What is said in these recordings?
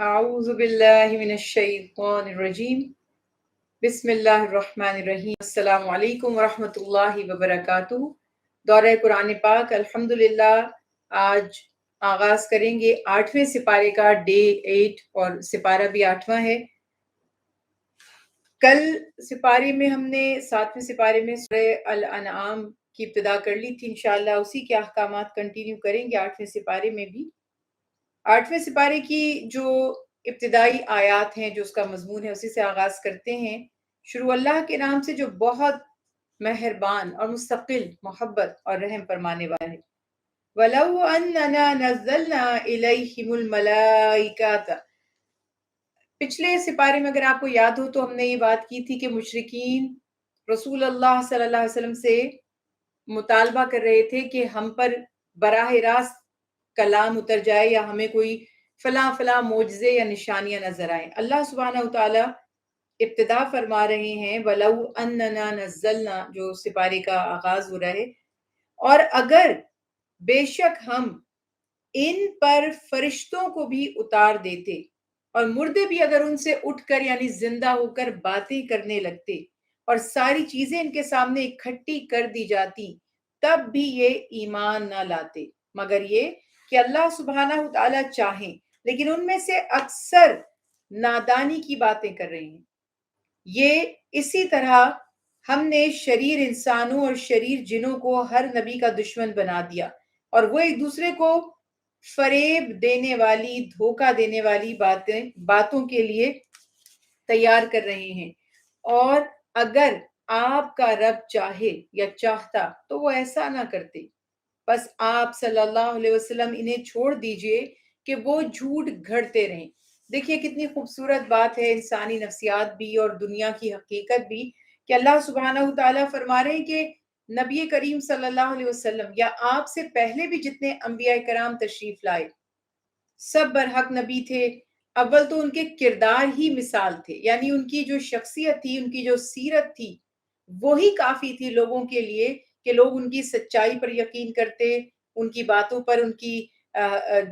اعوذ باللہ من الشیطان الرجیم بسم اللہ الرحمن الرحیم السلام علیکم ورحمۃ اللہ وبرکاتہ۔ دورہ قرآن پاک الحمدللہ آج آغاز کریں گے 8ویں سپارے کا، ڈے 8، اور سپارہ بھی 8واں ہے۔ کل سپارے میں ہم نے 7ویں سپارے میں سورہ الانعام کی ابتدا کر لی تھی، انشاءاللہ اسی کے احکامات کنٹینیو کریں گے 8ویں سپارے میں بھی۔ 8ویں سپارے کی جو ابتدائی آیات ہیں، جو اس کا مضمون ہے، اسی سے آغاز کرتے ہیں۔ شروع اللہ کے نام سے جو بہت مہربان اور مستقل محبت اور رحم فرمانے والا ہے۔ وَلَوْ أَنَّنَا نَزَّلْنَا إِلَيْهِمُ الْمَلَائِكَةَ۔ پچھلے سپارے میں اگر آپ کو یاد ہو تو ہم نے یہ بات کی تھی کہ مشرکین رسول اللہ صلی اللہ علیہ وسلم سے مطالبہ کر رہے تھے کہ ہم پر براہ راست کلام اتر جائے یا ہمیں کوئی فلاں فلاں معجزے یا نشانیاں نظر آئیں۔ اللہ سبحانہ وتعالی ابتدا فرما رہے ہیں وَلَوْ أَنَّنَا نَزَّلْنَا، جو سپارے کا آغاز ہو رہا ہے، اور اگر بے شک ہم ان پر فرشتوں کو بھی اتار دیتے اور مردے بھی اگر ان سے اٹھ کر یعنی زندہ ہو کر باتیں کرنے لگتے اور ساری چیزیں ان کے سامنے اکٹھی کر دی جاتی، تب بھی یہ ایمان نہ لاتے، مگر یہ کہ اللہ سبحانہ وتعالی چاہیں۔ لیکن ان میں سے اکثر نادانی کی باتیں کر رہے ہیں۔ یہ اسی طرح ہم نے شریر انسانوں اور شریر جنوں کو ہر نبی کا دشمن بنا دیا، اور وہ ایک دوسرے کو فریب دینے والی، دھوکہ دینے والی باتوں کے لیے تیار کر رہے ہیں۔ اور اگر آپ کا رب چاہے یا چاہتا تو وہ ایسا نہ کرتے، بس آپ صلی اللہ علیہ وسلم انہیں چھوڑ دیجئے کہ وہ جھوٹ گھڑتے رہیں۔ دیکھیے کتنی خوبصورت بات ہے، انسانی نفسیات بھی اور دنیا کی حقیقت بھی، کہ اللہ سبحانہ وتعالیٰ فرما رہے ہیں کہ نبی کریم صلی اللہ علیہ وسلم یا آپ سے پہلے بھی جتنے انبیاء کرام تشریف لائے، سب برحق نبی تھے۔ اول تو ان کے کردار ہی مثال تھے، یعنی ان کی جو شخصیت تھی، ان کی جو سیرت تھی، وہی کافی تھی لوگوں کے لیے کہ لوگ ان کی سچائی پر یقین کرتے، ان کی باتوں پر، ان کی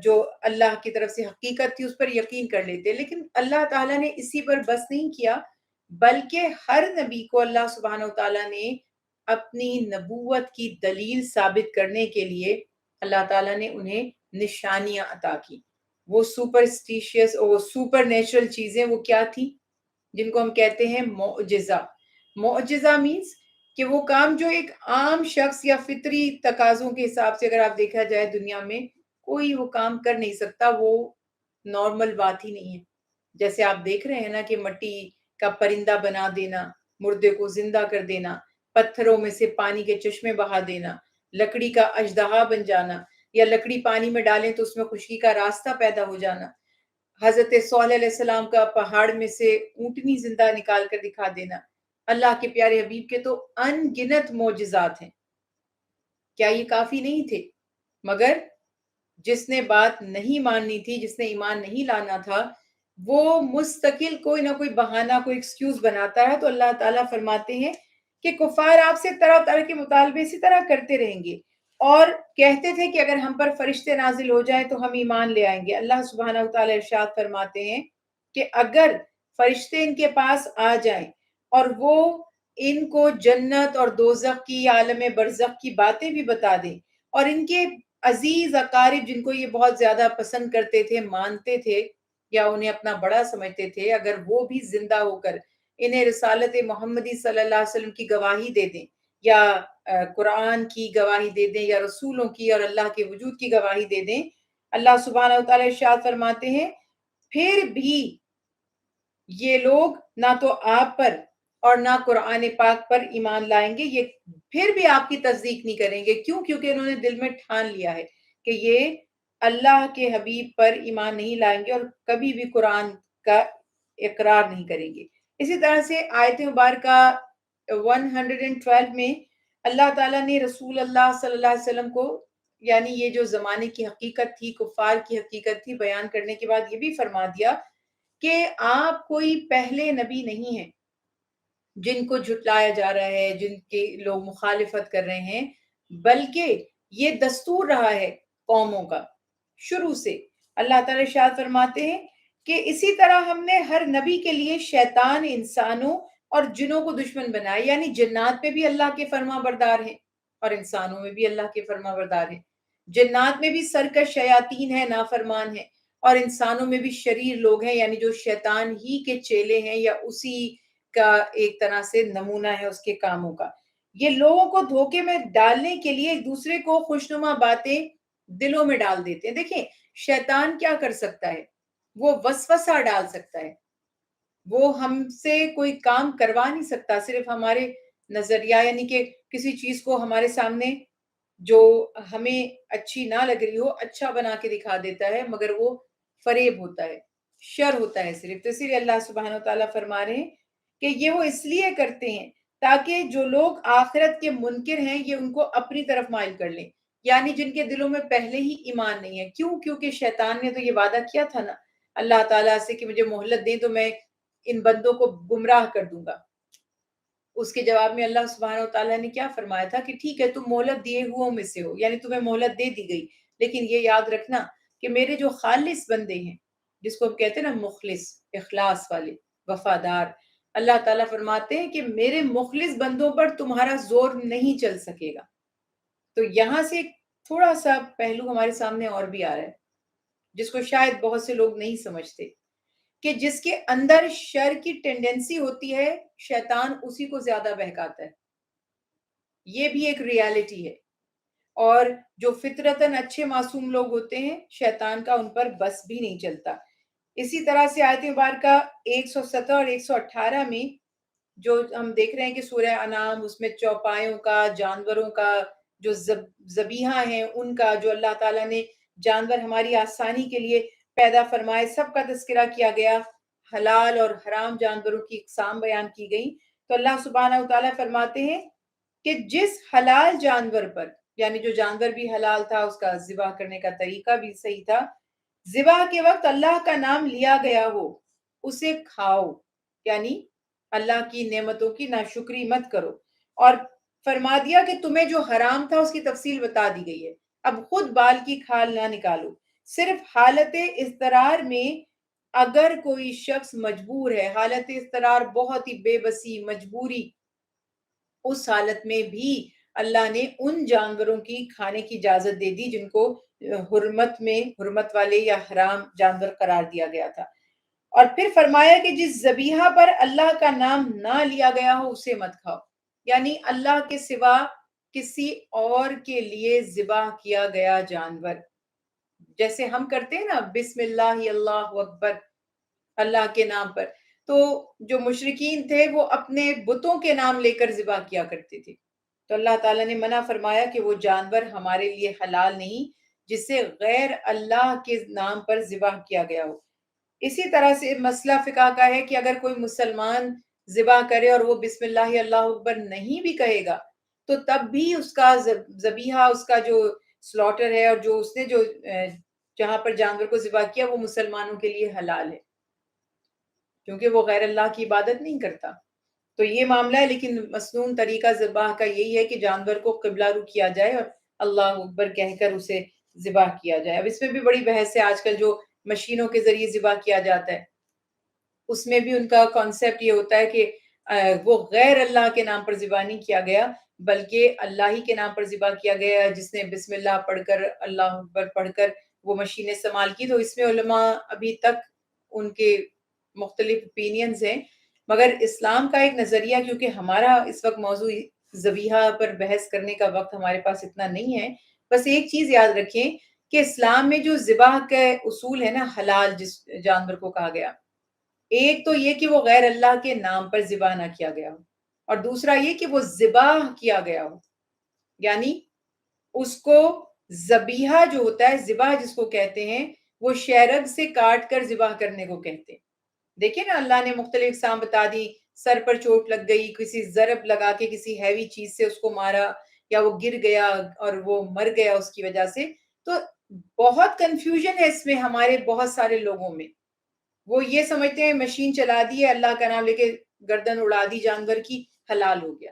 جو اللہ کی طرف سے حقیقت تھی اس پر یقین کر لیتے۔ لیکن اللہ تعالیٰ نے اسی پر بس نہیں کیا، بلکہ ہر نبی کو اللہ سبحانہ وتعالیٰ نے اپنی نبوت کی دلیل ثابت کرنے کے لیے اللہ تعالیٰ نے انہیں نشانیاں عطا کی۔ وہ سپرسٹیشیس اور وہ سپر نیچرل چیزیں وہ کیا تھی، جن کو ہم کہتے ہیں معجزہ۔ معجزہ مینس کہ وہ کام جو ایک عام شخص یا فطری تقاضوں کے حساب سے اگر آپ دیکھا جائے دنیا میں کوئی وہ کام کر نہیں سکتا، وہ نارمل بات ہی نہیں ہے۔ جیسے آپ دیکھ رہے ہیں نا کہ مٹی کا پرندہ بنا دینا، مردے کو زندہ کر دینا، پتھروں میں سے پانی کے چشمے بہا دینا، لکڑی کا اژدہا بن جانا، یا لکڑی پانی میں ڈالیں تو اس میں خشکی کا راستہ پیدا ہو جانا، حضرت صالح علیہ السلام کا پہاڑ میں سے اونٹنی زندہ نکال کر دکھا دینا، اللہ کے پیارے حبیب کے تو ان گنت معجزات ہیں۔ کیا یہ کافی نہیں تھے؟ مگر جس نے بات نہیں ماننی تھی، جس نے ایمان نہیں لانا تھا، وہ مستقل کوئی نہ کوئی بہانہ، کوئی ایکسکیوز بناتا ہے۔ تو اللہ تعالیٰ فرماتے ہیں کہ کفار آپ سے طرح طرح کے مطالبے اسی طرح کرتے رہیں گے، اور کہتے تھے کہ اگر ہم پر فرشتے نازل ہو جائیں تو ہم ایمان لے آئیں گے۔ اللہ سبحانہ وتعالیٰ ارشاد فرماتے ہیں کہ اگر فرشتے ان کے پاس آ جائیں اور وہ ان کو جنت اور دوزخ کی، عالم برزخ کی باتیں بھی بتا دیں، اور ان کے عزیز اقارب جن کو یہ بہت زیادہ پسند کرتے تھے، مانتے تھے یا انہیں اپنا بڑا سمجھتے تھے، اگر وہ بھی زندہ ہو کر انہیں رسالت محمدی صلی اللہ علیہ وسلم کی گواہی دے دیں، یا قرآن کی گواہی دے دیں، یا رسولوں کی اور اللہ کے وجود کی گواہی دے دیں، اللہ سبحانہ وتعالیٰ ارشاد فرماتے ہیں پھر بھی یہ لوگ نہ تو آپ پر اور نہ قرآن پاک پر ایمان لائیں گے، یہ پھر بھی آپ کی تصدیق نہیں کریں گے۔ کیوں؟ کیونکہ انہوں نے دل میں ٹھان لیا ہے کہ یہ اللہ کے حبیب پر ایمان نہیں لائیں گے اور کبھی بھی قرآن کا اقرار نہیں کریں گے۔ اسی طرح سے آیت مبارکہ 112 میں اللہ تعالیٰ نے رسول اللہ صلی اللہ علیہ وسلم کو، یعنی یہ جو زمانے کی حقیقت تھی، کفار کی حقیقت تھی، بیان کرنے کے بعد یہ بھی فرما دیا کہ آپ کوئی پہلے نبی نہیں ہیں جن کو جھٹلایا جا رہا ہے، جن کے لوگ مخالفت کر رہے ہیں، بلکہ یہ دستور رہا ہے قوموں کا شروع سے۔ اللہ تعالیٰ ارشاد فرماتے ہیں کہ اسی طرح ہم نے ہر نبی کے لیے شیطان انسانوں اور جنوں کو دشمن بنایا، یعنی جنات میں بھی اللہ کے فرما بردار ہیں اور انسانوں میں بھی اللہ کے فرما بردار ہیں. جنات میں بھی سرکش شیاطین ہیں، نافرمان ہیں، اور انسانوں میں بھی شریر لوگ ہیں، یعنی جو شیطان ہی کے چیلے ہیں یا اسی کا ایک طرح سے نمونہ ہے اس کے کاموں کا. یہ لوگوں کو دھوکے میں ڈالنے کے لیے ایک دوسرے کو خوشنما باتیں دلوں میں ڈال دیتے ہیں. دیکھیں شیطان کیا کر سکتا ہے، وہ وسوسہ ڈال سکتا ہے، وہ ہم سے کوئی کام کروا نہیں سکتا، صرف ہمارے نظریہ یعنی کہ کسی چیز کو ہمارے سامنے جو ہمیں اچھی نہ لگ رہی ہو اچھا بنا کے دکھا دیتا ہے، مگر وہ فریب ہوتا ہے، شر ہوتا ہے صرف. تو اسی لیے اللہ سبحانہ وتعالیٰ فرما رہے ہیں کہ یہ وہ اس لیے کرتے ہیں تاکہ جو لوگ آخرت کے منکر ہیں یہ ان کو اپنی طرف مائل کر لیں، یعنی جن کے دلوں میں پہلے ہی ایمان نہیں ہے. کیوں؟ کیونکہ شیطان نے تو یہ وعدہ کیا تھا نا اللہ تعالیٰ سے کہ مجھے مہلت دیں تو میں ان بندوں کو گمراہ کر دوں گا. اس کے جواب میں اللہ سبحانہ وتعالیٰ نے کیا فرمایا تھا کہ ٹھیک ہے تم مہلت دیے ہو میں سے ہو، یعنی تمہیں مہلت دے دی گئی، لیکن یہ یاد رکھنا کہ میرے جو خالص بندے ہیں جس کو ہم کہتے ہیں نا مخلص، اخلاص والے، وفادار، اللہ تعالیٰ فرماتے ہیں کہ میرے مخلص بندوں پر تمہارا زور نہیں چل سکے گا. تو یہاں سے ایک تھوڑا سا پہلو ہمارے سامنے اور بھی آ رہا ہے جس کو شاید بہت سے لوگ نہیں سمجھتے، کہ جس کے اندر شر کی ٹینڈنسی ہوتی ہے شیطان اسی کو زیادہ بہکاتا ہے. یہ بھی ایک ریالٹی ہے. اور جو فطرتاً اچھے معصوم لوگ ہوتے ہیں شیطان کا ان پر بس بھی نہیں چلتا. اسی طرح سے آیت مبارکہ 117 اور 118 میں جو ہم دیکھ رہے ہیں کہ سورہ انعام اس میں چوپایوں کا، جانوروں کا، جو ذبیحہ ہیں ان کا، جو اللہ تعالیٰ نے جانور ہماری آسانی کے لیے پیدا فرمائے سب کا تذکرہ کیا گیا، حلال اور حرام جانوروں کی اقسام بیان کی گئی. تو اللہ سبحانہ وتعالیٰ فرماتے ہیں کہ جس حلال جانور پر، یعنی جو جانور بھی حلال تھا اس کا ذبح کرنے کا طریقہ بھی صحیح تھا، ذبح کے وقت اللہ کا نام لیا گیا ہو اسے کھاؤ، یعنی اللہ کی نعمتوں کی ناشکری مت کرو. اور فرما دیا کہ تمہیں جو حرام تھا اس کی تفصیل بتا دی گئی ہے، اب خود بال کی کھال نہ نکالو. صرف حالت اضطرار میں اگر کوئی شخص مجبور ہے، حالت اضطرار بہت ہی بے بسی، مجبوری، اس حالت میں بھی اللہ نے ان جانوروں کی کھانے کی اجازت دے دی جن کو حرمت والے یا حرام جانور قرار دیا گیا تھا. اور پھر فرمایا کہ جس ذبیحہ پر اللہ کا نام نہ لیا گیا ہو اسے مت کھاؤ، یعنی اللہ کے سوا کسی اور کے لیے ذبح کیا گیا جانور، جیسے ہم کرتے ہیں نا بسم اللہ اللہ اکبر اللہ کے نام پر، تو جو مشرکین تھے وہ اپنے بتوں کے نام لے کر ذبح کیا کرتے تھے. تو اللہ تعالیٰ نے منع فرمایا کہ وہ جانور ہمارے لیے حلال نہیں جسے غیر اللہ کے نام پر ذبح کیا گیا ہو. اسی طرح سے مسئلہ فقہ کا ہے کہ اگر کوئی مسلمان ذبح کرے اور وہ بسم اللہ اللہ اکبر نہیں بھی کہے گا تو تب بھی اس کا ذبیحہ، اس کا جو سلاٹر ہے اور جو اس نے جو جہاں پر جانور کو ذبح کیا وہ مسلمانوں کے لیے حلال ہے کیونکہ وہ غیر اللہ کی عبادت نہیں کرتا. تو یہ معاملہ ہے، لیکن مسنون طریقہ ذبح کا یہی ہے کہ جانور کو قبلہ رو کیا جائے اور اللہ اکبر کہہ کر اسے ذبح کیا جائے. اب اس میں بھی بڑی بحث ہے، آج کل جو مشینوں کے ذریعے ذبح کیا جاتا ہے اس میں بھی ان کا کانسیپٹ یہ ہوتا ہے کہ وہ غیر اللہ کے نام پر ذبح نہیں کیا گیا بلکہ اللہ ہی کے نام پر ذبح کیا گیا، جس نے بسم اللہ پڑھ کر اللہ اکبر پڑھ کر وہ مشین استعمال کی. تو اس میں علماء ابھی تک ان کے مختلف opinions ہیں، مگر اسلام کا ایک نظریہ، کیونکہ ہمارا اس وقت موضوع ذبیحہ پر بحث کرنے کا وقت ہمارے پاس اتنا نہیں ہے، بس ایک چیز یاد رکھیں کہ اسلام میں جو ذبح کے اصول ہے نا، حلال جس جانور کو کہا گیا، ایک تو یہ کہ وہ غیر اللہ کے نام پر ذبح نہ کیا گیا ہو، اور دوسرا یہ کہ وہ ذبح کیا گیا ہو، یعنی اس کو ذبیحہ جو ہوتا ہے، ذبح جس کو کہتے ہیں، وہ شہرگ سے کاٹ کر ذبح کرنے کو کہتے ہیں. دیکھیں نا اللہ نے مختلف اقسام بتا دی، سر پر چوٹ لگ گئی، کسی ضرب لگا کے کسی ہیوی چیز سے اس کو مارا، یا وہ گر گیا اور وہ مر گیا اس کی وجہ سے. تو بہت کنفیوژن ہے اس میں ہمارے بہت سارے لوگوں میں، وہ یہ سمجھتے ہیں مشین چلا دی ہے، اللہ کا نام لے کے گردن اڑا دی جانور کی، حلال ہو گیا.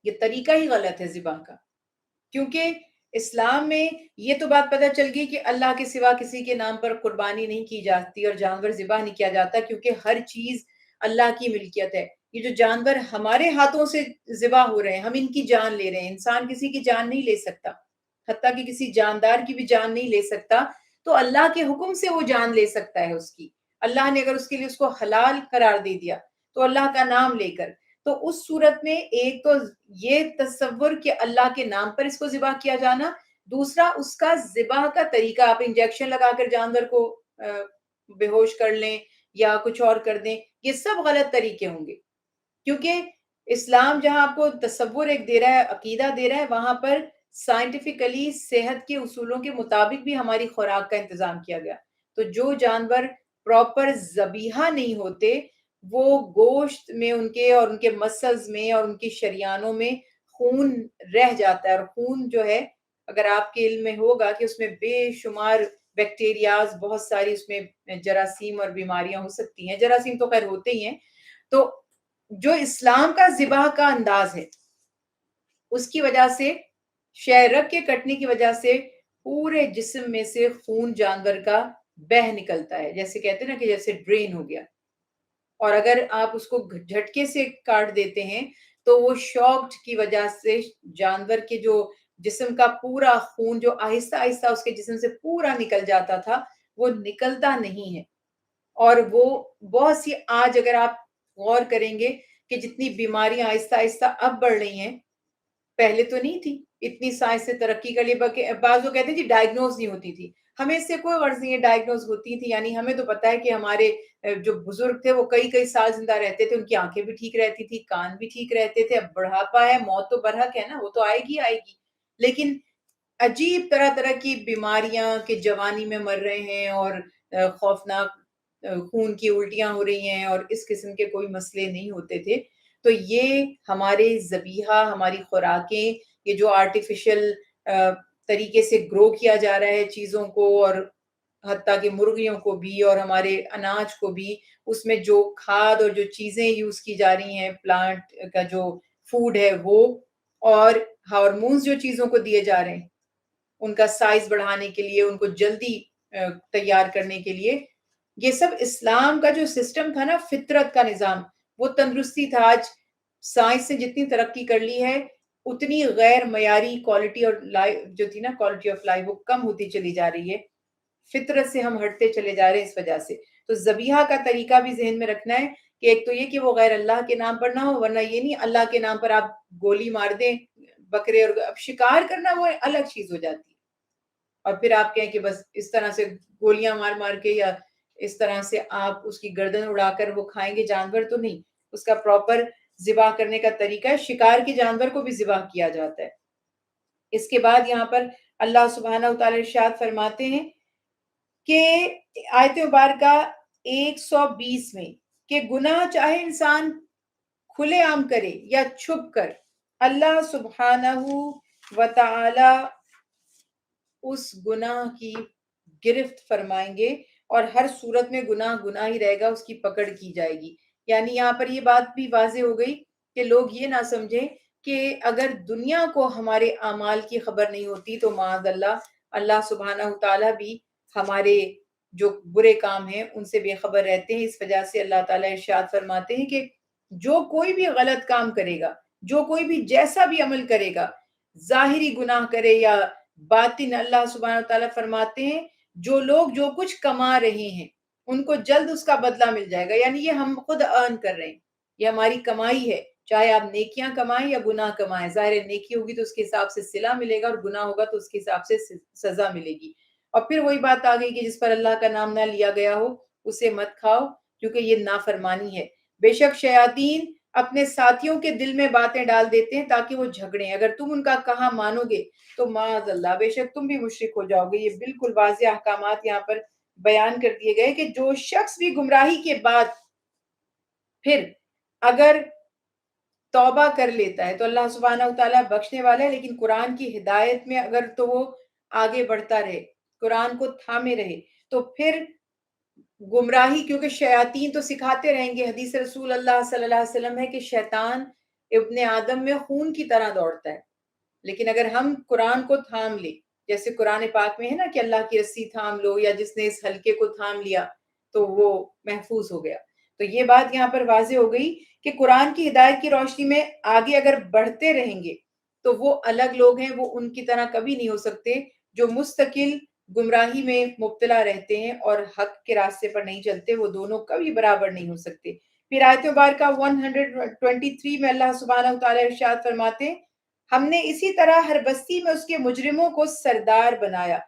یہ طریقہ ہی غلط ہے ذبح کا، کیونکہ اسلام میں یہ تو بات پتہ چل گئی کہ اللہ کے سوا کسی کے نام پر قربانی نہیں کی جاتی اور جانور ذبح نہیں کیا جاتا، کیونکہ ہر چیز اللہ کی ملکیت ہے۔ یہ جو جانور ہمارے ہاتھوں سے ذبح ہو رہے ہیں، ہم ان کی جان لے رہے ہیں، انسان کسی کی جان نہیں لے سکتا، حتیٰ کہ کسی جاندار کی بھی جان نہیں لے سکتا، تو اللہ کے حکم سے وہ جان لے سکتا ہے اس کی۔ اللہ نے اگر اس کے لیے اس کو حلال قرار دے دیا تو اللہ کا نام لے کر، تو اس صورت میں ایک تو یہ تصور کہ اللہ کے نام پر اس کو ذبح کیا جانا، دوسرا اس کا ذبح کا طریقہ، آپ انجیکشن لگا کر جانور کو بے ہوش کر لیں یا کچھ اور کر دیں، یہ سب غلط طریقے ہوں گے، کیونکہ اسلام جہاں آپ کو تصور ایک دے رہا ہے، عقیدہ دے رہا ہے، وہاں پر سائنٹیفکلی صحت کے اصولوں کے مطابق بھی ہماری خوراک کا انتظام کیا گیا۔ تو جو جانور پراپر ذبیحہ نہیں ہوتے، وہ گوشت میں ان کے اور ان کے مسلز میں اور ان کی شریانوں میں خون رہ جاتا ہے، اور خون جو ہے اگر آپ کے علم میں ہوگا کہ اس میں بے شمار بیکٹیریاز، بہت ساری اس میں جراثیم اور بیماریاں ہو سکتی ہیں، جراثیم تو خیر ہوتے ہی ہیں۔ تو جو اسلام کا ذبح کا انداز ہے، اس کی وجہ سے شہرک کے کٹنے کی وجہ سے پورے جسم میں سے خون جانور کا بہ نکلتا ہے، جیسے کہتے ہیں نا کہ جیسے ڈرین ہو گیا، اور اگر آپ اس کو جھٹکے سے کاٹ دیتے ہیں تو وہ شاکڈ کی وجہ سے جانور کے جو جسم کا پورا خون جو آہستہ آہستہ اس کے جسم سے پورا نکل جاتا تھا، وہ نکلتا نہیں ہے۔ اور وہ بہت سی آج اگر آپ غور کریں گے کہ جتنی بیماریاں آہستہ آہستہ اب بڑھ رہی ہیں، پہلے تو نہیں تھی، اتنی سائنس سے ترقی کر لی، بعض وہ کہتے ہیں جی ڈائگنوز نہیں ہوتی تھی، ہمیں اس سے کوئی غرض نہیں ہے ڈائگنوز ہوتی تھی، یعنی ہمیں تو پتا ہے کہ ہمارے جو بزرگ تھے وہ کئی کئی سال زندہ رہتے تھے، ان کی آنکھیں بھی ٹھیک رہتی تھی، کان بھی ٹھیک رہتے تھے۔ اب بڑھاپا ہے، موت تو برحق ہے نا، وہ تو آئے گی آئے گی، لیکن عجیب طرح طرح کی بیماریاں کہ جوانی میں مر رہے ہیں، اور خوفناک خون کی الٹیاں ہو رہی ہیں، اور اس قسم کے کوئی مسئلے نہیں ہوتے تھے۔ تو یہ ہمارے ذبیحہ، ہماری خوراکیں، یہ جو آرٹیفیشل طریقے سے گرو کیا جا رہا ہے چیزوں کو، اور حتیٰ کہ مرغیوں کو بھی اور ہمارے اناج کو بھی، اس میں جو کھاد اور جو چیزیں یوز کی جا رہی ہیں، پلانٹ کا جو فوڈ ہے وہ، اور ہارمونز جو چیزوں کو دیے جا رہے ہیں ان کا سائز بڑھانے کے لیے، ان کو جلدی تیار کرنے کے لیے، یہ سب اسلام کا جو سسٹم تھا نا، فطرت کا نظام، وہ تندرستی تھا۔ آج سائنس نے جتنی ترقی کر لی ہے، اتنی غیر معیاری کوالٹی اور لائف جو تھی نا، کوالٹی آف لائف، وہ کم ہوتی چلی جا رہی ہے، فطرت سے ہم ہٹتے چلے جا رہے ہیں اس وجہ سے۔ تو ذبیحہ کا طریقہ بھی ذہن میں رکھنا ہے کہ ایک تو یہ کہ وہ غیر اللہ کے نام پر نہ ہو، ورنہ یہ نہیں اللہ کے نام پر آپ گولی مار دیں بکرے، اور اب شکار کرنا وہ الگ چیز ہو جاتی ہے، اور پھر آپ کہیں کہ بس اس طرح سے گولیاں مار مار کے یا اس طرح سے آپ اس کی گردن اڑا کر وہ کھائیں گے جانور، تو نہیں، اس کا پراپر ذبح کرنے کا طریقہ ہے۔ شکار کے جانور کو بھی ذبح کیا جاتا ہے۔ اس کے بعد یہاں پر اللہ سبحانہ وتعالی ارشاد فرماتے ہیں کہ آیت مبارکہ 120 میں، کہ گناہ چاہے انسان کھلے عام کرے یا چھپ کر، اللہ سبحانہ وتعالی اس گناہ کی گرفت فرمائیں گے، اور ہر صورت میں گناہ گناہ ہی رہے گا، اس کی پکڑ کی جائے گی۔ یعنی یہاں پر یہ بات بھی واضح ہو گئی کہ لوگ یہ نہ سمجھیں کہ اگر دنیا کو ہمارے اعمال کی خبر نہیں ہوتی تو معاذ اللہ، اللہ سبحانہ وتعالی بھی ہمارے جو برے کام ہیں ان سے بے خبر رہتے ہیں۔ اس وجہ سے اللہ تعالیٰ ارشاد فرماتے ہیں کہ جو کوئی بھی غلط کام کرے گا، جو کوئی بھی جیسا بھی عمل کرے گا، ظاہری گناہ کرے یا باطن، اللہ سبحانہ وتعالیٰ فرماتے ہیں جو لوگ جو کچھ کما رہے ہیں ان کو جلد اس کا بدلہ مل جائے گا۔ یعنی یہ ہم خود ارن کر رہے ہیں، یہ ہماری کمائی ہے، چاہے آپ نیکیاں کمائیں یا گناہ کمائیں، ظاہر ہے نیکی ہوگی تو اس کے حساب سے صلہ ملے گا، اور گناہ ہوگا تو اس کے حساب سے سزا ملے گی۔ اور پھر وہی بات آ گئی کہ جس پر اللہ کا نام نہ لیا گیا ہو اسے مت کھاؤ، کیونکہ یہ نافرمانی ہے۔ بے شک شیاطین اپنے ساتھیوں کے دل میں باتیں ڈال دیتے ہیں تاکہ وہ جھگڑیں، اگر تم ان کا کہا مانو گے تو معاذ اللہ بے شک تم بھی مشرک ہو جاؤ گے۔ یہ بالکل واضح احکامات یہاں پر بیان کر دیے گئے کہ جو شخص بھی گمراہی کے بعد پھر اگر توبہ کر لیتا ہے تو اللہ سبحانہ وتعالیٰ بخشنے والا ہے، لیکن قرآن کی ہدایت میں اگر تو وہ آگے بڑھتا رہے، قرآن کو تھامے رہے، تو پھر گمراہی، کیونکہ شیاطین تو سکھاتے رہیں گے، حدیث رسول اللہ صلی اللہ علیہ وسلم ہے کہ شیطان ابن آدم میں خون کی طرح دوڑتا ہے، لیکن اگر ہم قرآن کو تھام لیں، جیسے قرآن پاک میں ہے نا کہ اللہ کی رسی تھام لو، یا جس نے اس حلقے کو تھام لیا تو وہ محفوظ ہو گیا. تو یہ بات یہاں پر واضح ہو گئی کہ قرآن کی ہدایت کی روشنی میں آگے اگر بڑھتے رہیں گے تو وہ الگ لوگ ہیں، وہ ان کی طرح کبھی نہیں ہو سکتے جو مستقل گمراہی میں مبتلا رہتے ہیں اور حق کے راستے پر نہیں چلتے. وہ دونوں کبھی برابر نہیں ہو سکتے. پھر آیت مبارکہ 123 میں اللہ سبحانہ وتعالی ارشاد فرماتے ہیں، ہم نے اسی طرح ہر بستی میں اس کے مجرموں کو سردار بنایا.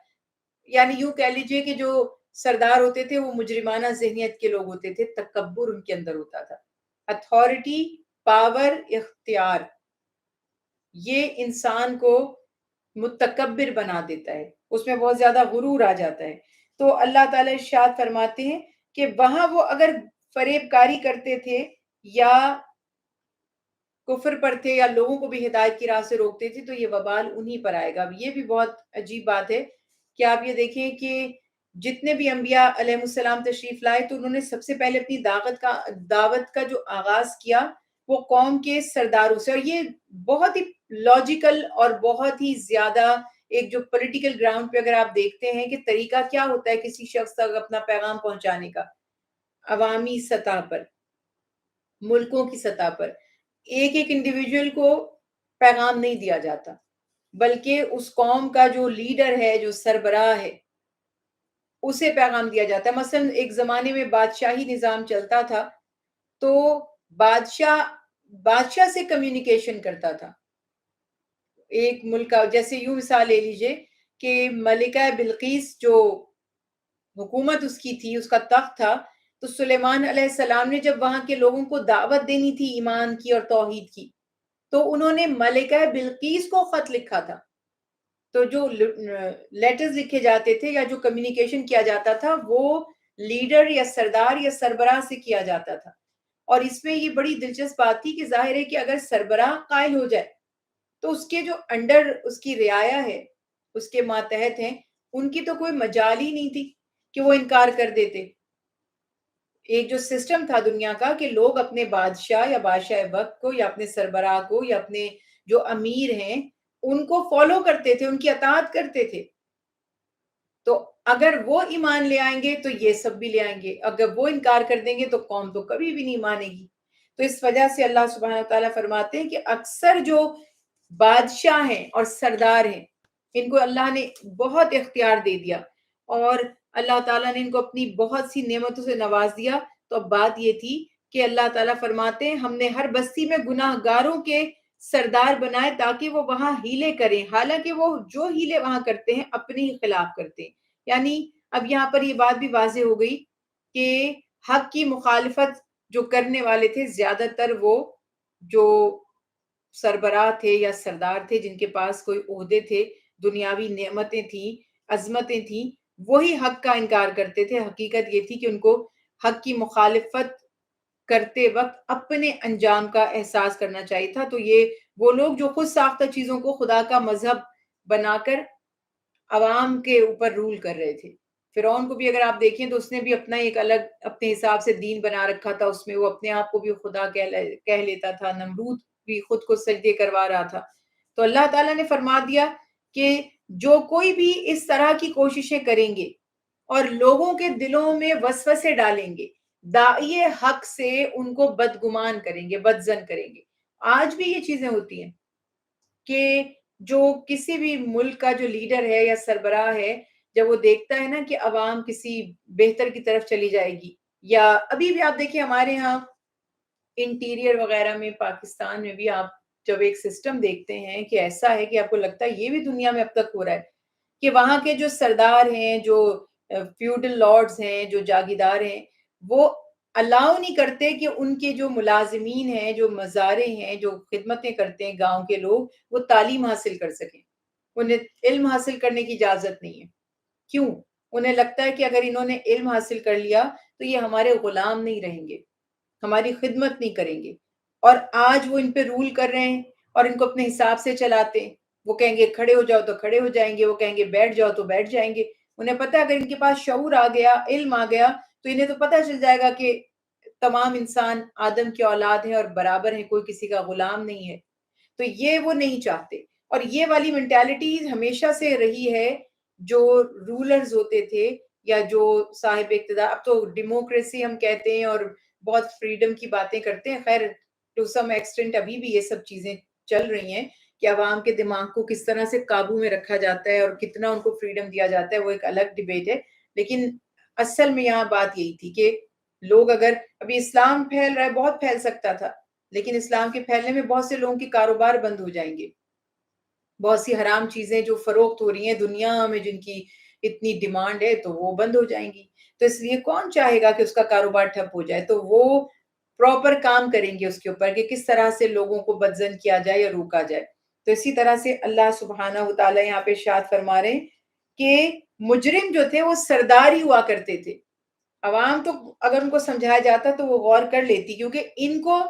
یعنی یوں کہہ لیجئے کہ جو سردار ہوتے تھے وہ مجرمانہ ذہنیت کے لوگ ہوتے تھے، تکبر ان کے اندر ہوتا تھا. اتھارٹی، پاور، اختیار، یہ انسان کو متکبر بنا دیتا ہے، اس میں بہت زیادہ غرور آ جاتا ہے. تو اللہ تعالیٰ ارشاد فرماتے ہیں کہ وہاں وہ اگر فریب کاری کرتے تھے یا کفر پر تھے یا لوگوں کو بھی ہدایت کی راہ سے روکتے تھے تو یہ وبال انہی پر آئے گا. یہ بھی بہت عجیب بات ہے کہ آپ یہ دیکھیں کہ جتنے بھی انبیاء علیہ السلام تشریف لائے تو انہوں نے سب سے پہلے اپنی دعوت کا جو آغاز کیا وہ قوم کے سرداروں سے. اور یہ بہت ہی لاجیکل اور بہت ہی زیادہ ایک جو پولیٹیکل گراؤنڈ پہ اگر آپ دیکھتے ہیں کہ طریقہ کیا ہوتا ہے کسی شخص تک اپنا پیغام پہنچانے کا، عوامی سطح پر، ملکوں کی سطح پر ایک ایک انڈیویجول کو پیغام نہیں دیا جاتا، بلکہ اس قوم کا جو لیڈر ہے، جو سربراہ ہے، اسے پیغام دیا جاتا ہے. مثلا ایک زمانے میں بادشاہی نظام چلتا تھا تو بادشاہ سے کمیونیکیشن کرتا تھا ایک ملک کا. جیسے یوں مثال لے لیجئے کہ ملکہ بلقیس جو حکومت اس کی تھی، اس کا تخت تھا، تو سلیمان علیہ السلام نے جب وہاں کے لوگوں کو دعوت دینی تھی ایمان کی اور توحید کی تو انہوں نے ملکہ بلقیس کو خط لکھا تھا. تو جو لیٹرز لکھے جاتے تھے یا جو کمیونیکیشن کیا جاتا تھا وہ لیڈر یا سردار یا سربراہ سے کیا جاتا تھا. اور اس میں یہ بڑی دلچسپ بات تھی کہ ظاہر ہے کہ اگر سربراہ قائل ہو جائے تو اس کے جو انڈر اس کی رعایا ہے، اس کے ماتحت ہیں، ان کی تو کوئی مجال ہی نہیں تھی کہ وہ انکار کر دیتے. ایک جو سسٹم تھا دنیا کا کہ لوگ اپنے بادشاہ یا بادشاہ وقت کو یا اپنے سربراہ کو یا اپنے جو امیر ہیں ان کو فالو کرتے تھے، ان کی اطاعت کرتے تھے. تو اگر وہ ایمان لے آئیں گے تو یہ سب بھی لے آئیں گے، اگر وہ انکار کر دیں گے تو قوم تو کبھی بھی نہیں مانے گی. تو اس وجہ سے اللہ سبحانہ وتعالیٰ فرماتے ہیں کہ اکثر جو بادشاہ ہیں اور سردار ہیں ان کو اللہ نے بہت اختیار دے دیا اور اللہ تعالیٰ نے ان کو اپنی بہت سی نعمتوں سے نواز دیا. تو اب بات یہ تھی کہ اللہ تعالیٰ فرماتے ہیں ہم نے ہر بستی میں گناہ گاروں کے سردار بنائے تاکہ وہ وہاں ہیلے کریں، حالانکہ وہ جو ہیلے وہاں کرتے ہیں اپنے ہی خلاف کرتے ہیں. یعنی اب یہاں پر یہ بات بھی واضح ہو گئی کہ حق کی مخالفت جو کرنے والے تھے زیادہ تر وہ جو سربراہ تھے یا سردار تھے جن کے پاس کوئی عہدے تھے، دنیاوی نعمتیں تھیں، عظمتیں تھیں، وہی حق کا انکار کرتے تھے. حقیقت یہ تھی کہ ان کو حق کی مخالفت کرتے وقت اپنے انجام کا احساس کرنا چاہیے تھا. تو یہ وہ لوگ جو خود ساختہ چیزوں کو خدا کا مذہب بنا کر عوام کے اوپر رول کر رہے تھے. فرعون کو بھی اگر آپ دیکھیں تو اس نے بھی اپنا ایک الگ اپنے حساب سے دین بنا رکھا تھا، اس میں وہ اپنے آپ کو بھی خدا کہہ لیتا تھا. نمرود بھی خود کو سجدے کروا رہا تھا. تو اللہ تعالیٰ نے فرما دیا کہ جو کوئی بھی اس طرح کی کوششیں کریں گے اور لوگوں کے دلوں میں وسوسے ڈالیں گے، داعی حق سے ان کو بدگمان کریں گے، بدظن کریں گے. آج بھی یہ چیزیں ہوتی ہیں کہ جو کسی بھی ملک کا جو لیڈر ہے یا سربراہ ہے جب وہ دیکھتا ہے نا کہ عوام کسی بہتر کی طرف چلی جائے گی، یا ابھی بھی آپ دیکھیں ہمارے ہاں انٹیریئر وغیرہ میں پاکستان میں بھی آپ جب ایک سسٹم دیکھتے ہیں کہ ایسا ہے کہ آپ کو لگتا ہے یہ بھی دنیا میں اب تک ہو رہا ہے کہ وہاں کے جو سردار ہیں، جو فیوڈل لارڈز ہیں، جو جاگیردار ہیں، وہ الاؤ نہیں کرتے کہ ان کے جو ملازمین ہیں، جو مزارے ہیں، جو خدمتیں کرتے ہیں گاؤں کے لوگ، وہ تعلیم حاصل کر سکیں. انہیں علم حاصل کرنے کی اجازت نہیں ہے. کیوں؟ انہیں لگتا ہے کہ اگر انہوں نے علم حاصل کر لیا تو یہ ہمارے غلام نہیں رہیں گے، ہماری خدمت نہیں کریں گے. اور آج وہ ان پہ رول کر رہے ہیں اور ان کو اپنے حساب سے چلاتے ہیں. وہ کہیں گے کھڑے ہو جاؤ تو کھڑے ہو جائیں گے، وہ کہیں گے بیٹھ جاؤ تو بیٹھ جائیں گے. انہیں پتہ ہے اگر ان کے پاس شعور آ گیا، علم آ گیا تو انہیں تو پتہ چل جائے گا کہ تمام انسان آدم کی اولاد ہیں اور برابر ہیں، کوئی کسی کا غلام نہیں ہے. تو یہ وہ نہیں چاہتے. اور یہ والی مینٹالٹی ہمیشہ سے رہی ہے جو رولرز ہوتے تھے یا جو صاحب اقتدار. اب تو ڈیموکریسی ہم کہتے ہیں اور بہت فریڈم کی باتیں کرتے ہیں. خیر ٹو سم ایکسٹینٹ ابھی بھی یہ سب چیزیں چل رہی ہیں کہ عوام کے دماغ کو کس طرح سے قابو میں رکھا جاتا ہے اور کتنا ان کو فریڈم دیا جاتا ہے، وہ ایک الگ ڈیبیٹ ہے. لیکن اصل میں یہاں بات یہی تھی کہ لوگ اگر ابھی اسلام پھیل رہا ہے، بہت پھیل سکتا تھا، لیکن اسلام کے پھیلنے میں بہت سے لوگوں کے کاروبار بند ہو جائیں گے. بہت سی حرام چیزیں جو فروخت ہو رہی ہیں دنیا میں جن کی اتنی ڈیمانڈ ہے تو وہ بند ہو جائیں گی. تو اس لیے کون چاہے گا کہ اس کا کاروبار ٹھپ ہو جائے؟ تو وہ پراپر کام کریں گے اس کے اوپر کہ کس طرح سے لوگوں کو بدزن کیا جائے یا روکا جائے. تو اسی طرح سے اللہ سبحانہ و تعالیٰ یہاں پہ ارشاد فرما رہے ہیں کہ مجرم جو تھے وہ سردار ہی ہوا کرتے تھے. عوام تو اگر ان کو سمجھایا جاتا تو وہ غور کر لیتی، کیونکہ ان کو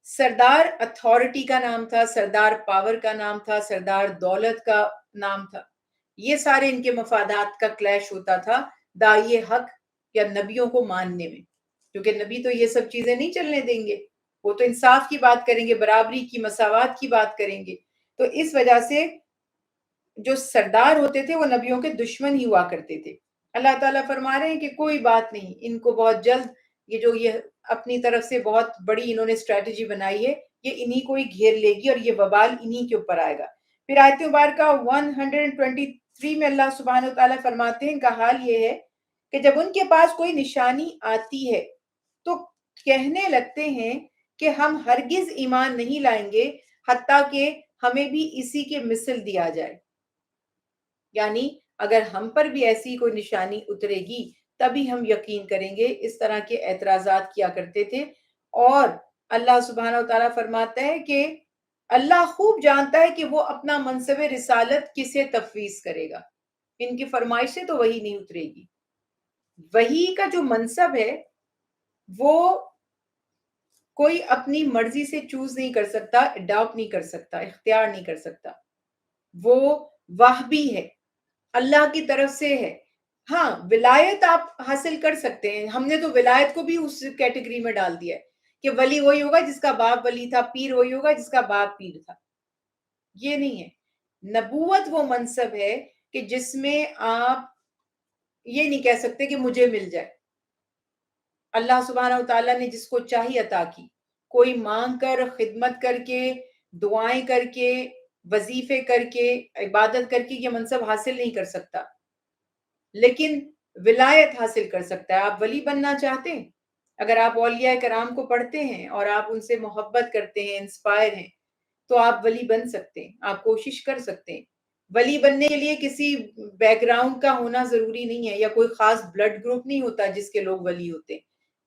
سردار اتھارٹی کا نام تھا، سردار پاور کا نام تھا، سردار دولت کا نام تھا. یہ سارے ان کے مفادات کا کلیش ہوتا تھا داعی حق یا نبیوں کو ماننے میں، کیونکہ نبی تو یہ سب چیزیں نہیں چلنے دیں گے. وہ تو انصاف کی بات کریں گے، برابری کی، مساوات کی بات کریں گے. تو اس وجہ سے جو سردار ہوتے تھے وہ نبیوں کے دشمن ہی ہوا کرتے تھے. اللہ تعالیٰ فرما رہے ہیں کہ کوئی بات نہیں، ان کو بہت جلد یہ اپنی طرف سے بہت بڑی انہوں نے اسٹریٹجی بنائی ہے، یہ انہی کو ہی گھیر لے گی اور یہ وبال انہی کے اوپر آئے گا. پھر آیت مبارکہ 123 میں اللہ سبحانہ وتعالیٰ فرماتے ہیں ان کا حال یہ ہے کہ جب ان کے پاس کوئی نشانی آتی ہے تو کہنے لگتے ہیں کہ ہم ہرگز ایمان نہیں لائیں گے حتیٰ کہ ہمیں بھی اسی کے مثل دیا جائے. یعنی اگر ہم پر بھی ایسی کوئی نشانی اترے گی تبھی ہم یقین کریں گے. اس طرح کے اعتراضات کیا کرتے تھے. اور اللہ سبحانہ وتعالیٰ فرماتا ہے کہ اللہ خوب جانتا ہے کہ وہ اپنا منصب رسالت کسے تفویض کرے گا. ان کی فرمائش سے تو وحی نہیں اترے گی. وحی کا جو منصب ہے وہ کوئی اپنی مرضی سے چوز نہیں کر سکتا، اڈاپٹ نہیں کر سکتا، اختیار نہیں کر سکتا. وہ وحبی ہے، اللہ کی طرف سے ہے. ہاں ولایت آپ حاصل کر سکتے ہیں. ہم نے تو ولایت کو بھی اس کیٹیگری میں ڈال دیا ہے کہ ولی وہی ہوگا جس کا باپ ولی تھا، پیر وہی ہوگا جس کا باپ پیر تھا. یہ نہیں ہے. نبوت وہ منصب ہے کہ جس میں آپ یہ نہیں کہہ سکتے کہ مجھے مل جائے. اللہ سبحانہ وتعالیٰ نے جس کو چاہی عطا کی. کوئی مانگ کر، خدمت کر کے، دعائیں کر کے، وظیفے کر کے، عبادت کر کے یہ منصب حاصل نہیں کر سکتا، لیکن ولایت حاصل کر سکتا ہے. آپ ولی بننا چاہتے ہیں، اگر آپ اولیاء کرام کو پڑھتے ہیں اور آپ ان سے محبت کرتے ہیں، انسپائر ہیں، تو آپ ولی بن سکتے ہیں. آپ کوشش کر سکتے ہیں. ولی بننے کے لیے کسی بیک گراؤنڈ کا ہونا ضروری نہیں ہے، یا کوئی خاص بلڈ گروپ نہیں ہوتا جس کے لوگ ولی ہوتے ہیں.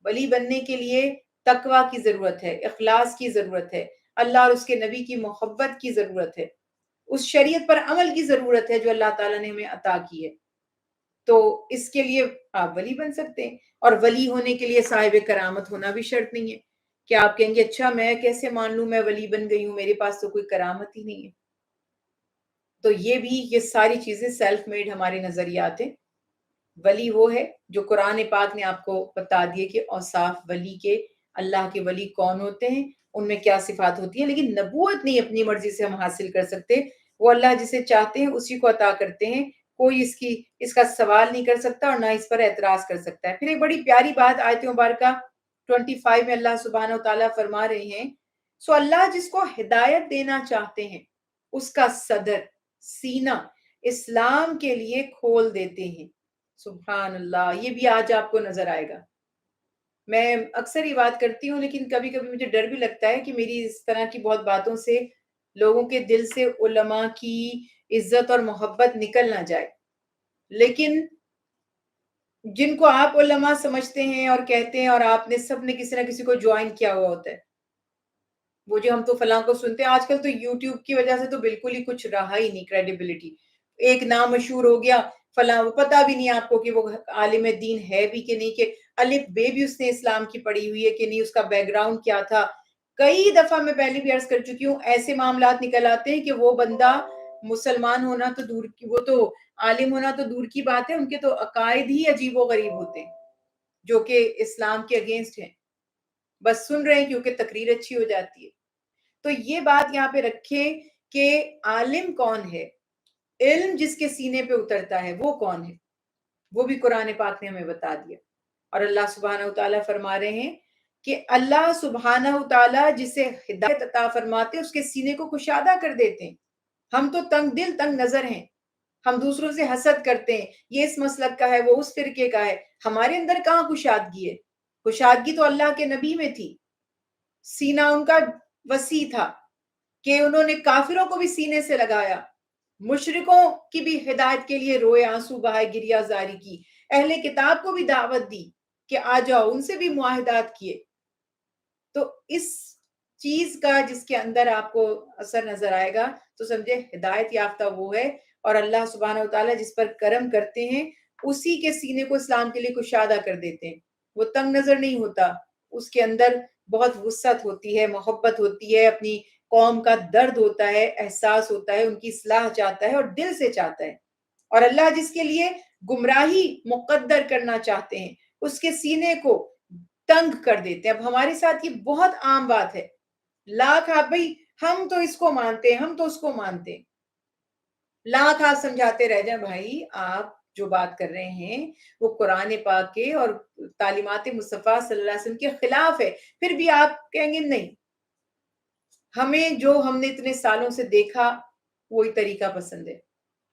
ولی بننے کے لیے تقویٰ کی ضرورت ہے، اخلاص کی ضرورت ہے، اللہ اور اس کے نبی کی محبت کی ضرورت ہے، اس شریعت پر عمل کی ضرورت ہے جو اللہ تعالیٰ نے ہمیں عطا کی ہے. تو اس کے لیے آپ ولی بن سکتے ہیں. اور ولی ہونے کے لیے صاحب کرامت ہونا بھی شرط نہیں ہے کہ آپ کہیں گے اچھا میں کیسے مان لوں میں ولی بن گئی ہوں، میرے پاس تو کوئی کرامت ہی نہیں ہے. تو یہ ساری چیزیں سیلف میڈ ہمارے نظریات ہیں. ولی وہ ہے جو قرآن پاک نے آپ کو بتا دیے کہ اوصاف ولی کے، اللہ کے ولی کون ہوتے ہیں، ان میں کیا صفات ہوتی ہیں. لیکن نبوت نہیں اپنی مرضی سے ہم حاصل کر سکتے. وہ اللہ جسے چاہتے ہیں اسی کو عطا کرتے ہیں. کوئی اس کا سوال نہیں کر سکتا اور نہ اس پر اعتراض کر سکتا ہے. پھر ایک بڑی پیاری بات آیت مبارکہ 25 میں اللہ سبحانہ وتعالیٰ فرما رہے ہیں سو اللہ جس کو ہدایت دینا چاہتے ہیں اس کا صدر، سینہ اسلام کے لیے کھول دیتے ہیں. سبحان اللہ. یہ بھی آج آپ کو نظر آئے گا. میں اکثر یہ بات کرتی ہوں لیکن کبھی کبھی مجھے ڈر بھی لگتا ہے کہ میری اس طرح کی بہت باتوں سے لوگوں کے دل سے علماء کی عزت اور محبت نکل نہ جائے. لیکن جن کو آپ علماء سمجھتے ہیں اور کہتے ہیں اور آپ نے سب نے کسی نہ کسی کو جوائن کیا ہوا ہوتا ہے، وہ جو ہم تو فلاں کو سنتے ہیں. آج کل تو یوٹیوب کی وجہ سے تو بالکل ہی کچھ رہا ہی نہیں کریڈیبلٹی. ایک نام مشہور ہو گیا فلاں، وہ پتا بھی نہیں آپ کو کہ وہ عالم دین ہے بھی کہ نہیں، کہ الف بے بھی اس نے اسلام کی پڑھی ہوئی ہے کہ نہیں، اس کا بیک گراؤنڈ کیا تھا. کئی دفعہ میں پہلے بھی عرض کر چکی ہوں ایسے معاملات نکل آتے ہیں کہ وہ بندہ مسلمان ہونا تو دور کی، وہ تو عالم ہونا تو دور کی بات ہے، ان کے تو عقائد ہی عجیب و غریب ہوتے ہیں جو کہ اسلام کے اگینسٹ ہیں. بس سن رہے ہیں کیونکہ تقریر اچھی ہو جاتی ہے. تو یہ بات یہاں پہ رکھیں کہ عالم کون ہے، علم جس کے سینے پہ اترتا ہے وہ کون ہے، وہ بھی قرآن پاک نے ہمیں بتا دیا۔ اور اللہ سبحانہ وتعالیٰ فرما رہے ہیں کہ اللہ سبحانہ وتعالیٰ جسے ہدایت عطا فرماتے اس کے سینے کو کشادہ کر دیتے ہیں۔ ہم تو تنگ دل تنگ نظر ہیں، ہم دوسروں سے حسد کرتے ہیں، یہ اس مسلک کا ہے وہ اس فرقے کا ہے، ہمارے اندر کہاں کشادگی ہے؟ کشادگی تو اللہ کے نبی میں تھی، سینہ ان کا وسیع تھا کہ انہوں نے کافروں کو بھی سینے سے لگایا، مشرکوں کی بھی ہدایت کے لیے روئے، آنسو بہائے، گریہ زاری کی، اہل کتاب کو بھی دعوت دی کہ آ جاؤ، ان سے بھی معاہدات کیے۔ تو اس چیز کا جس کے اندر آپ کو اثر نظر آئے گا تو سمجھے ہدایت یافتہ وہ ہے، اور اللہ سبحانہ وتعالیٰ جس پر کرم کرتے ہیں اسی کے سینے کو اسلام کے لیے کشادہ کر دیتے ہیں، وہ تنگ نظر نہیں ہوتا، اس کے اندر بہت وسعت ہوتی ہے، محبت ہوتی ہے، اپنی قوم کا درد ہوتا ہے، احساس ہوتا ہے، ان کی اصلاح چاہتا ہے اور دل سے چاہتا ہے۔ اور اللہ جس کے لیے گمراہی مقدر کرنا چاہتے ہیں اس کے سینے کو تنگ کر دیتے ہیں۔ اب ہمارے ساتھ یہ بہت عام بات ہے، لاکھ آپ بھائی ہم تو اس کو مانتے ہیں، ہم تو اس کو مانتے ہیں، لاکھ آپ سمجھاتے رہ جائیں بھائی آپ جو بات کر رہے ہیں وہ قرآن پاک کے اور تعلیمات مصطفیٰ صلی اللہ علیہ وسلم کے خلاف ہے، پھر بھی آپ کہیں گے نہیں، ہمیں جو ہم نے اتنے سالوں سے دیکھا وہی طریقہ پسند ہے۔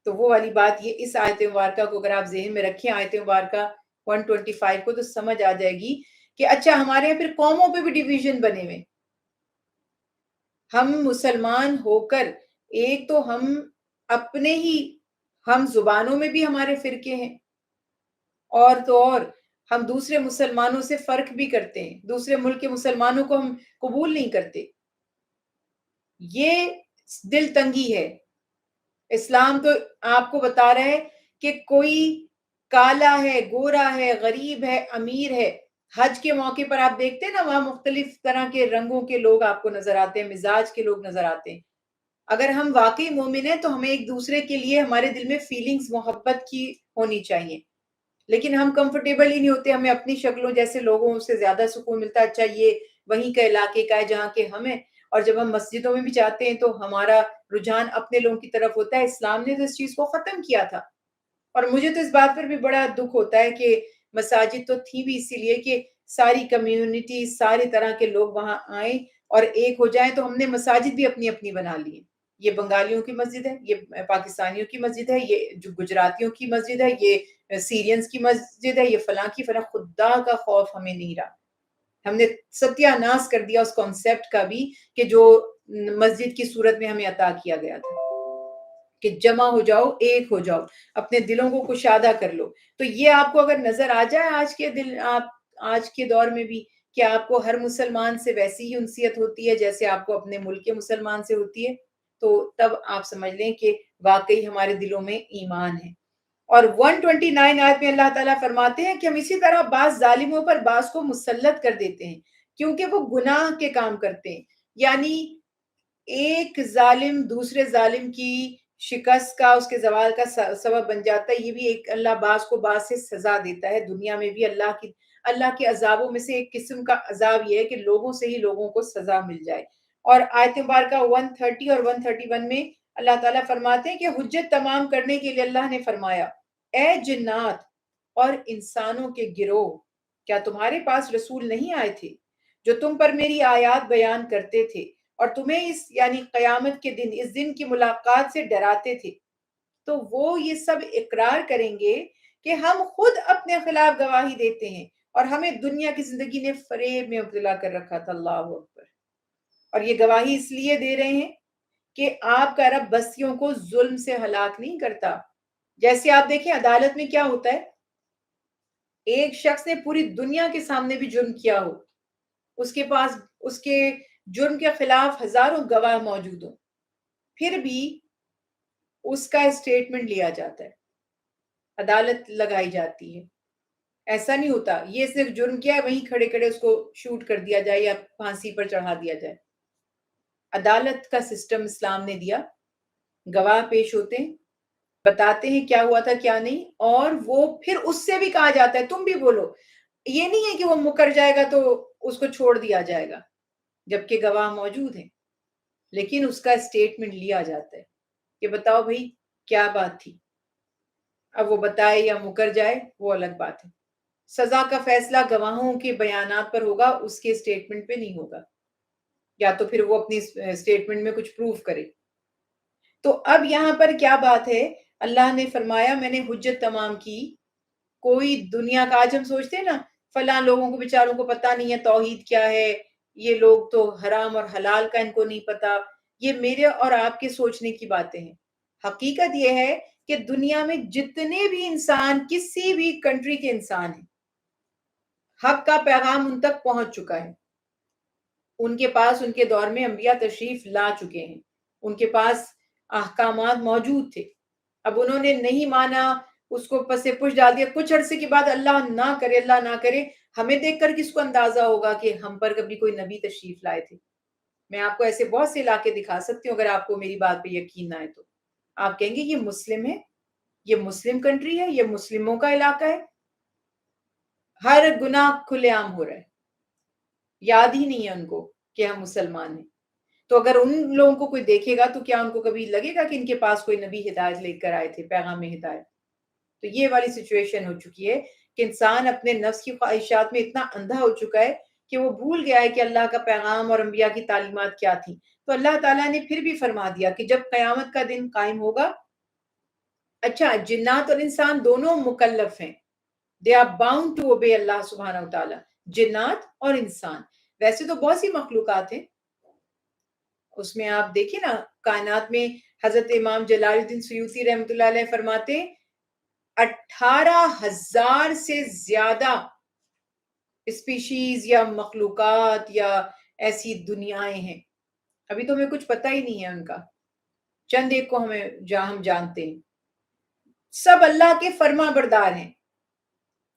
تو وہ والی بات یہ اس آیت مبارکہ کو اگر آپ ذہن میں رکھیں، آیت مبارکہ 125 کو، تو سمجھ آ جائے گی کہ اچھا ہمارے یہاں پھر قوموں پہ بھی ڈیویژن بنے ہوئے، ہم مسلمان ہو کر ایک تو ہم اپنے ہی ہم زبانوں میں بھی ہمارے فرقے ہیں، اور تو اور ہم دوسرے مسلمانوں سے فرق بھی کرتے ہیں، دوسرے ملک کے مسلمانوں کو ہم قبول نہیں کرتے، یہ دل تنگی ہے۔ اسلام تو آپ کو بتا رہا ہے کہ کوئی کالا ہے، گورا ہے، غریب ہے، امیر ہے، حج کے موقع پر آپ دیکھتے ہیں نا وہاں مختلف طرح کے رنگوں کے لوگ آپ کو نظر آتے ہیں، مزاج کے لوگ نظر آتے ہیں۔ اگر ہم واقعی مومن ہیں تو ہمیں ایک دوسرے کے لیے ہمارے دل میں فیلنگز محبت کی ہونی چاہیے، لیکن ہم کمفرٹیبل ہی نہیں ہوتے، ہمیں اپنی شکلوں جیسے لوگوں سے زیادہ سکون ملتا ہے، اچھا یہ وہیں کا علاقے کا ہے جہاں کے ہم ہیں، اور جب ہم مسجدوں میں بھی جاتے ہیں تو ہمارا رجحان اپنے لوگوں کی طرف ہوتا ہے۔ اسلام نے تو اس چیز کو ختم کیا تھا، اور مجھے تو اس بات پر بھی بڑا دکھ ہوتا ہے کہ مساجد تو تھی بھی اسی لیے کہ ساری کمیونٹی، ساری طرح کے لوگ وہاں آئیں اور ایک ہو جائیں، تو ہم نے مساجد بھی اپنی اپنی بنا لی ہیں، یہ بنگالیوں کی مسجد ہے، یہ پاکستانیوں کی مسجد ہے، یہ جو گجراتیوں کی مسجد ہے، یہ سیرینز کی مسجد ہے، یہ فلاں کی فلاں۔ خدا کا خوف ہمیں نہیں رہا، ہم نے ستیہ ناش کر دیا اس کانسیپٹ کا بھی کہ جو مسجد کی صورت میں ہمیں عطا کیا گیا تھا کہ جمع ہو جاؤ، ایک ہو جاؤ، اپنے دلوں کو کشادہ کر لو۔ تو یہ آپ کو اگر نظر آ جائے آج کے دور میں بھی کہ آپ کو ہر مسلمان سے ویسی ہی انسیت ہوتی ہے جیسے آپ کو اپنے ملک کے مسلمان سے ہوتی ہے، تو تب آپ سمجھ لیں کہ واقعی ہمارے دلوں میں ایمان ہے۔ اور 129 آیت میں اللہ تعالیٰ فرماتے ہیں کہ ہم اسی طرح بعض ظالموں پر بعض کو مسلط کر دیتے ہیں کیونکہ وہ گناہ کے کام کرتے ہیں، یعنی ایک ظالم دوسرے ظالم کی شکست کا، اس کے زوال کا سبب بن جاتا ہے۔ یہ بھی ایک اللہ بعض کو بعض سے سزا دیتا ہے دنیا میں بھی۔ اللہ کے عذابوں میں سے ایک قسم کا عذاب یہ ہے کہ لوگوں سے ہی لوگوں کو سزا مل جائے۔ اور آیت مبارکہ 130 اور 131 میں اللہ تعالیٰ فرماتے ہیں کہ حجت تمام کرنے کے لیے اللہ نے فرمایا، اے جنات اور انسانوں کے گروہ، کیا تمہارے پاس رسول نہیں آئے تھے جو تم پر میری آیات بیان کرتے تھے اور تمہیں اس یعنی قیامت کے دن، اس دن کی ملاقات سے ڈراتے تھے؟ تو وہ یہ سب اقرار کریں گے کہ ہم خود اپنے خلاف گواہی دیتے ہیں اور ہمیں دنیا کی زندگی نے فریب میں مبتلا کر رکھا تھا۔ اللہ اکبر۔ اور یہ گواہی اس لیے دے رہے ہیں کہ آپ کا رب بستیوں کو ظلم سے ہلاک نہیں کرتا۔ جیسے آپ دیکھیں عدالت میں کیا ہوتا ہے، ایک شخص نے پوری دنیا کے سامنے بھی جرم کیا ہو، اس کے پاس اس کے جرم کے خلاف ہزاروں گواہ موجود ہوں، پھر بھی اس کا اسٹیٹمنٹ لیا جاتا ہے، عدالت لگائی جاتی ہے۔ ایسا نہیں ہوتا یہ صرف جرم کیا ہے وہیں کھڑے کھڑے اس کو شوٹ کر دیا جائے یا پھانسی پر چڑھا دیا جائے۔ عدالت کا سسٹم اسلام نے دیا، گواہ پیش ہوتے ہیں، بتاتے ہیں کیا ہوا تھا کیا نہیں، اور وہ پھر اس سے بھی کہا جاتا ہے تم بھی بولو۔ یہ نہیں ہے کہ وہ مکر جائے گا تو اس کو چھوڑ دیا جائے گا، جبکہ گواہ موجود ہیں۔ لیکن اس کا اسٹیٹمنٹ لیا جاتا ہے کہ بتاؤ بھائی کیا بات تھی. اب وہ بتائے یا مکر جائے وہ الگ بات ہے. سزا کا فیصلہ گواہوں کے بیانات پر ہوگا، اس کے اسٹیٹمنٹ پہ نہیں ہوگا، یا تو پھر وہ اپنی اسٹیٹمنٹ میں کچھ پروف کرے. تو اب یہاں پر کیا بات ہے؟ اللہ نے فرمایا میں نے حجت تمام کی. کوئی دنیا کا، آج ہم سوچتے ہیں نا فلاں لوگوں کو بیچاروں کو پتہ نہیں ہے توحید کیا ہے، یہ لوگ تو حرام اور حلال کا ان کو نہیں پتا. یہ میرے اور آپ کے سوچنے کی باتیں ہیں. حقیقت یہ ہے کہ دنیا میں جتنے بھی انسان، کسی بھی کنٹری کے انسان ہیں، حق کا پیغام ان تک پہنچ چکا ہے. ان کے پاس ان کے دور میں انبیاء تشریف لا چکے ہیں، ان کے پاس احکامات موجود تھے. اب انہوں نے نہیں مانا، اس کو پس پش ڈال دیا. کچھ عرصے کے بعد اللہ نہ کرے ہمیں دیکھ کر کس کو اندازہ ہوگا کہ ہم پر کبھی کوئی نبی تشریف لائے تھے. میں آپ کو ایسے بہت سے علاقے دکھا سکتی ہوں، اگر آپ کو میری بات پہ یقین نہ ہے تو آپ کہیں گے یہ مسلم ہے، یہ مسلم کنٹری ہے، یہ مسلموں کا علاقہ ہے. ہر گناہ کھلے عام ہو رہا ہے، یاد ہی نہیں ہے ان کو کہ ہم مسلمان ہیں. تو اگر ان لوگوں کو کوئی دیکھے گا تو کیا ان کو کبھی لگے گا کہ ان کے پاس کوئی نبی ہدایت لے کر آئے تھے، پیغام ہدایت؟ تو یہ والی سچویشن ہو چکی ہے کہ انسان اپنے نفس کی خواہشات میں اتنا اندھا ہو چکا ہے کہ وہ بھول گیا ہے کہ اللہ کا پیغام اور انبیاء کی تعلیمات کیا تھیں. تو اللہ تعالیٰ نے پھر بھی فرما دیا کہ جب قیامت کا دن قائم ہوگا، اچھا جنات اور انسان دونوں مکلف ہیں. they are bound to obey اللہ سبحانہ و تعالیٰ. جنات اور انسان، ویسے تو بہت سی مخلوقات ہیں، اس میں آپ دیکھیں نا کائنات میں حضرت امام جلال الدین سیوطی رحمۃ اللہ علیہ فرماتے 18,000 سے زیادہ اسپیشیز یا مخلوقات یا ایسی دنیایں ہیں. ابھی تو ہمیں کچھ پتہ ہی نہیں ہے ان کا، چند ایک کو ہم جانتے ہیں. سب اللہ کے فرما بردار ہیں،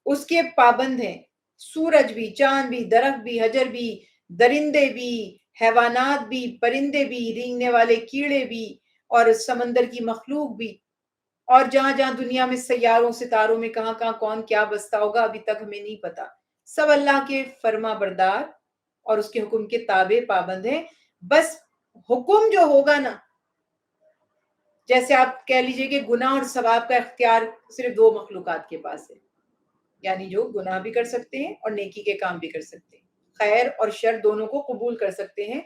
اس کے پابند ہیں. سورج بھی، چاند بھی، درخت بھی، حجر بھی، درندے بھی، حیوانات بھی، پرندے بھی، رینگنے والے کیڑے بھی، اور سمندر کی مخلوق بھی، اور جہاں جہاں دنیا میں سیاروں ستاروں میں کہاں کہاں کون کیا بستا ہوگا ابھی تک ہمیں نہیں پتا. سب اللہ کے فرما بردار اور اس کے حکم کے تابع پابند ہیں. بس حکم جو ہوگا نا، جیسے آپ کہہ لیجئے کہ گناہ اور ثواب کا اختیار صرف 2 مخلوقات کے پاس ہے، یعنی جو گناہ بھی کر سکتے ہیں اور نیکی کے کام بھی کر سکتے ہیں، خیر اور شر دونوں کو قبول کر سکتے ہیں.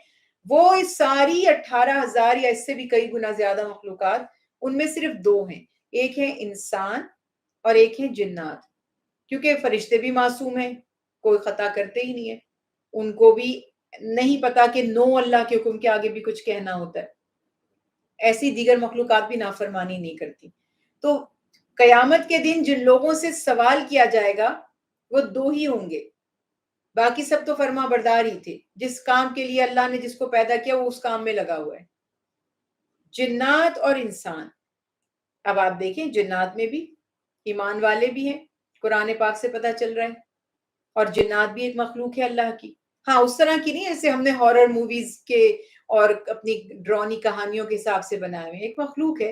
وہ اس ساری 18,000 یا اس سے بھی کئی گنا زیادہ مخلوقات، ان میں صرف 2 ہیں. ایک ہے انسان اور ایک ہے جنات. کیونکہ فرشتے بھی معصوم ہیں، کوئی خطا کرتے ہی نہیں ہے، ان کو بھی نہیں پتا کہ نو اللہ کے حکم کے آگے بھی کچھ کہنا ہوتا ہے. ایسی دیگر مخلوقات بھی نافرمانی نہیں کرتی. تو قیامت کے دن جن لوگوں سے سوال کیا جائے گا وہ 2 ہی ہوں گے، باقی سب تو فرما بردار ہی تھے. جس کام کے لیے اللہ نے جس کو پیدا کیا وہ اس کام میں لگا ہوا ہے. جنات اور انسان، اب آپ دیکھیں جنات میں بھی ایمان والے بھی ہیں، قرآن پاک سے پتہ چل رہا ہے، اور جنات بھی ایک مخلوق ہے اللہ کی. ہاں اس طرح کی نہیں جیسے ہم نے ہارر موویز کے اور اپنی ڈرانی کہانیوں کے حساب سے بنائے ہوئے. ایک مخلوق ہے،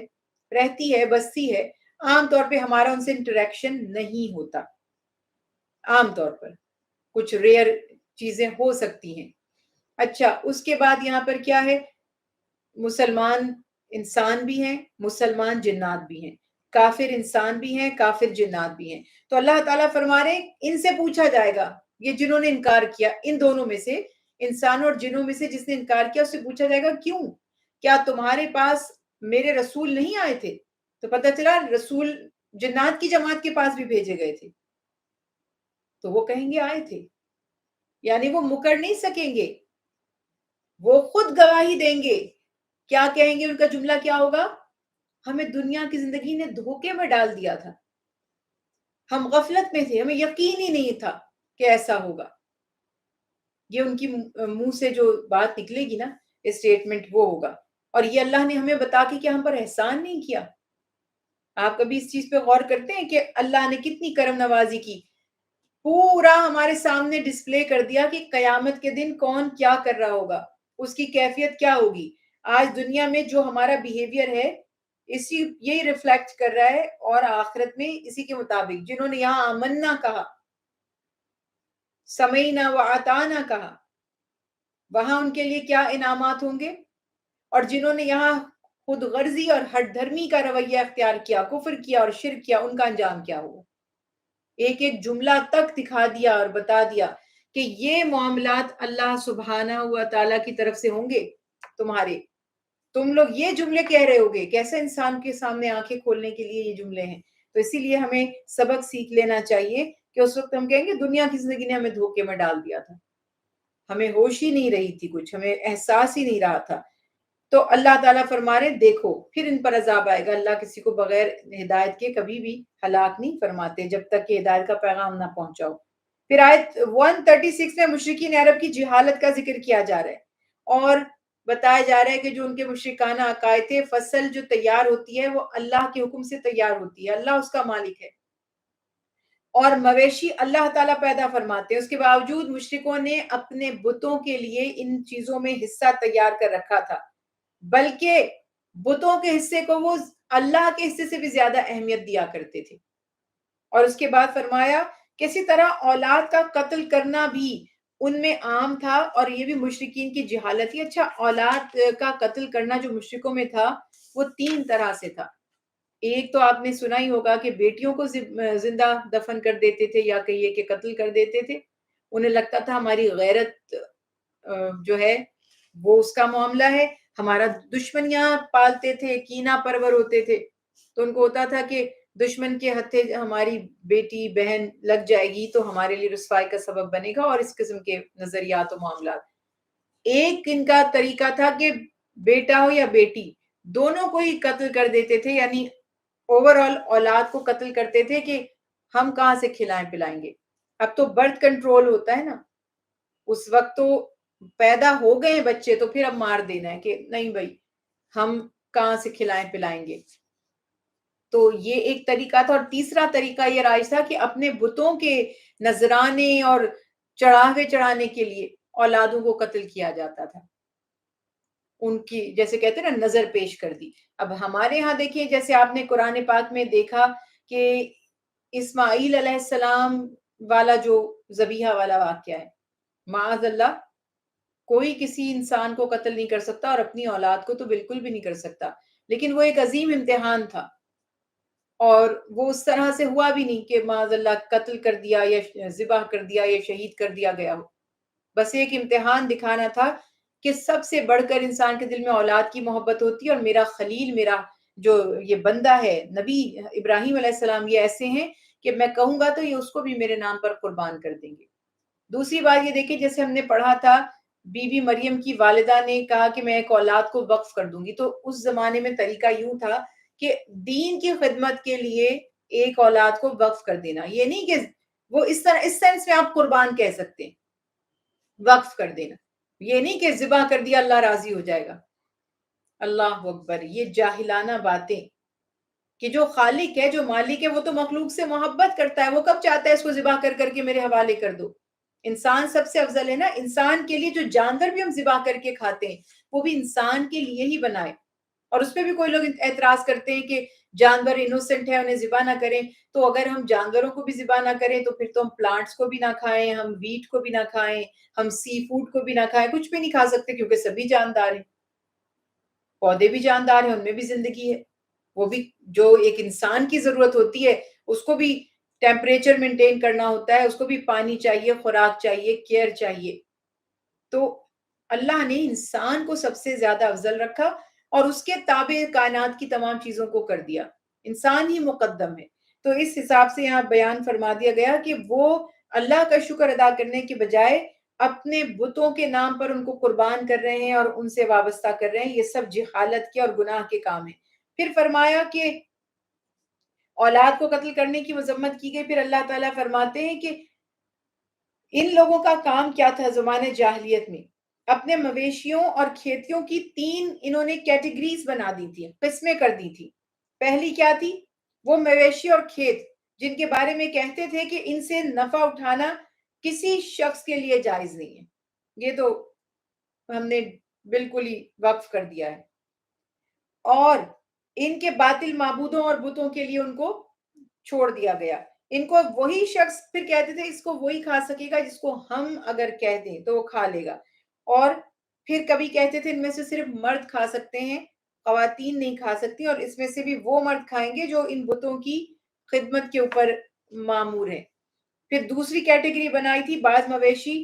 رہتی ہے، بستی ہے. عام طور پہ ہمارا ان سے انٹریکشن نہیں ہوتا، عام طور پر کچھ ریئر چیزیں ہو سکتی ہیں. اچھا اس کے بعد یہاں پر کیا ہے؟ مسلمان انسان بھی ہیں، مسلمان جنات بھی ہیں، کافر انسان بھی ہیں، کافر جنات بھی ہیں. تو اللہ تعالیٰ فرما رہے ہیں ان سے پوچھا جائے گا، یہ جنہوں نے انکار کیا، ان دونوں میں سے، انسانوں اور جنوں میں سے جس نے انکار کیا اس سے پوچھا جائے گا کیوں؟ کیا تمہارے پاس میرے رسول نہیں آئے تھے؟ تو پتہ چلا رسول جنات کی جماعت کے پاس بھی بھیجے گئے تھے. تو وہ کہیں گے آئے تھے، یعنی وہ مکر نہیں سکیں گے، وہ خود گواہی دیں گے. کیا کہیں گے؟ ان کا جملہ کیا ہوگا؟ ہمیں دنیا کی زندگی نے دھوکے میں ڈال دیا تھا، ہم غفلت میں تھے، ہمیں یقین ہی نہیں تھا کہ ایسا ہوگا. یہ ان کی منہ سے جو بات نکلے گی نا، اسٹیٹمنٹ وہ ہوگا. اور یہ اللہ نے ہمیں بتا کے کیا ہم پر احسان نہیں کیا؟ آپ کبھی اس چیز پہ غور کرتے ہیں کہ اللہ نے کتنی کرم نوازی کی؟ پورا ہمارے سامنے ڈسپلے کر دیا کہ قیامت کے دن کون کیا کر رہا ہوگا، اس کی کیفیت کیا ہوگی. آج دنیا میں جو ہمارا بیہیویئر ہے اسی یہی ریفلیکٹ کر رہا ہے، اور آخرت میں اسی کے مطابق جنہوں نے یہاں آمنا کہا، سمینا و اطعنا کہا، وہاں ان کے لیے کیا انعامات ہوں گے؟ اور جنہوں نے یہاں خود غرضی اور ہٹ دھرمی کا رویہ اختیار کیا، کفر کیا اور شرک کیا، ان کا انجام کیا ہو. ایک ایک جملہ تک دکھا دیا اور بتا دیا کہ یہ معاملات اللہ سبحانہ و تعالیٰ کی طرف سے ہوں گے تمہارے. تم لوگ یہ جملے کہہ رہے ہوگے. کیسے انسان کے سامنے آنکھیں کھولنے کے لیے یہ جملے ہیں. تو اسی لیے ہمیں سبق سیکھ لینا چاہیے کہ اس وقت ہم کہیں گے دنیا کی زندگی نے ہمیں دھوکے میں ڈال دیا تھا، ہمیں ہوش ہی نہیں رہی تھی، کچھ ہمیں احساس ہی نہیں رہا تھا. تو اللہ تعالیٰ فرما رہے دیکھو پھر ان پر عذاب آئے گا. اللہ کسی کو بغیر ہدایت کے کبھی بھی ہلاک نہیں فرماتے جب تک کہ ہدایت کا پیغام نہ پہنچاؤ. پھر آیت 136 میں مشرکین عرب کی جہالت کا ذکر کیا جا رہا ہے اور بتایا جا رہا ہے کہ جو ان کے مشرکانہ عقائد تھے، فصل جو تیار ہوتی ہے وہ اللہ کے حکم سے تیار ہوتی ہے، اللہ اس کا مالک ہے، اور مویشی اللہ تعالیٰ پیدا فرماتے ہیں. اس کے باوجود مشرکوں نے اپنے بتوں کے لیے ان چیزوں میں حصہ تیار کر رکھا تھا، بلکہ بتوں کے حصے کو وہ اللہ کے حصے سے بھی زیادہ اہمیت دیا کرتے تھے. اور اس کے بعد فرمایا کسی طرح اولاد کا قتل کرنا بھی ان میں عام تھا، اور یہ بھی مشرکین کی جہالت ہی. اچھا، اولاد کا قتل کرنا جو مشرکوں میں تھا وہ 3 طرح سے تھا. ایک تو آپ نے سنا ہی ہوگا کہ بیٹیوں کو زندہ دفن کر دیتے تھے یا کہیے کہ قتل کر دیتے تھے. انہیں لگتا تھا ہماری غیرت جو ہے وہ اس کا معاملہ ہے، ہمارا دشمنیاں پالتے تھے، کینہ پرور ہوتے تھے. تو ان کو ہوتا تھا کہ دشمن کے ہتھے ہماری بیٹی بہن لگ جائے گی تو ہمارے لیے رسوائی کا سبب بنے گا، اور اس قسم کے نظریات و معاملات. ایک ان کا طریقہ تھا کہ بیٹا ہو یا بیٹی دونوں کو ہی قتل کر دیتے تھے، یعنی اوور آل اولاد کو قتل کرتے تھے کہ ہم کہاں سے کھلائیں پلائیں گے. اب تو برتھ کنٹرول ہوتا ہے نا، اس وقت تو پیدا ہو گئے ہیں بچے تو پھر اب مار دینا ہے کہ نہیں بھائی ہم کہاں سے کھلائیں پلائیں گے. تو یہ ایک طریقہ تھا. اور تیسرا طریقہ یہ رائج تھا کہ اپنے بتوں کے نذرانے اور چڑھاوے چڑھانے کے لیے اولادوں کو قتل کیا جاتا تھا، ان کی جیسے کہتے ہیں نا نظر پیش کر دی. اب ہمارے ہاں دیکھیے جیسے آپ نے قرآن پاک میں دیکھا کہ اسماعیل علیہ السلام والا جو ذبیحہ والا واقعہ ہے، معاذ اللہ کوئی کسی انسان کو قتل نہیں کر سکتا اور اپنی اولاد کو تو بالکل بھی نہیں کر سکتا، لیکن وہ ایک عظیم امتحان تھا اور وہ اس طرح سے ہوا بھی نہیں کہ معاذ اللہ قتل کر دیا یا ذبح کر دیا یا شہید کر دیا گیا ہو. بس ایک امتحان دکھانا تھا کہ سب سے بڑھ کر انسان کے دل میں اولاد کی محبت ہوتی ہے، اور میرا خلیل، میرا جو یہ بندہ ہے نبی ابراہیم علیہ السلام، یہ ایسے ہیں کہ میں کہوں گا تو یہ اس کو بھی میرے نام پر قربان کر دیں گے. دوسری بات یہ دیکھیں جیسے ہم نے پڑھا تھا بی بی مریم کی والدہ نے کہا کہ میں ایک اولاد کو وقف کر دوں گی. تو اس زمانے میں طریقہ یوں تھا کہ دین کی خدمت کے لیے ایک اولاد کو وقف کر دینا، یہ نہیں کہ وہ اس طرح اس سینس میں آپ قربان کہہ سکتے ہیں، وقف کر دینا، یہ نہیں کہ ذبح کر دیا اللہ راضی ہو جائے گا. اللہ اکبر، یہ جاہلانہ باتیں کہ جو خالق ہے، جو مالک ہے، وہ تو مخلوق سے محبت کرتا ہے، وہ کب چاہتا ہے اس کو ذبح کر کر کے میرے حوالے کر دو. انسان سب سے افضل ہے نا. انسان کے لیے جو جانور بھی ہم ذبح کر کے کھاتے ہیں وہ بھی انسان کے لیے ہی بنائے. اور اس پہ بھی کوئی لوگ اعتراض کرتے ہیں کہ جانور انوسنٹ ہے انہیں ذبح نہ کریں. تو اگر ہم جانوروں کو بھی ذبح نہ کریں تو پھر تو ہم پلانٹس کو بھی نہ کھائیں، ہم ویٹ کو بھی نہ کھائیں، ہم سی فوڈ کو بھی نہ کھائیں، کچھ بھی نہیں کھا سکتے کیونکہ سبھی جاندار ہیں. پودے بھی جاندار ہیں، ان میں بھی زندگی ہے. وہ بھی جو ایک انسان کی ضرورت ہوتی ہے اس کو بھی ٹیمپریچر مینٹین کرنا ہوتا ہے، اس کو بھی پانی چاہیے، خوراک چاہیے، کیئر چاہیے. تو اللہ نے انسان کو سب سے زیادہ افضل رکھا اور اس کے تابع کائنات کی تمام چیزوں کو کر دیا. انسان ہی مقدم ہے. تو اس حساب سے یہاں بیان فرما دیا گیا کہ وہ اللہ کا شکر ادا کرنے کے بجائے اپنے بتوں کے نام پر ان کو قربان کر رہے ہیں اور ان سے وابستہ کر رہے ہیں. یہ سب جہالت کے اور گناہ کے کام ہیں. پھر فرمایا کہ اولاد کو قتل کرنے کی مذمت کی گئی. پھر اللہ تعالیٰ فرماتے ہیں کہ ان لوگوں کا کام کیا تھا زمانے جاہلیت میں، اپنے مویشیوں اور کھیتیوں کی 3 انہوں نے کیٹیگریز بنا دی تھی، قسمیں کر دی تھی. پہلی کیا تھی؟ وہ مویشی اور کھیت جن کے بارے میں کہتے تھے کہ ان سے نفع اٹھانا کسی شخص کے لیے جائز نہیں ہے، یہ تو ہم نے بالکل ہی وقف کر دیا ہے. اور ان کے باطل معبودوں اور بتوں کے لیے ان کو چھوڑ دیا گیا. ان کو وہی شخص پھر کہتے تھے اس کو وہی کھا سکے گا جس کو ہم اگر کہہ دیں تو وہ کھا لے گا. اور پھر کبھی کہتے تھے ان میں سے صرف مرد کھا سکتے ہیں، خواتین نہیں کھا سکتی، اور اس میں سے بھی وہ مرد کھائیں گے جو ان بتوں کی خدمت کے اوپر مامور ہیں۔ پھر دوسری کیٹیگری بنائی تھی بعض مویشی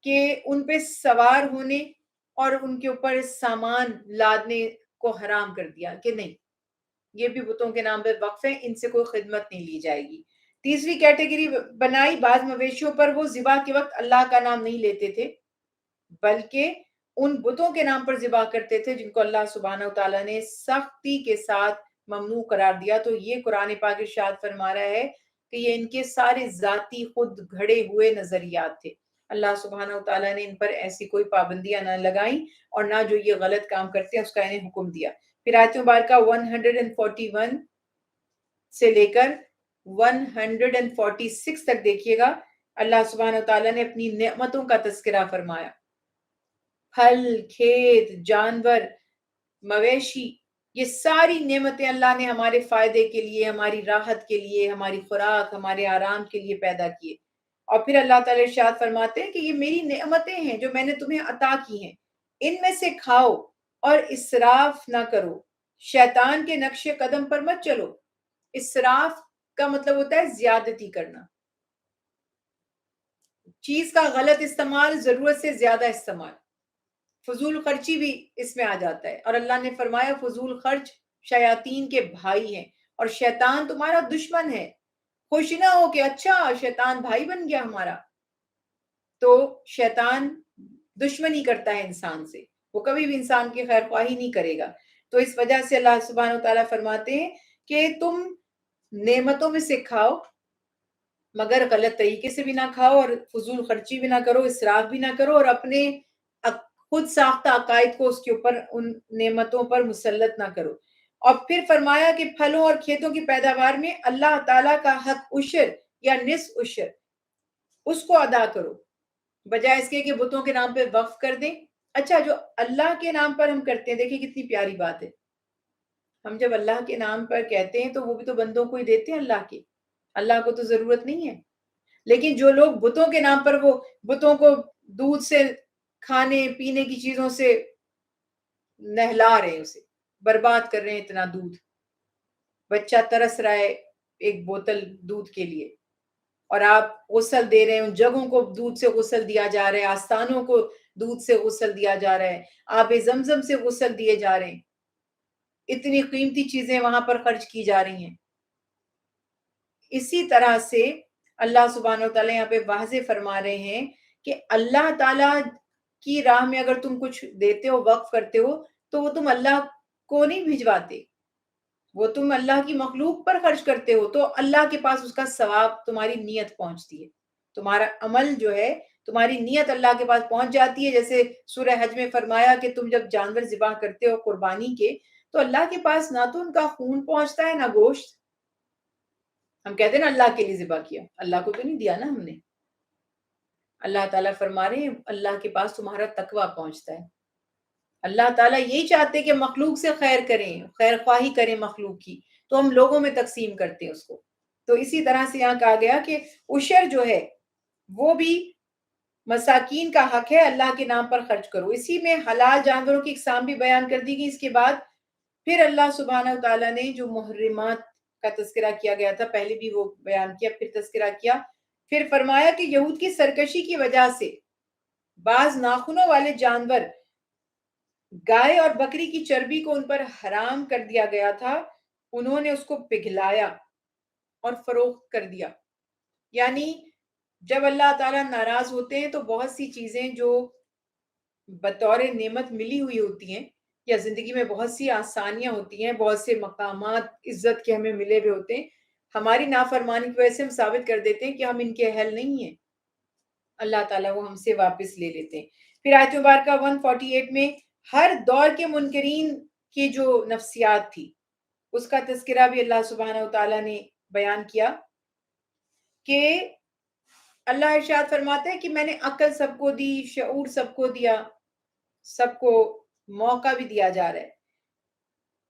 کہ ان پہ سوار ہونے اور ان کے اوپر سامان لادنے کو حرام کر دیا کہ نہیں، یہ بھی بتوں کے نام پہ وقف ہیں، ان سے کوئی خدمت نہیں لی جائے گی۔ تیسری کیٹیگری بنائی بعض مویشیوں پر وہ ذبح کے وقت اللہ کا نام نہیں لیتے تھے بلکہ ان بتوں کے نام پر ذبح کرتے تھے جن کو اللہ سبحانہ وتعالیٰ نے سختی کے ساتھ ممنوع قرار دیا۔ تو یہ قرآن پاک ارشاد فرما رہا ہے کہ یہ ان کے سارے ذاتی خود گھڑے ہوئے نظریات تھے، اللہ سبحانہ وتعالیٰ نے ان پر ایسی کوئی پابندیاں نہ لگائیں اور نہ جو یہ غلط کام کرتے ہیں اس کا انہیں حکم دیا۔ پھر آیت مبارکہ 141 سے لے کر 146 تک دیکھیے گا، اللہ سبحانہ وتعالیٰ نے اپنی نعمتوں کا تذکرہ فرمایا۔ پھل، کھیت، جانور، مویشی، یہ ساری نعمتیں اللہ نے ہمارے فائدے کے لیے، ہماری راحت کے لیے، ہماری خوراک، ہمارے آرام کے لیے پیدا کیے۔ اور پھر اللہ تعالیٰ ارشاد فرماتے ہیں کہ یہ میری نعمتیں ہیں جو میں نے تمہیں عطا کی ہیں، ان میں سے کھاؤ اور اسراف نہ کرو، شیطان کے نقش قدم پر مت چلو۔ اسراف کا مطلب ہوتا ہے زیادتی کرنا، چیز کا غلط استعمال، ضرورت سے زیادہ استعمال، فضول خرچی بھی اس میں آ جاتا ہے۔ اور اللہ نے فرمایا فضول خرچ شیاطین کے بھائی ہیں اور شیطان تمہارا دشمن ہے، خوش نہ ہو کہ اچھا شیطان بھائی بن گیا ہمارا۔ تو شیطان دشمنی کرتا ہے انسان سے، وہ کبھی بھی انسان کی خیر خواہی نہیں کرے گا۔ تو اس وجہ سے اللہ سبحانہ وتعالیٰ فرماتے ہیں کہ تم نعمتوں میں سے کھاؤ مگر غلط طریقے سے بھی نہ کھاؤ، اور فضول خرچی بھی نہ کرو، اسراف بھی نہ کرو، اور اپنے خود ساختہ عقائد کو اس کے اوپر ان نعمتوں پر مسلط نہ کرو۔ اور پھر فرمایا کہ پھلوں اور کھیتوں کی پیداوار میں اللہ تعالیٰ کا حق عشر یا نصف عشر اس کو ادا کرو، بجائے اس کے کہ بتوں کے نام پہ وقف کر دیں۔ اچھا، جو اللہ کے نام پر ہم کرتے ہیں، دیکھیں کتنی پیاری بات ہے، ہم جب اللہ کے نام پر کہتے ہیں تو وہ بھی تو بندوں کو ہی دیتے ہیں اللہ کے، اللہ کو تو ضرورت نہیں ہے۔ لیکن جو لوگ بتوں کے نام پر وہ بتوں کو دودھ سے، کھانے پینے کی چیزوں سے نہلا رہے ہیں، اسے برباد کر رہے ہیں، اتنا دودھ، بچہ ترس رہا ہے ایک بوتل دودھ کے لیے، اور آپ غسل دے رہے ہیں، ان جگہوں کو دودھ سے غسل دیا جا رہا ہے، آستانوں کو دودھ سے غسل دیا جا رہا ہے، آب زمزم سے غسل دیے جا رہے ہیں، اتنی قیمتی چیزیں وہاں پر خرچ کی جا رہی ہیں۔ اسی طرح سے اللہ سبحانہ وتعالیٰ یہاں پہ واضح فرما رہے ہیں کہ اللہ تعالیٰ کی راہ میں اگر تم کچھ دیتے ہو، وقف کرتے ہو، تو وہ تم اللہ کو نہیں بھجواتے، وہ تم اللہ کی مخلوق پر خرچ کرتے ہو، تو اللہ کے پاس اس کا ثواب تمہاری نیت پہنچتی ہے، تمہارا عمل جو ہے، تمہاری نیت اللہ کے پاس پہنچ جاتی ہے۔ جیسے سورہ حج میں فرمایا کہ تم جب جانور ذبح کرتے ہو قربانی کے، تو اللہ کے پاس نہ تو ان کا خون پہنچتا ہے نہ گوشت، ہم کہتے ہیں نا اللہ کے لیے ذبح کیا، اللہ کو تو نہیں دیا نا ہم نے۔ اللہ تعالیٰ فرما رہے ہیں اللہ کے پاس تمہارا تقویٰ پہنچتا ہے، اللہ تعالیٰ یہی چاہتے کہ مخلوق سے خیر کریں، خیر خواہی کریں مخلوق کی، تو ہم لوگوں میں تقسیم کرتے ہیں اس کو۔ تو اسی طرح سے یہاں کہا گیا کہ عشر جو ہے وہ بھی مساکین کا حق ہے، اللہ کے نام پر خرچ کرو۔ اسی میں حلال جانوروں کی اقسام بھی بیان کر دی گئی۔ اس کے بعد پھر اللہ سبحانہ وتعالیٰ نے جو محرمات کا تذکرہ کیا گیا تھا، پہلے بھی وہ بیان کیا، پھر تذکرہ کیا، پھر فرمایا کہ یہود کی سرکشی کی وجہ سے بعض ناخنوں والے جانور، گائے اور بکری کی چربی کو ان پر حرام کر دیا گیا تھا، انہوں نے اس کو پگھلایا اور فروخت کر دیا۔ یعنی جب اللہ تعالیٰ ناراض ہوتے ہیں تو بہت سی چیزیں جو بطور نعمت ملی ہوئی ہوتی ہیں، یا زندگی میں بہت سی آسانیاں ہوتی ہیں، بہت سے مقامات عزت کے ہمیں ملے ہوئے ہوتے ہیں، ہماری نافرمانی کی وجہ سے ہم ثابت کر دیتے ہیں کہ ہم ان کے اہل نہیں ہیں، اللہ تعالیٰ وہ ہم سے واپس لے لیتے ہیں۔ پھر آیت مبارکہ 148 میں ہر دور کے منکرین کی جو نفسیات تھی اس کا تذکرہ بھی اللہ سبحانہ وتعالیٰ نے بیان کیا کہ اللہ ارشاد فرماتے ہیں کہ میں نے عقل سب کو دی، شعور سب کو دیا، سب کو موقع بھی دیا جا رہا ہے،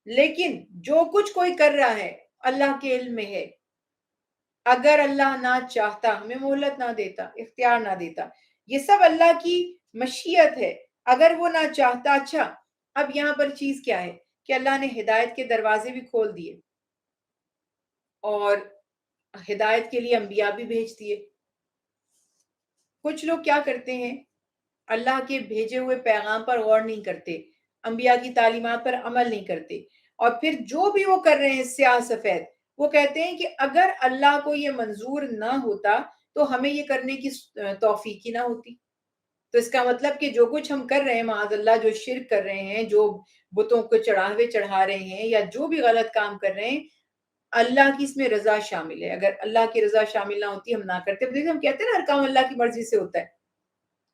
لیکن جو کچھ کوئی کر رہا ہے اللہ کے علم میں ہے، اگر اللہ نہ چاہتا، ہمیں مہلت نہ دیتا، اختیار نہ دیتا، یہ سب اللہ کی مشیت ہے، اگر وہ نہ چاہتا. اچھا اب یہاں پر چیز کیا ہے کہ اللہ نے ہدایت کے دروازے بھی کھول دیے اور ہدایت کے لیے انبیاء بھی بھیج دیے. کچھ لوگ کیا کرتے ہیں، اللہ کے بھیجے ہوئے پیغام پر غور نہیں کرتے، انبیاء کی تعلیمات پر عمل نہیں کرتے، اور پھر جو بھی وہ کر رہے ہیں سیاہ سفید، وہ کہتے ہیں کہ اگر اللہ کو یہ منظور نہ ہوتا تو ہمیں یہ کرنے کی توفیق ہی نہ ہوتی. تو اس کا مطلب کہ جو کچھ ہم کر رہے ہیں معاذ اللہ، جو شرک کر رہے ہیں، جو بتوں کو چڑھاوے چڑھا رہے ہیں، یا جو بھی غلط کام کر رہے ہیں، اللہ کی اس میں رضا شامل ہے. اگر اللہ کی رضا شامل نہ ہوتی ہم نہ کرتے. ہم کہتے ہیں نا ہر کام اللہ کی مرضی سے ہوتا ہے،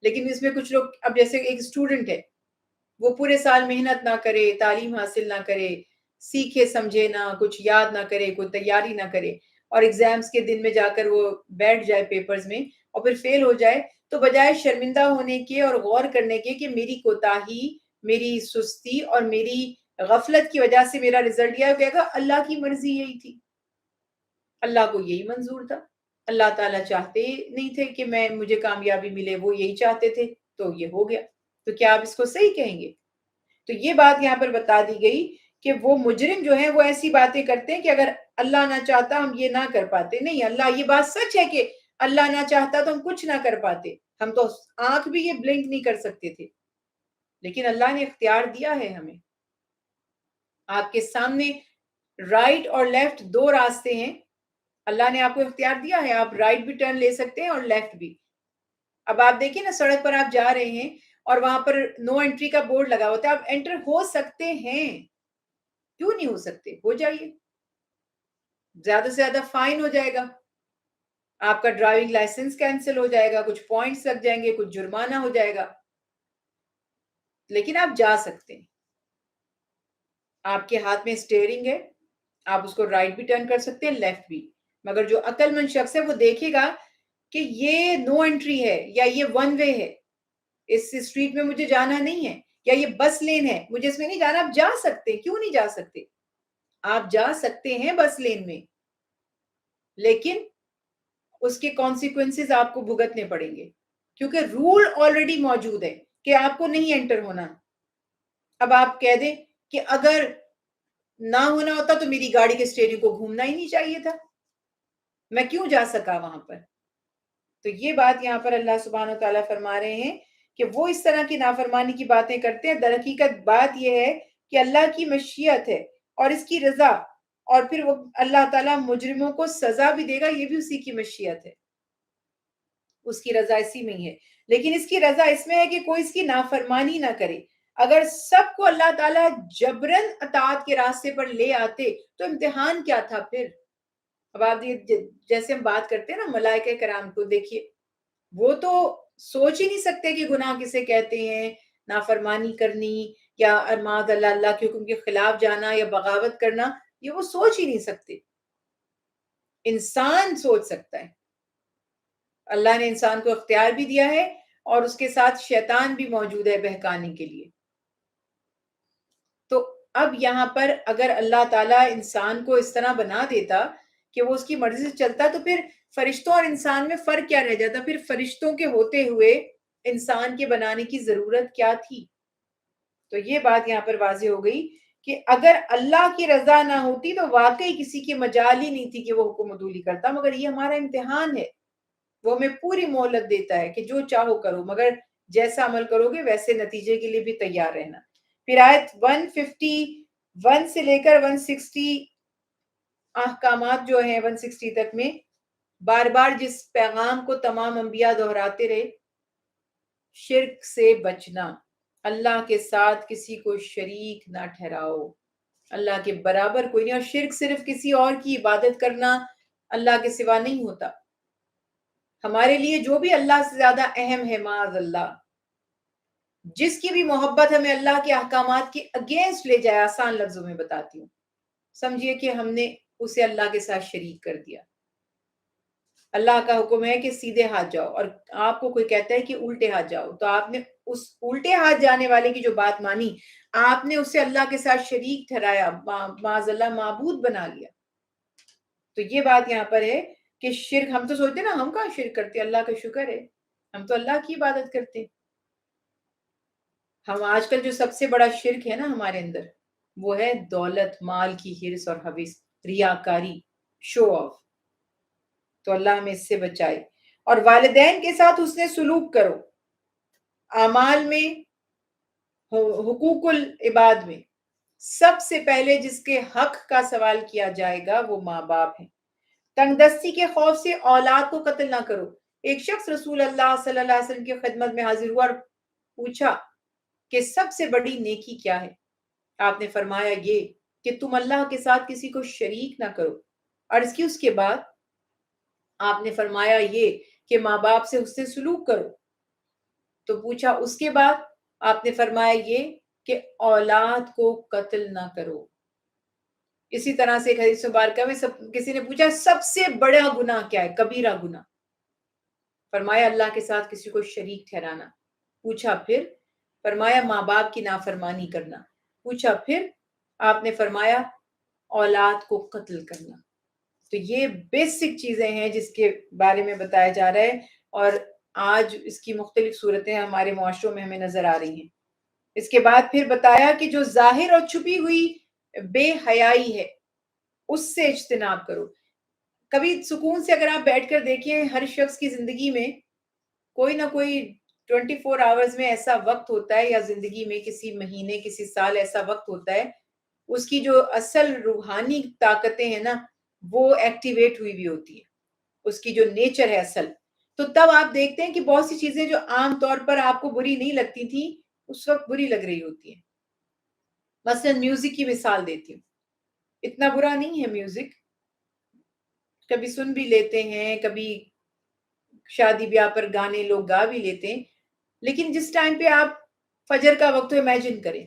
لیکن اس میں کچھ لوگ، اب جیسے ایک اسٹوڈنٹ ہے، وہ پورے سال محنت نہ کرے، تعلیم حاصل نہ کرے، سیکھے سمجھے نہ، کچھ یاد نہ کرے، کوئی تیاری نہ کرے، اور ایگزامز کے دن میں جا کر وہ بیٹھ جائے پیپرز میں اور پھر فیل ہو جائے، تو بجائے شرمندہ ہونے کے اور غور کرنے کے کہ میری کوتاہی، میری سستی اور میری غفلت کی وجہ سے میرا رزلٹ یہ کہے گا اللہ کی مرضی یہی تھی، اللہ کو یہی منظور تھا، اللہ تعالیٰ چاہتے نہیں تھے کہ مجھے کامیابی ملے، وہ یہی چاہتے تھے تو یہ ہو گیا. تو کیا آپ اس کو صحیح کہیں گے؟ تو یہ بات یہاں پر بتا دی گئی کہ وہ مجرم جو ہیں وہ ایسی باتیں کرتے ہیں کہ اگر اللہ نہ چاہتا ہم یہ نہ کر پاتے. نہیں، اللہ، یہ بات سچ ہے کہ اللہ نہ چاہتا تو ہم کچھ نہ کر پاتے، ہم تو آنکھ بھی یہ بلنک نہیں کر سکتے تھے، لیکن اللہ نے اختیار دیا ہے ہمیں. آپ کے سامنے رائٹ اور لیفٹ دو راستے ہیں، اللہ نے آپ کو اختیار دیا ہے، آپ رائٹ بھی ٹرن لے سکتے ہیں اور لیفٹ بھی. اب آپ دیکھیں نا، سڑک پر آپ جا رہے ہیں اور وہاں پر نو انٹری کا بورڈ لگا ہوتا ہے، آپ انٹر ہو سکتے ہیں، کیوں نہیں ہو سکتے؟ ہو جائیے، زیادہ سے زیادہ فائن ہو جائے گا، آپ کا ڈرائیونگ لائسنس کینسل ہو جائے گا، کچھ پوائنٹس لگ جائیں گے، کچھ جرمانہ ہو جائے گا، لیکن آپ جا سکتے ہیں. آپ کے ہاتھ میں اسٹیئرنگ ہے، آپ اس کو رائٹ بھی ٹرن کر سکتے ہیں، لیفٹ بھی. مگر جو عقل مند شخص ہے وہ دیکھے گا کہ یہ نو انٹری ہے، یا یہ ون وے ہے، اس اسٹریٹ میں مجھے جانا نہیں ہے، یا یہ بس لین ہے، مجھے اس میں نہیں جانا. آپ جا سکتے، کیوں نہیں جا سکتے؟ آپ جا سکتے ہیں بس لین میں، لیکن اس کے کانسیکوینسز آپ کو بھگتنے پڑیں گے، کیونکہ رول آلریڈی موجود ہے کہ آپ کو نہیں انٹر ہونا. اب آپ کہہ دیں کہ اگر نہ ہونا ہوتا تو میری گاڑی کے اسٹیئرنگ کو گھومنا ہی نہیں چاہیے تھا، میں کیوں جا سکا وہاں پر؟ تو یہ بات یہاں پر اللہ سبحانہ و تعالیٰ فرما رہے ہیں کہ وہ اس طرح کی نافرمانی کی باتیں کرتے ہیں. در حقیقت بات یہ ہے کہ اللہ کی مشیت ہے اور اس کی رضا، اور پھر وہ اللہ تعالیٰ مجرموں کو سزا بھی دے گا، یہ بھی اسی کی مشیت ہے، اس کی رضا اسی میں ہی ہے. لیکن اس کی رضا اس میں ہے کہ کوئی اس کی نافرمانی نہ کرے. اگر سب کو اللہ تعالیٰ جبرن اطاعت کے راستے پر لے آتے تو امتحان کیا تھا پھر؟ اب آپ جیسے ہم بات کرتے ہیں نا ملائکہ کرام کو، دیکھیے وہ تو سوچ ہی نہیں سکتے کہ گناہ کسے کہتے ہیں، نافرمانی کرنی یا ارماد اللہ، اللہ کے حکم کے خلاف جانا یا بغاوت کرنا، یہ وہ سوچ ہی نہیں سکتے. انسان سوچ سکتا ہے. اللہ نے انسان کو اختیار بھی دیا ہے اور اس کے ساتھ شیطان بھی موجود ہے بہکانے کے لیے. تو اب یہاں پر اگر اللہ تعالیٰ انسان کو اس طرح بنا دیتا کہ وہ اس کی مرضی سے چلتا، تو پھر فرشتوں اور انسان میں فرق کیا رہ جاتا؟ پھر فرشتوں کے ہوتے ہوئے انسان کے بنانے کی ضرورت کیا تھی؟ تو یہ بات یہاں پر واضح ہو گئی کہ اگر اللہ کی رضا نہ ہوتی تو واقعی کسی کی مجال ہی نہیں تھی کہ وہ حکم عدولی کرتا. مگر یہ ہمارا امتحان ہے، وہ ہمیں پوری مہلت دیتا ہے کہ جو چاہو کرو، مگر جیسا عمل کرو گے ویسے نتیجے کے لیے بھی تیار رہنا. پھر آیت 151 سے لے کر 160 احکامات جو ہیں 160 تک میں بار بار جس پیغام کو تمام انبیاء دہراتے رہے، شرک سے بچنا، اللہ کے ساتھ کسی کو شریک نہ ٹھہراؤ، اللہ کے برابر کوئی نہیں. اور شرک صرف کسی اور کی عبادت کرنا اللہ کے سوا نہیں ہوتا. ہمارے لیے جو بھی اللہ سے زیادہ اہم ہے، معاذ اللہ، جس کی بھی محبت ہمیں اللہ کے احکامات کے اگینسٹ لے جائے، آسان لفظوں میں بتاتی ہوں، سمجھیے کہ ہم نے اسے اللہ کے ساتھ شریک کر دیا. اللہ کا حکم ہے کہ سیدھے ہاتھ جاؤ، اور آپ کو کوئی کہتا ہے کہ الٹے ہاتھ جاؤ، تو آپ نے اس الٹے ہاتھ جانے والے کی جو بات مانی، آپ نے اسے اللہ کے ساتھ شریک ٹھہرایا، معاذ اللہ معبود بنا لیا. تو یہ بات یہاں پر ہے کہ شرک، ہم تو سوچتے نا ہم کہاں شرک کرتے، اللہ کا شکر ہے ہم تو اللہ کی عبادت کرتے. ہم آج کل جو سب سے بڑا شرک ہے نا ہمارے اندر، وہ ہے دولت، مال کی حرص اور حوث، ریاکاری، شو آف. تو اللہ ہمیں اس سے بچائے. اور والدین کے ساتھ حسن سلوک کرو. اعمال میں، حقوق العباد میں سب سے پہلے جس کے حق کا سوال کیا جائے گا وہ ماں باپ ہیں. تنگ دستی کے خوف سے اولاد کو قتل نہ کرو. ایک شخص رسول اللہ صلی اللہ علیہ وسلم کی خدمت میں حاضر ہوا اور پوچھا کہ سب سے بڑی نیکی کیا ہے؟ آپ نے فرمایا یہ کہ تم اللہ کے ساتھ کسی کو شریک نہ کرو. عرض کی اس کے بعد؟ آپ نے فرمایا یہ کہ ماں باپ سے حسن سلوک کرو. تو پوچھا اس کے بعد؟ آپ نے فرمایا یہ کہ اولاد کو قتل نہ کرو. اسی طرح سے ایک حدیث مبارکہ میں کسی نے پوچھا سب سے بڑا گناہ کیا ہے؟ کبیرہ گناہ. فرمایا اللہ کے ساتھ کسی کو شریک ٹھہرانا. پوچھا پھر؟ فرمایا ماں باپ کی نافرمانی کرنا. پوچھا پھر؟ آپ نے فرمایا اولاد کو قتل کرنا. تو یہ بیسک چیزیں ہیں جس کے بارے میں بتایا جا رہا ہے، اور آج اس کی مختلف صورتیں ہمارے معاشروں میں ہمیں نظر آ رہی ہیں. اس کے بعد پھر بتایا کہ جو ظاہر اور چھپی ہوئی بے حیائی ہے اس سے اجتناب کرو. کبھی سکون سے اگر آپ بیٹھ کر دیکھیں، ہر شخص کی زندگی میں کوئی نہ کوئی 24 آورز میں ایسا وقت ہوتا ہے، یا زندگی میں کسی مہینے کسی سال ایسا وقت ہوتا ہے اس کی جو اصل روحانی طاقتیں ہیں نا وہ ایکٹیویٹ ہوئی ہوتی ہیں، اس کی جو نیچر ہے اصل. تو تب آپ دیکھتے ہیں کہ بہت سی چیزیں جو عام طور پر آپ کو بری نہیں لگتی تھی اس وقت بری لگ رہی ہوتی ہیں. مثلا میوزک کی مثال دیتی ہوں. اتنا برا نہیں ہے میوزک، کبھی سن بھی لیتے ہیں، کبھی شادی بیاہ پر گانے لوگ گا بھی لیتے ہیں. لیکن جس ٹائم پہ آپ فجر کا وقت امیجن کریں،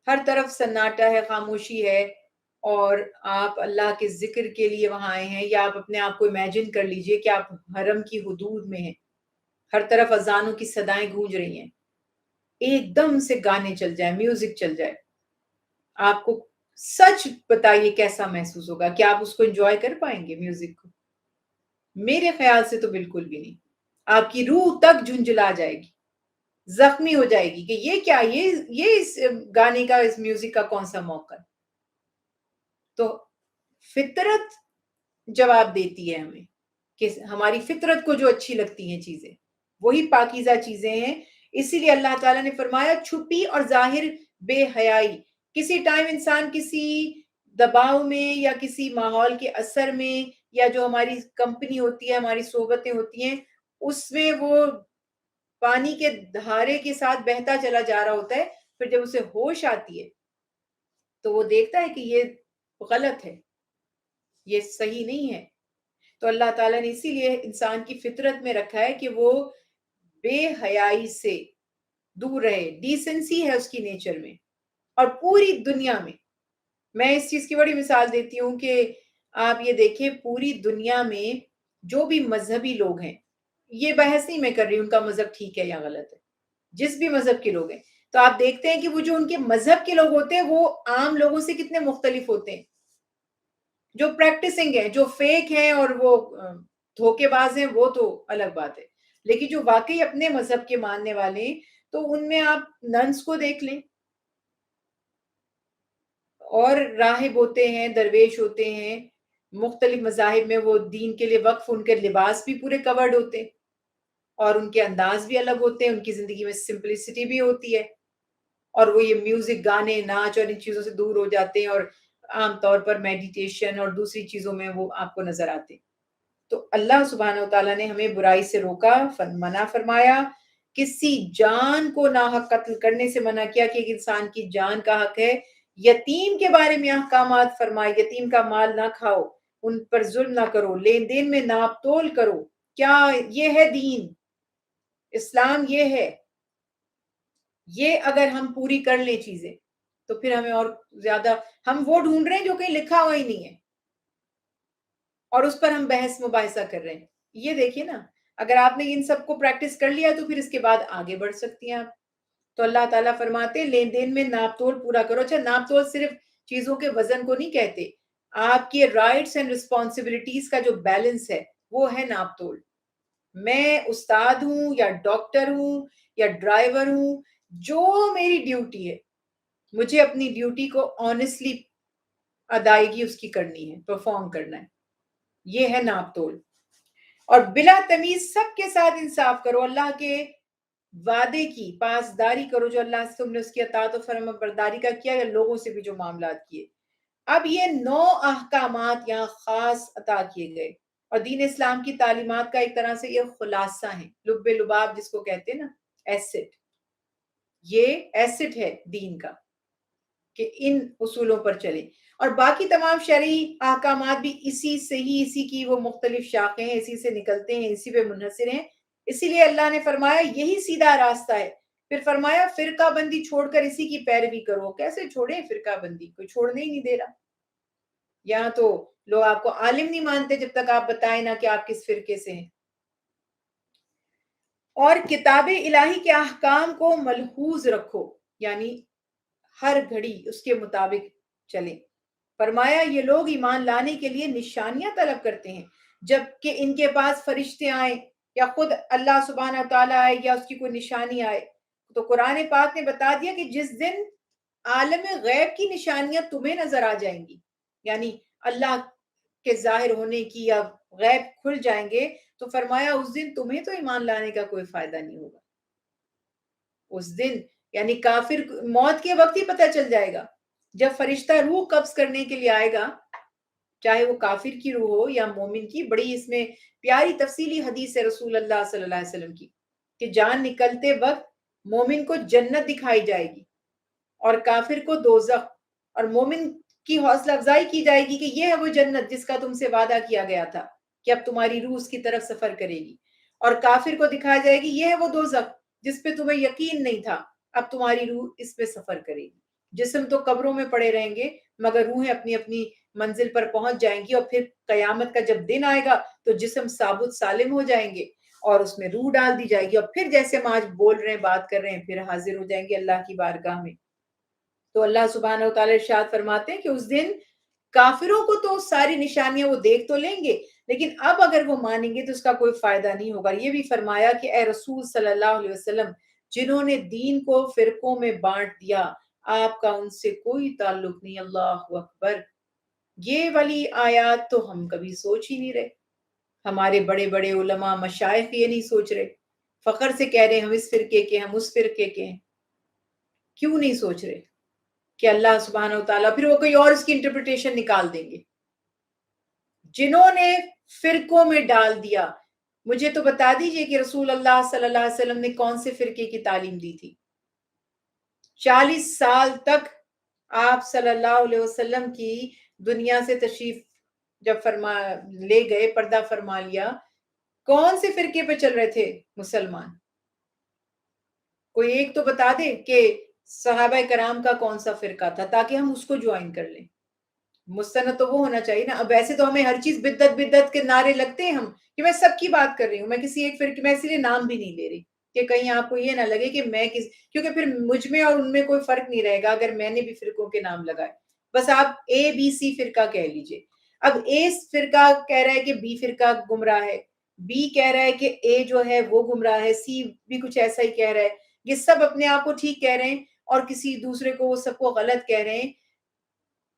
ہر طرف سناٹا ہے، خاموشی ہے، اور آپ اللہ کے ذکر کے لیے وہاں آئے ہیں، یا آپ اپنے آپ کو امیجن کر لیجئے کہ آپ حرم کی حدود میں ہیں، ہر طرف اذانوں کی صدائیں گونج رہی ہیں، ایک دم سے گانے چل جائیں، میوزک چل جائے، آپ کو سچ بتائیے کیسا محسوس ہوگا؟ کیا آپ اس کو انجوائے کر پائیں گے میوزک کو؟ میرے خیال سے تو بالکل بھی نہیں. آپ کی روح تک جھنجھلا جائے گی، زخمی ہو جائے گی کہ یہ کیا، یہ اس گانے کا، اس میوزک کا کون سا موقع ہے؟ تو فطرت جواب دیتی ہے ہمیں کہ ہماری فطرت کو جو اچھی لگتی ہیں چیزیں وہی پاکیزہ چیزیں ہیں. اسی لیے اللہ تعالیٰ نے فرمایا چھپی اور ظاہر بے حیائی. کسی ٹائم انسان کسی دباؤ میں یا کسی ماحول کے اثر میں، یا جو ہماری کمپنی ہوتی ہے، ہماری صحبتیں ہوتی ہیں، اس میں وہ پانی کے دھارے کے ساتھ بہتا چلا جا رہا ہوتا ہے. پھر جب اسے ہوش آتی ہے تو وہ دیکھتا ہے کہ یہ غلط ہے، یہ صحیح نہیں ہے. تو اللہ تعالیٰ نے اسی لیے انسان کی فطرت میں رکھا ہے کہ وہ بے حیائی سے دور رہے. ڈیسنسی ہے اس کی نیچر میں. اور پوری دنیا میں اس چیز کی بڑی مثال دیتی ہوں کہ آپ یہ دیکھیں پوری دنیا میں جو بھی مذہبی لوگ ہیں، یہ بحث نہیں میں کر رہی ان کا مذہب ٹھیک ہے یا غلط ہے، جس بھی مذہب کے لوگ ہیں، تو آپ دیکھتے ہیں کہ وہ جو ان کے مذہب کے لوگ ہوتے ہیں وہ عام لوگوں سے کتنے مختلف ہوتے ہیں. جو پریکٹسنگ ہیں، جو فیک ہیں اور وہ دھوکے باز ہیں، وہ تو الگ بات ہے. لیکن جو واقعی اپنے مذہب کے ماننے والے ہیں، تو ان میں آپ ننس کو دیکھ لیں، اور راہب ہوتے ہیں، درویش ہوتے ہیں، مختلف مذاہب میں وہ دین کے لیے وقف، ان کے لباس بھی پورے کورڈ ہوتے ہیں، اور ان کے انداز بھی الگ ہوتے ہیں، ان کی زندگی میں سمپلسٹی بھی ہوتی ہے، اور وہ یہ میوزک، گانے، ناچ اور ان چیزوں سے دور ہو جاتے ہیں، اور عام طور پر میڈیٹیشن اور دوسری چیزوں میں وہ آپ کو نظر آتے ہیں. تو اللہ سبحانہ و تعالیٰ نے ہمیں برائی سے روکا، منع فرمایا، کسی جان کو ناحق قتل کرنے سے منع کیا کہ ایک انسان کی جان کا حق ہے. یتیم کے بارے میں احکامات فرمائے، یتیم کا مال نہ کھاؤ، ان پر ظلم نہ کرو، لین دین میں ناپ تول کرو. کیا یہ ہے دین اسلام؟ یہ ہے. یہ اگر ہم پوری کر لیں چیزیں تو پھر ہمیں اور زیادہ، ہم وہ ڈھونڈ رہے ہیں جو کہیں لکھا ہوا ہی نہیں ہے اور اس پر ہم بحث مباحثہ کر رہے ہیں. یہ دیکھیے نا، اگر آپ نے ان سب کو پریکٹس کر لیا تو پھر اس کے بعد آگے بڑھ سکتی ہیں آپ. تو اللہ تعالیٰ فرماتے ہیں لین دین میں ناپ تول پورا کرو. اچھا، ناپ تول صرف چیزوں کے وزن کو نہیں کہتے، آپ کے رائٹس اینڈ رسپانسبلٹیز کا جو بیلنس ہے وہ ہے ناپ تول. میں استاد ہوں یا ڈاکٹر ہوں یا ڈرائیور ہوں، جو میری ڈیوٹی ہے مجھے اپنی ڈیوٹی کو آنیسٹلی ادائیگی اس کی کرنی ہے، پرفارم کرنا ہے، یہ ہے ناپ تول۔ اور بلا تمیز سب کے ساتھ انصاف کرو، اللہ کے وعدے کی پاسداری کرو جو اللہ سے تم نے اس کی اطاعت و فرما برداری کا کیا یا لوگوں سے بھی جو معاملات کیے۔ اب یہ 9 احکامات یہاں خاص عطا کیے گئے اور دین اسلام کی تعلیمات کا ایک طرح سے یہ خلاصہ ہے، لب لباب جس کو کہتے ہیں نا، ایسٹ، یہ ایسٹ ہے دین کا کہ ان اصولوں پر چلیں۔ اور باقی تمام شرعی احکامات بھی اسی سے ہی، اسی کی وہ مختلف شاخیں ہیں، اسی سے نکلتے ہیں، اسی پہ منحصر ہیں۔ اسی لیے اللہ نے فرمایا یہی سیدھا راستہ ہے۔ پھر فرمایا فرقہ بندی چھوڑ کر اسی کی پیروی کرو۔ کیسے چھوڑیں فرقہ بندی؟ کوئی چھوڑنے ہی نہیں دے رہا۔ یہاں تو لوگ آپ کو عالم نہیں مانتے جب تک آپ بتائیں نا کہ آپ کس فرقے سے ہیں۔ اور کتاب الہی کے احکام کو ملحوظ رکھو، یعنی ہر گھڑی اس کے مطابق چلیں۔ فرمایا یہ لوگ ایمان لانے کے لیے نشانیاں طلب کرتے ہیں جبکہ ان کے پاس فرشتے آئیں یا خود اللہ سبحانہ تعالیٰ آئے یا اس کی کوئی نشانی آئے۔ تو قرآن پاک نے بتا دیا کہ جس دن عالم غیب کی نشانیاں تمہیں نظر آ جائیں گی، یعنی اللہ کے ظاہر ہونے کی یا غیب کھل جائیں گے، تو فرمایا اس دن تمہیں تو ایمان لانے کا کوئی فائدہ نہیں ہوگا۔ اس دن یعنی کافر موت کے وقت ہی پتہ چل جائے گا، جب فرشتہ روح قبض کرنے کے لیے آئے گا، چاہے وہ کافر کی روح ہو یا مومن کی۔ بڑی اس میں پیاری تفصیلی حدیث ہے رسول اللہ صلی اللہ علیہ وسلم کی کہ جان نکلتے وقت مومن کو جنت دکھائی جائے گی اور کافر کو دوزخ، اور مومن کی حوصلہ افزائی کی جائے گی کہ یہ ہے وہ جنت جس کا تم سے وعدہ کیا گیا تھا کہ اب تمہاری روح اس کی طرف سفر کرے گی، اور کافر کو دکھایا جائے گی یہ ہے وہ دوزخ جس پہ تمہیں یقین نہیں تھا، اب تمہاری روح اس پہ سفر کرے گی۔ جسم تو قبروں میں پڑے رہیں گے مگر روحیں اپنی اپنی منزل پر پہنچ جائیں گی، اور پھر قیامت کا جب دن آئے گا تو جسم ثابت سالم ہو جائیں گے اور اس میں روح ڈال دی جائے گی، اور پھر جیسے ہم آج بول رہے ہیں، بات کر رہے ہیں، پھر حاضر ہو جائیں گے اللہ کی بارگاہ میں۔ تو اللہ سبحانہ وتعالی ارشاد فرماتے ہیں کہ اس دن کافروں کو تو ساری نشانیاں وہ دیکھ تو لیں گے، لیکن اب اگر وہ مانیں گے تو اس کا کوئی فائدہ نہیں ہوگا۔ یہ بھی فرمایا کہ اے رسول صلی اللہ علیہ وسلم، جنہوں نے دین کو فرقوں میں بانٹ دیا آپ کا ان سے کوئی تعلق نہیں۔ اللہ اکبر! یہ والی آیات تو ہم کبھی سوچ ہی نہیں رہے، ہمارے بڑے بڑے علماء مشائخ یہ نہیں سوچ رہے، فخر سے کہہ رہے ہیں ہم اس فرقے کے، ہم اس فرقے کے ہیں۔ کیوں نہیں سوچ رہے کہ اللہ سبحانہ وتعالیٰ پھر وہ کوئی اور اس کی انٹرپریٹیشن نکال دیں گے؟ جنہوں نے فرقوں میں ڈال دیا، مجھے تو بتا دیجئے کہ رسول اللہ صلی اللہ علیہ وسلم نے کون سے فرقے کی تعلیم دی تھی؟ 40 سال تک آپ صلی اللہ علیہ وسلم کی دنیا سے تشریف جب فرما لے گئے، پردہ فرما لیا، کون سے فرقے پہ چل رہے تھے مسلمان؟ کوئی ایک تو بتا دے کہ صحابہ کرام کا کون سا فرقہ تھا تاکہ ہم اس کو جوائن کر لیں۔ مستند تو وہ ہونا چاہیے نا۔ اب ویسے تو ہمیں ہر چیز بدعت بدعت کے نعرے لگتے ہیں، ہم کہ میں سب کی بات کر رہی ہوں، میں کسی ایک فرقے میں، اسی لیے نام بھی نہیں لے رہی کہ کہیں آپ کو یہ نہ لگے کہ میں کیونکہ پھر مجھ میں اور ان میں کوئی فرق نہیں رہے گا اگر میں نے بھی فرقوں کے نام لگائے۔ بس آپ اے بی سی فرقہ کہہ لیجئے۔ اب اے فرقہ کہہ رہا ہے کہ بی فرقہ گمراہ ہے، بی کہہ رہا ہے کہ اے جو ہے وہ گمراہ ہے، سی بھی کچھ ایسا ہی کہہ رہا ہے۔ یہ سب اپنے آپ کو ٹھیک کہہ رہے ہیں اور کسی دوسرے کو وہ سب کو غلط کہہ رہے ہیں۔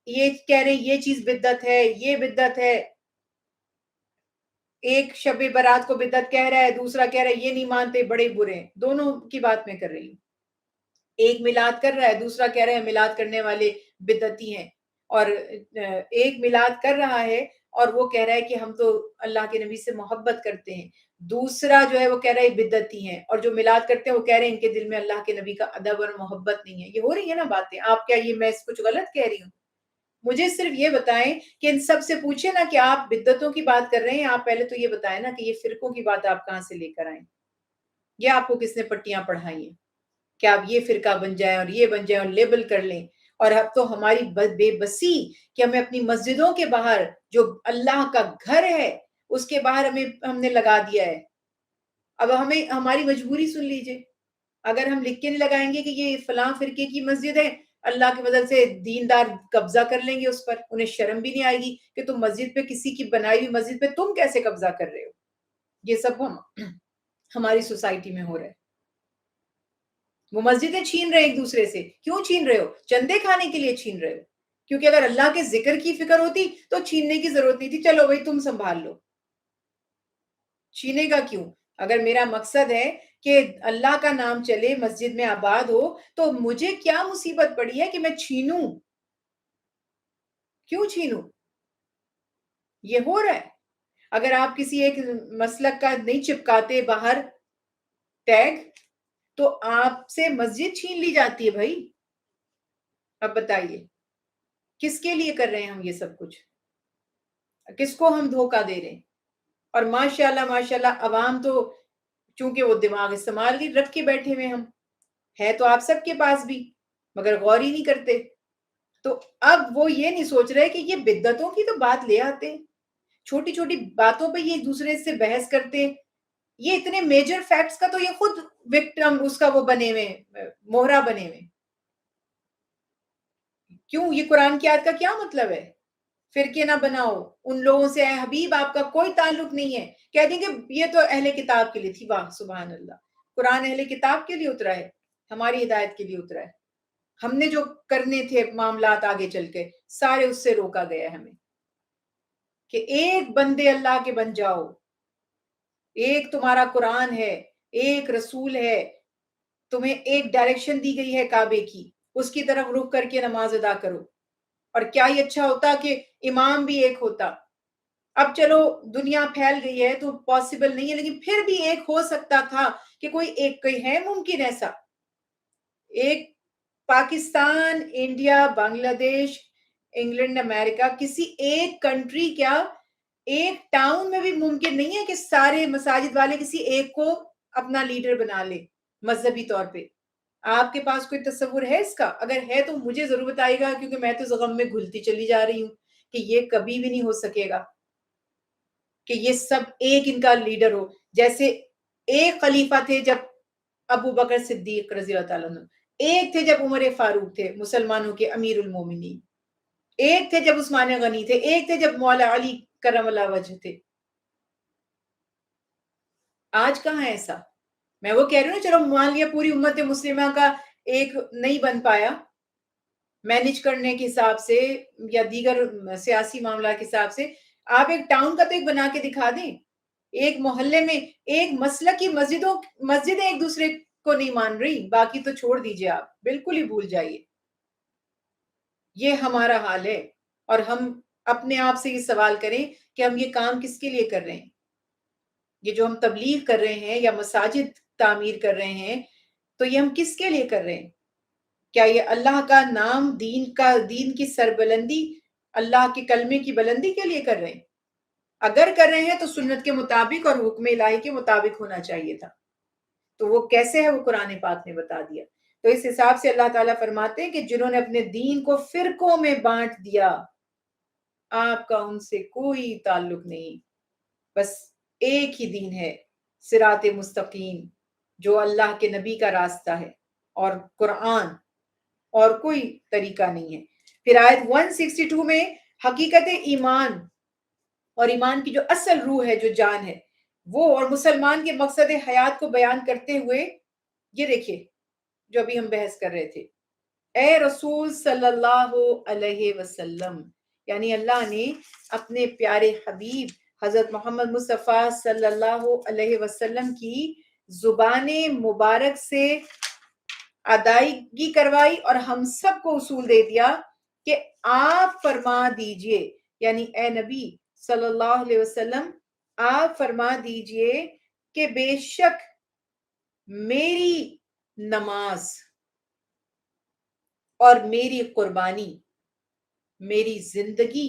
یہ کہہ رہے ہیں یہ چیز بدعت ہے، یہ بدعت ہے۔ ایک شب برات کو بدعت کہہ رہا ہے، دوسرا کہہ رہا ہے یہ نہیں مانتے، بڑے برے ہیں۔ دونوں کی بات میں کر رہی ہوں۔ ایک میلاد کر رہا ہے، دوسرا کہہ رہا ہے میلاد کرنے والے بدعتی ہیں، اور ایک میلاد کر رہا ہے اور وہ کہہ رہا ہے کہ ہم تو اللہ کے نبی سے محبت کرتے ہیں، دوسرا جو ہے وہ کہہ رہا ہے بدعتی ہیں، اور جو میلاد کرتے ہیں وہ کہہ رہے ہیں ان کے دل میں اللہ کے نبی کا ادب اور محبت نہیں ہے۔ یہ ہو رہی ہے نا باتیں؟ آپ کیا یہ میں کچھ غلط کہہ رہی ہوں؟ مجھے صرف یہ بتائیں کہ ان سب سے پوچھیں نا کہ آپ بدعتوں کی بات کر رہے ہیں، آپ پہلے تو یہ بتائیں نا کہ یہ فرقوں کی بات آپ کہاں سے لے کر آئیں؟ یہ آپ کو کس نے پٹیاں پڑھائی ہیں کہ آپ یہ فرقہ بن جائیں اور یہ بن جائیں اور لیبل کر لیں؟ اور اب تو ہماری بے بسی کہ ہمیں اپنی مسجدوں کے باہر جو اللہ کا گھر ہے اس کے باہر ہم نے لگا دیا ہے۔ اب ہمیں ہماری مجبوری سن لیجئے، اگر ہم لکھ کے نہیں لگائیں گے کہ یہ فلاں فرقے کی مسجد ہے، اللہ کی مدد سے دیندار قبضہ کر لیں گے اس پر، انہیں شرم بھی نہیں آئے گی کہ تم مسجد پہ کسی کی بنائی ہوئی مسجد پہ تم کیسے قبضہ کر رہے ہو۔ یہ سب ہماری سوسائٹی میں ہو رہا ہے۔ وہ مسجدیں چھین رہے ہیں ایک دوسرے سے. کیوں چھین رہے ہو؟ چندے کھانے کے لیے چھین رہے ہو. کیونکہ اگر اللہ کے ذکر کی فکر ہوتی تو چھیننے کی ضرورت نہیں تھی. چلو بھائی تم سنبھال لو. چھینے گا کیوں؟ اگر میرا مقصد ہے کہ اللہ کا نام چلے، مسجد میں آباد ہو، تو مجھے کیا مصیبت پڑی ہے کہ میں چھینوں؟ کیوں چھینوں؟ یہ ہو رہا ہے. اگر آپ کسی ایک مسلک کا نہیں چپکاتے باہر ٹیگ، تو آپ سے مسجد چھین لی جاتی ہے بھائی. اب بتائیے کس کے لیے کر رہے ہیں ہم یہ سب کچھ؟ کس کو ہم دھوکہ دے رہے ہیں؟ اور ماشاءاللہ عوام تو چونکہ وہ دماغ استعمال کی رکھ کے بیٹھے ہوئے ہم ہے تو آپ سب کے پاس بھی، مگر غور ہی نہیں کرتے. تو اب وہ یہ نہیں سوچ رہے کہ یہ بدعتوں کی تو بات لے آتے ہیں، چھوٹی چھوٹی باتوں پہ یہ ایک دوسرے سے بحث کرتے ہیں. یہ اتنے میجر فیکٹس کا تو یہ خود وکٹم اس کا وہ بنے ہوئے موہرا بنے ہوئے. کیوں؟ یہ قرآن کی آیت کا کیا مطلب ہے؟ فرقے نہ بناؤ ان لوگوں سے، اے حبیب آپ کا کوئی تعلق نہیں ہے. کہہ دیں گے یہ تو اہل کتاب کے لیے تھی. واہ سبحان اللہ، قرآن اہل کتاب کے لیے اترا ہے، ہماری ہدایت کے لیے اترا ہے. ہم نے جو کرنے تھے معاملات آگے چل کے سارے اس سے روکا گیا ہے ہمیں کہ ایک بندے اللہ کے بن جاؤ. ایک تمہارا قرآن ہے، ایک رسول ہے، تمہیں ایک ڈائریکشن دی گئی ہے کعبے کی، اس کی طرف رخ کر کے نماز ادا کرو. اور کیا ہی اچھا ہوتا کہ امام بھی ایک ہوتا. اب چلو دنیا پھیل گئی ہے تو پاسبل نہیں ہے، لیکن پھر بھی ایک ہو سکتا تھا کہ کوئی ہے ممکن ایسا. ایک پاکستان، انڈیا، بنگلہ دیش، انگلینڈ، امریکہ، کسی ایک کنٹری، کیا ایک ٹاؤن میں بھی ممکن نہیں ہے کہ سارے مساجد والے کسی ایک کو اپنا لیڈر بنا لے مذہبی طور پہ. آپ کے پاس کوئی تصور ہے اس کا؟ اگر ہے تو مجھے ضرور بتائے گا، کیونکہ میں تو غم میں گھلتی چلی جا رہی ہوں کہ یہ کبھی بھی نہیں ہو سکے گا کہ یہ سب ایک ان کا لیڈر ہو. جیسے ایک خلیفہ تھے جب ابو بکر صدیق رضی اللہ تعالیٰ عنہ، ایک تھے جب عمر فاروق تھے مسلمانوں کے امیر المومنین، ایک تھے جب عثمان غنی تھے، ایک تھے جب مولا علی کرم اللہ وجہ تھے. آج کہاں ہے ایسا؟ میں وہ کہہ رہی ہوں چلو مان لیا پوری امت مسلمہ کا ایک نہیں بن پایا مینج کرنے کے حساب سے یا دیگر سیاسی معاملات کے حساب سے. آپ ایک ٹاؤن کا تو ایک بنا کے دکھا دیں. ایک محلے میں ایک مسلک کی مسجدیں ایک دوسرے کو نہیں مان رہی، باقی تو چھوڑ دیجئے، آپ بالکل ہی بھول جائیے. یہ ہمارا حال ہے. اور ہم اپنے آپ سے یہ سوال کریں کہ ہم یہ کام کس کے لیے کر رہے ہیں؟ یہ جو ہم تبلیغ کر رہے ہیں یا مساجد تعمیر کر رہے ہیں، تو یہ ہم کس کے لیے کر رہے ہیں؟ کیا یہ اللہ کا نام، دین کی سربلندی، اللہ کے کلمے کی بلندی کے لیے کر رہے ہیں؟ اگر کر رہے ہیں تو سنت کے مطابق اور حکم الہی کے مطابق ہونا چاہیے تھا. تو وہ کیسے ہے؟ وہ قرآن پاک نے بتا دیا. تو اس حساب سے اللہ تعالیٰ فرماتے ہیں کہ جنہوں نے اپنے دین کو فرقوں میں بانٹ دیا، آپ کا ان سے کوئی تعلق نہیں، بس ایک ہی دین ہے، صراط مستقیم، جو اللہ کے نبی کا راستہ ہے اور قرآن، اور کوئی طریقہ نہیں ہے. پھر آیت 162 میں حقیقت ایمان اور ایمان کی جو اصل روح ہے، جو جان ہے، وہ اور مسلمان کے مقصد حیات کو بیان کرتے ہوئے یہ دیکھیے جو ابھی ہم بحث کر رہے تھے، اے رسول صلی اللہ علیہ وسلم، یعنی اللہ نے اپنے پیارے حبیب حضرت محمد مصطفیٰ صلی اللہ علیہ وسلم کی زبان مبارک سے ادائیگی کروائی اور ہم سب کو اصول دے دیا کہ آپ فرما دیجئے، یعنی اے نبی صلی اللہ علیہ وسلم آپ فرما دیجئے کہ بے شک میری نماز اور میری قربانی، میری زندگی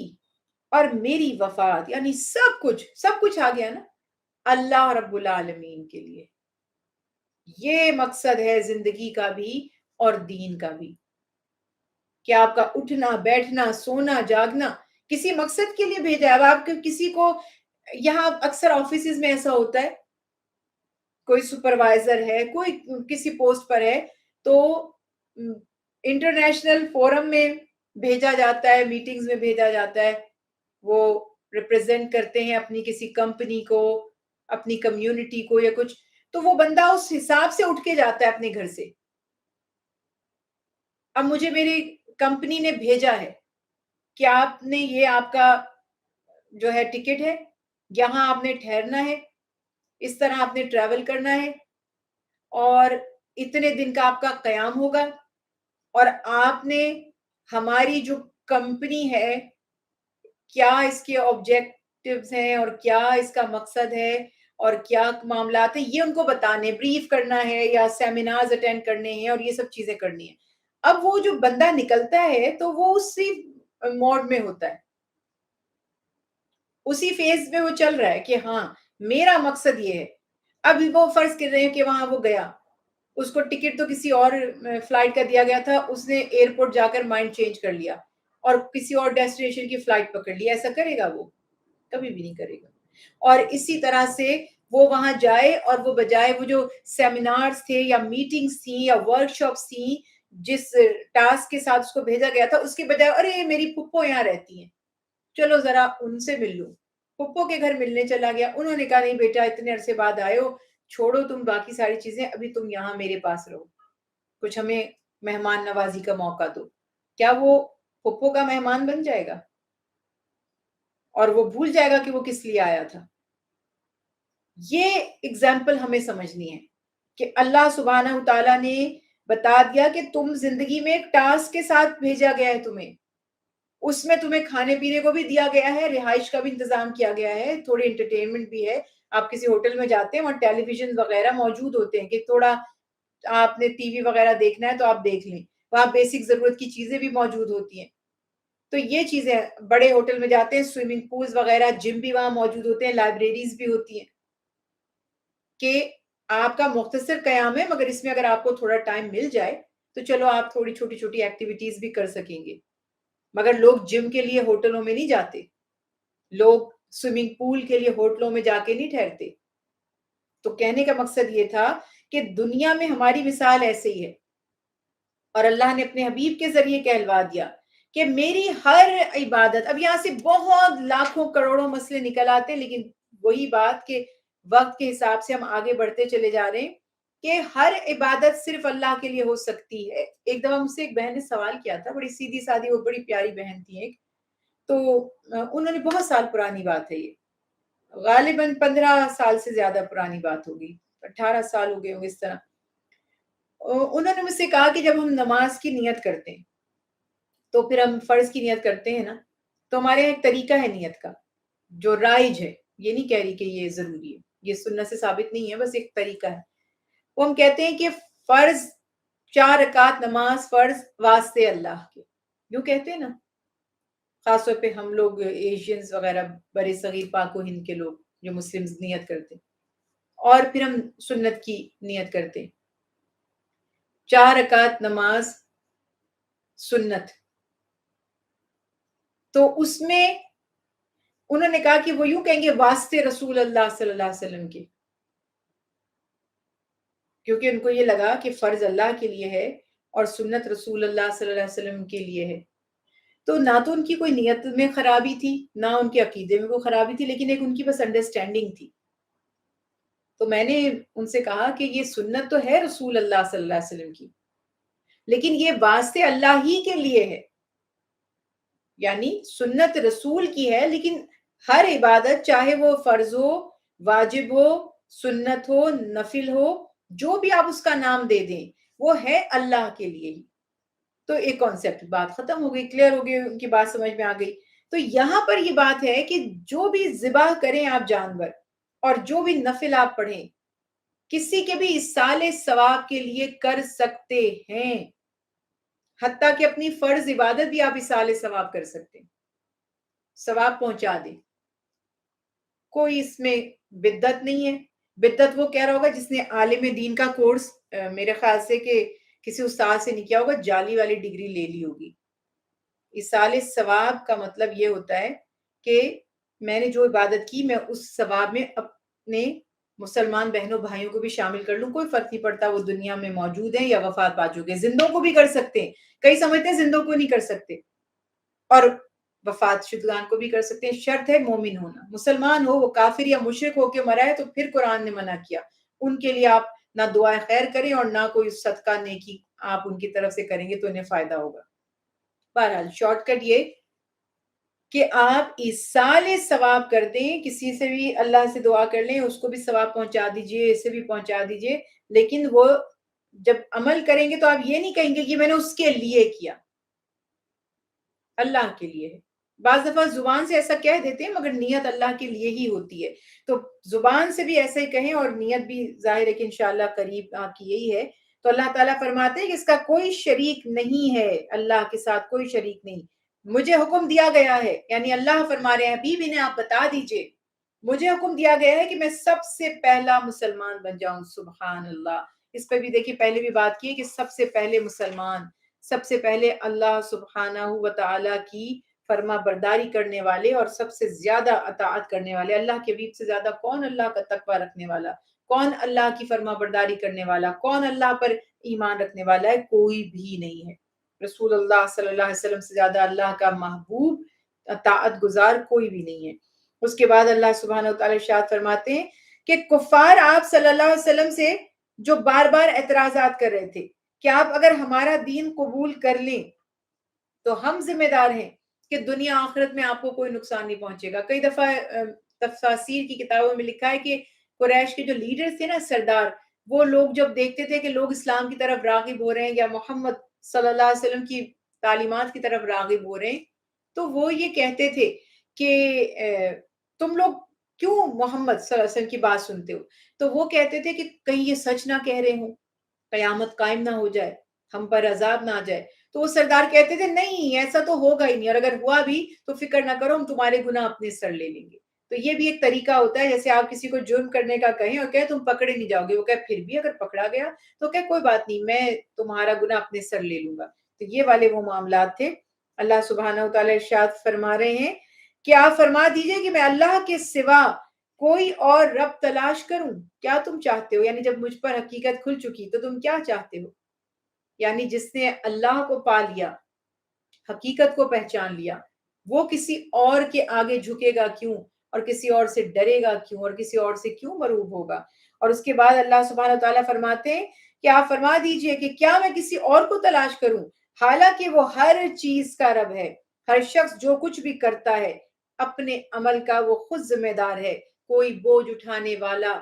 اور میری وفات، یعنی سب کچھ آ گیا نا، اللہ رب العالمین کے لیے. یہ مقصد ہے زندگی کا بھی اور دین کا بھی، کہ آپ کا اٹھنا بیٹھنا سونا جاگنا کسی مقصد کے لیے بھیجا ہے. اب آپ کسی کو یہاں اکثر آفیسز میں ایسا ہوتا ہے، کوئی سپروائزر ہے، کوئی کسی پوسٹ پر ہے، تو انٹرنیشنل فورم میں بھیجا جاتا ہے، میٹنگز میں بھیجا جاتا ہے، وہ ریپرزینٹ کرتے ہیں اپنی کسی کمپنی کو، اپنی کمیونٹی کو یا کچھ، تو وہ بندہ اس حساب سے اٹھ کے جاتا ہے اپنے گھر سے. اب مجھے میری کمپنی نے بھیجا ہے کہ آپ نے یہ آپ کا جو ہے ٹکٹ ہے، یہاں آپ نے ٹھہرنا ہے، اس طرح آپ نے ٹریول کرنا ہے اور اتنے دن کا آپ کا قیام ہوگا، اور آپ نے ہماری جو کمپنی ہے کیا اس کے آبجیکٹیوز ہیں اور کیا اس کا مقصد ہے اور کیا معاملات ہیں، یہ ان کو بتانے، بریف کرنا ہے یا سیمینارز اٹینڈ کرنے ہیں اور یہ سب چیزیں کرنی ہیں۔ اب وہ جو بندہ نکلتا ہے تو وہ اسی موڈ میں ہوتا ہے، اسی فیز میں وہ چل رہا ہے کہ ہاں میرا مقصد یہ ہے۔ اب وہ فرض کر رہے ہیں کہ وہاں وہ گیا، اس کو ٹکٹ تو کسی اور فلائٹ کا دیا گیا تھا، اس نے ایئرپورٹ جا کر مائنڈ چینج کر لیا اور کسی اور ڈیسٹینیشن کی فلائٹ پکڑ لی، ایسا کرے گا وہ؟ کبھی بھی نہیں کرے گا۔ اور اسی طرح سے وہ وہاں جائے اور وہ بجائے وہ جو سیمینارز تھے یا میٹنگز تھیں یا ورک شاپس تھیں جس ٹاسک کے ساتھ اس کو بھیجا گیا تھا، اس کے بجائے ارے میری پھپھو یہاں رہتی ہیں، چلو ذرا ان سے مل لوں، پھپھو کے گھر ملنے چلا گیا۔ انہوں نے کہا نہیں بیٹا اتنے عرصے بعد آئے ہو، چھوڑو تم باقی ساری چیزیں، ابھی تم یہاں میرے پاس رہو، کچھ ہمیں مہمان نوازی کا موقع دو۔ کیا وہ پھپھو کا مہمان بن جائے گا اور وہ بھول جائے گا کہ وہ کس لیے آیا تھا؟ یہ اگزامپل ہمیں سمجھنی ہے کہ اللہ سبحانہ تعالیٰ نے بتا دیا کہ تم زندگی میں ایک ٹاسک کے ساتھ بھیجا گیا ہے تمہیں، اس میں تمہیں کھانے پینے کو بھی دیا گیا ہے، رہائش کا بھی انتظام کیا گیا ہے، تھوڑی انٹرٹینمنٹ بھی ہے۔ آپ کسی ہوٹل میں جاتے ہیں وہاں ٹیلی ویژن وغیرہ موجود ہوتے ہیں کہ تھوڑا آپ نے ٹی وی وغیرہ دیکھنا ہے تو آپ دیکھ لیں، وہاں بیسک ضرورت کی چیزیں بھی موجود ہوتی ہیں۔ تو یہ چیزیں بڑے ہوٹل میں جاتے ہیں، سوئمنگ پولز وغیرہ، جم بھی وہاں موجود ہوتے ہیں، لائبریریز بھی ہوتی ہیں کہ آپ کا مختصر قیام ہے مگر اس میں اگر آپ کو تھوڑا ٹائم مل جائے تو چلو آپ تھوڑی چھوٹی چھوٹی ایکٹیویٹیز بھی کر سکیں گے۔ مگر لوگ جم کے لیے ہوٹلوں میں نہیں جاتے، لوگ سوئمنگ پول کے لیے ہوٹلوں میں جا کے نہیں ٹھہرتے۔ تو کہنے کا مقصد یہ تھا کہ دنیا میں ہماری مثال ایسے ہی ہے، اور اللہ نے اپنے حبیب کے ذریعے کہلوا دیا کہ میری ہر عبادت، اب یہاں سے بہت لاکھوں کروڑوں مسئلے نکل آتے ہیں، لیکن وہی بات کہ وقت کے حساب سے ہم آگے بڑھتے چلے جا رہے ہیں کہ ہر عبادت صرف اللہ کے لیے ہو سکتی ہے۔ ایک دفعہ مجھ سے ایک بہن نے سوال کیا تھا، بڑی سیدھی سادی، وہ بڑی پیاری بہن تھی ایک، تو انہوں نے، بہت سال پرانی بات ہے یہ، غالباً 15 سال سے زیادہ پرانی بات ہوگی، 18 سال ہو گئے ہوں گے اس طرح۔ انہوں نے مجھ سے کہا کہ جب ہم نماز کی نیت کرتے ہیں تو پھر ہم فرض کی نیت کرتے ہیں نا، تو ہمارے یہاں ایک طریقہ ہے نیت کا جو رائج ہے، یہ نہیں کہہ رہی کہ یہ ضروری ہے، یہ سنت سے ثابت نہیں ہے، بس ایک طریقہ ہے۔ وہ ہم کہتے ہیں کہ فرض 4 رکعت نماز فرض واسطے اللہ کے، یوں کہتے ہیں نا، خاص طور پہ ہم لوگ ایشینز وغیرہ، برے صغیر پاک و ہند کے لوگ جو مسلمز نیت کرتے ہیں، اور پھر ہم سنت کی نیت کرتے ہیں، 4 رکعت نماز سنت۔ تو اس میں انہوں نے کہا کہ وہ یوں کہیں گے واسطے رسول اللہ صلی اللہ علیہ وسلم کے، کیونکہ ان کو یہ لگا کہ فرض اللہ کے لیے ہے اور سنت رسول اللہ صلی اللہ علیہ وسلم کے لیے ہے۔ تو نہ تو ان کی کوئی نیت میں خرابی تھی، نہ ان کے عقیدے میں کوئی خرابی تھی، لیکن ایک ان کی بس انڈرسٹینڈنگ تھی۔ تو میں نے ان سے کہا کہ یہ سنت تو ہے رسول اللہ صلی اللہ علیہ وسلم کی، لیکن یہ واسطے اللہ ہی کے لیے ہے، یعنی سنت رسول کی ہے، لیکن ہر عبادت چاہے وہ فرض ہو، واجب ہو، سنت ہو، نفل ہو، جو بھی آپ اس کا نام دے دیں، وہ ہے اللہ کے لیے ہی۔ تو ایک کانسیپٹ، بات ختم ہو گئی، کلیئر ہو گئی، ان کی بات سمجھ میں آ گئی۔ تو یہاں پر یہ بات ہے کہ جو بھی ذبح کریں آپ جانور اور جو بھی نفل آپ پڑھیں، کسی کے بھی ایصال ثواب کے لیے کر سکتے ہیں، حتیٰ کہ اپنی فرض عبادت بھی آپ ایصال ثواب کر سکتے ہیں، ثواب پہنچا دیں، کوئی اس میں بدعت نہیں ہے۔ بدعت وہ کہہ رہا ہوگا جس نے عالم دین کا کورس، میرے خیال سے کہ کسی استاد سے نہیں کیا ہوگا، جعلی والی ڈگری لے لی ہوگی۔ ایصال ثواب کا مطلب یہ ہوتا ہے کہ میں نے جو عبادت کی، میں اس ثواب میں اپنے مسلمان بہنوں بھائیوں کو بھی شامل کر لوں، کوئی فرق نہیں پڑتا وہ دنیا میں موجود ہیں یا وفات پا چکے ہیں، زندوں کو بھی کر سکتے ہیں، کئی سمجھتے ہیں زندوں کو نہیں کر سکتے، اور وفات شدگان کو بھی کر سکتے ہیں، شرط ہے مومن ہونا، مسلمان ہو، وہ کافر یا مشرک ہو کے مرا ہے تو پھر قرآن نے منع کیا، ان کے لیے آپ نہ دعائیں خیر کریں اور نہ کوئی صدقہ نیکی آپ ان کی طرف سے کریں گے تو انہیں فائدہ ہوگا۔ بہرحال شارٹ کٹ یہ کہ آپ ایصال ثواب کر دیں، کسی سے بھی اللہ سے دعا کر لیں، اس کو بھی ثواب پہنچا دیجئے، اسے بھی پہنچا دیجئے، لیکن وہ جب عمل کریں گے تو آپ یہ نہیں کہیں گے کہ میں نے اس کے لیے کیا، اللہ کے لیے ہے۔ بعض دفعہ زبان سے ایسا کہہ دیتے ہیں مگر نیت اللہ کے لیے ہی ہوتی ہے، تو زبان سے بھی ایسا ہی کہیں اور نیت بھی ظاہر ہے کہ انشاءاللہ قریب آپ کی یہی ہے۔ تو اللہ تعالیٰ فرماتے ہیں کہ اس کا کوئی شریک نہیں ہے، اللہ کے ساتھ کوئی شریک نہیں۔ مجھے حکم دیا گیا ہے، یعنی اللہ فرما رہے ہیں حبیب انہیں آپ بتا دیجئے، مجھے حکم دیا گیا ہے کہ میں سب سے پہلا مسلمان بن جاؤں۔ سبحان اللہ، اس پہ بھی دیکھیے پہلے بھی بات کی ہے کہ سب سے پہلے مسلمان، سب سے پہلے اللہ سبحانہ و تعالیٰ کی فرما برداری کرنے والے اور سب سے زیادہ اطاعت کرنے والے۔ اللہ کے حبیب سے زیادہ کون اللہ کا تقوی رکھنے والا، کون اللہ کی فرما برداری کرنے والا، کون اللہ پر ایمان رکھنے والا ہے؟ کوئی بھی نہیں ہے۔ رسول اللہ صلی اللہ علیہ وسلم سے زیادہ اللہ کا محبوب اطاعت گزار کوئی بھی نہیں ہے۔ اس کے بعد اللہ سبحانہ وتعالی ارشاد فرماتے ہیں کہ کفار آپ صلی اللہ علیہ وسلم سے جو بار بار اعتراضات کر رہے تھے کہ آپ اگر ہمارا دین قبول کر لیں تو ہم ذمہ دار ہیں کہ دنیا آخرت میں آپ کو کوئی نقصان نہیں پہنچے گا۔ کئی دفعہ تفاسیر کی کتابوں میں لکھا ہے کہ قریش کے جو لیڈر تھے نا، سردار، وہ لوگ جب دیکھتے تھے کہ لوگ اسلام کی طرف راغب ہو رہے ہیں یا محمد صلی اللہ علیہ وسلم کی تعلیمات کی طرف راغب ہو رہے ہیں، تو وہ یہ کہتے تھے کہ تم لوگ کیوں محمد صلی اللہ علیہ وسلم کی بات سنتے ہو؟ تو وہ کہتے تھے کہ کہیں یہ سچ نہ کہہ رہے ہوں، قیامت قائم نہ ہو جائے، ہم پر عذاب نہ آ جائے۔ تو وہ سردار کہتے تھے نہیں ایسا تو ہوگا ہی نہیں، اور اگر ہوا بھی تو فکر نہ کرو، ہم تمہارے گناہ اپنے سر لے لیں گے۔ تو یہ بھی ایک طریقہ ہوتا ہے، جیسے آپ کسی کو جرم کرنے کا کہیں اور کہیں تم پکڑے نہیں جاؤ گے، وہ کہے پھر بھی اگر پکڑا گیا تو کہ کوئی بات نہیں، میں تمہارا گناہ اپنے سر لے لوں گا۔ تو یہ والے وہ معاملات تھے۔ اللہ سبحانہ وتعالی ارشاد فرما رہے ہیں کہ آپ فرما دیجئے کہ میں اللہ کے سوا کوئی اور رب تلاش کروں؟ کیا تم چاہتے ہو؟ یعنی جب مجھ پر حقیقت کھل چکی تو تم کیا چاہتے ہو؟ یعنی جس نے اللہ کو پا لیا، حقیقت کو پہچان لیا، وہ کسی اور کے آگے جھکے گا کیوں، اور کسی اور سے ڈرے گا کیوں، اور کسی اور سے کیوں مرعوب ہوگا؟ اور اس کے بعد اللہ سبحانہ وتعالیٰ فرماتے ہیں کہ آپ فرما دیجئے کہ کیا میں کسی اور کو تلاش کروں، حالانکہ وہ ہر چیز کا رب ہے، ہر شخص جو کچھ بھی کرتا ہے اپنے عمل کا وہ خود ذمہ دار ہے، کوئی بوجھ اٹھانے والا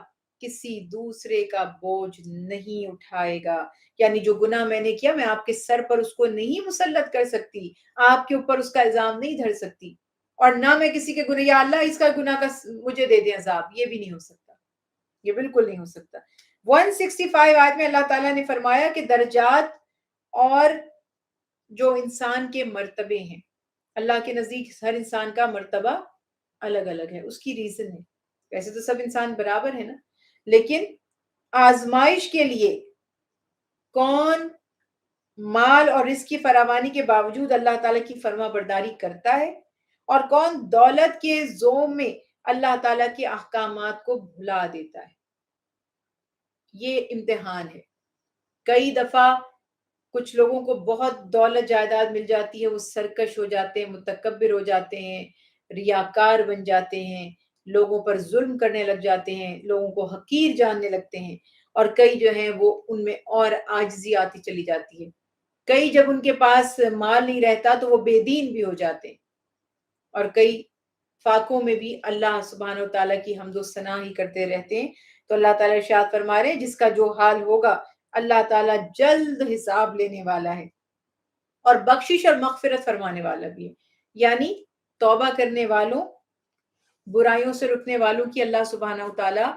کسی دوسرے کا بوجھ نہیں اٹھائے گا۔ یعنی جو گناہ میں نے کیا میں آپ کے سر پر اس کو نہیں مسلط کر سکتی، آپ کے اوپر اس کا الزام نہیں دھر سکتی، اور نہ میں کسی کے گناہ یا اللہ اس کا گناہ کا مجھے دے دیں عذاب، یہ بھی نہیں ہو سکتا، یہ بالکل نہیں ہو سکتا۔ 165 آیت میں اللہ تعالیٰ نے فرمایا کہ درجات اور جو انسان کے مرتبے ہیں، اللہ کے نزدیک ہر انسان کا مرتبہ الگ الگ ہے، اس کی ریزن ہے۔ ویسے تو سب انسان برابر ہے نا، لیکن آزمائش کے لیے کون مال اور رزق کی فراوانی کے باوجود اللہ تعالیٰ کی فرما برداری کرتا ہے، اور کون دولت کے زوم میں اللہ تعالیٰ کے احکامات کو بھلا دیتا ہے۔ یہ امتحان ہے۔ کئی دفعہ کچھ لوگوں کو بہت دولت جائیداد مل جاتی ہے، وہ سرکش ہو جاتے ہیں، متکبر ہو جاتے ہیں، ریاکار بن جاتے ہیں، لوگوں پر ظلم کرنے لگ جاتے ہیں، لوگوں کو حقیر جاننے لگتے ہیں، اور کئی جو ہیں وہ ان میں اور عاجزی آتی چلی جاتی ہے۔ کئی جب ان کے پاس مال نہیں رہتا تو وہ بے دین بھی ہو جاتے ہیں، اور کئی فاقوں میں بھی اللہ سبحانہ و تعالیٰ کی حمد و ثنا ہی کرتے رہتے ہیں۔ تو اللہ تعالیٰ ارشاد فرما رہے ہیں جس کا جو حال ہوگا اللہ تعالیٰ جلد حساب لینے والا ہے، اور بخشش اور مغفرت فرمانے والا بھی ہے۔ یعنی توبہ کرنے والوں، برائیوں سے رکنے والوں کی اللہ سبحانہ و تعالیٰ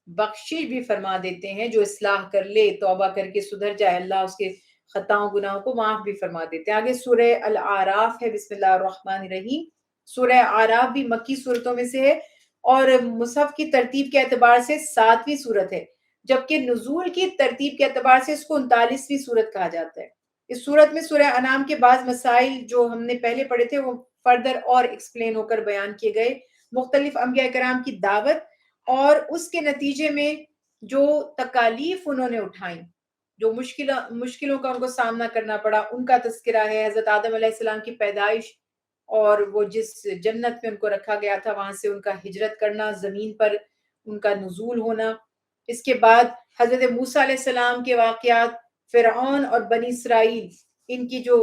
بخشش بھی فرما دیتے ہیں، جو اصلاح کر لے، توبہ کر کے سدھر جائے، اللہ اس کے خطاؤں گناہوں کو معاف بھی فرما دیتے ہیں۔ آگے سورہ الاعراف ہے، بسم اللہ الرحمن الرحیم۔ سورہ اعراف بھی مکی صورتوں میں سے ہے، اور مصحف کی ترتیب کے اعتبار سے 7ویں صورت ہے، جبکہ نزول کی ترتیب کے اعتبار سے اس کو 39ویں صورت کہا جاتا ہے۔ اس صورت میں سورہ انعام کے بعض مسائل جو ہم نے پہلے پڑھے تھے وہ فردر اور ایکسپلین ہو کر بیان کیے گئے، مختلف انبیاء کرام کی دعوت اور اس کے نتیجے میں جو تکالیف انہوں نے اٹھائیں، جو مشکلوں کا ان کو سامنا کرنا پڑا، ان کا تذکرہ ہے۔ حضرت آدم علیہ السلام کی پیدائش، اور وہ جس جنت میں ان کو رکھا گیا تھا وہاں سے ان کا ہجرت کرنا، زمین پر ان کا نزول ہونا۔ اس کے بعد حضرت موسیٰ علیہ السلام کے واقعات، فرعون اور بنی اسرائیل، ان کی جو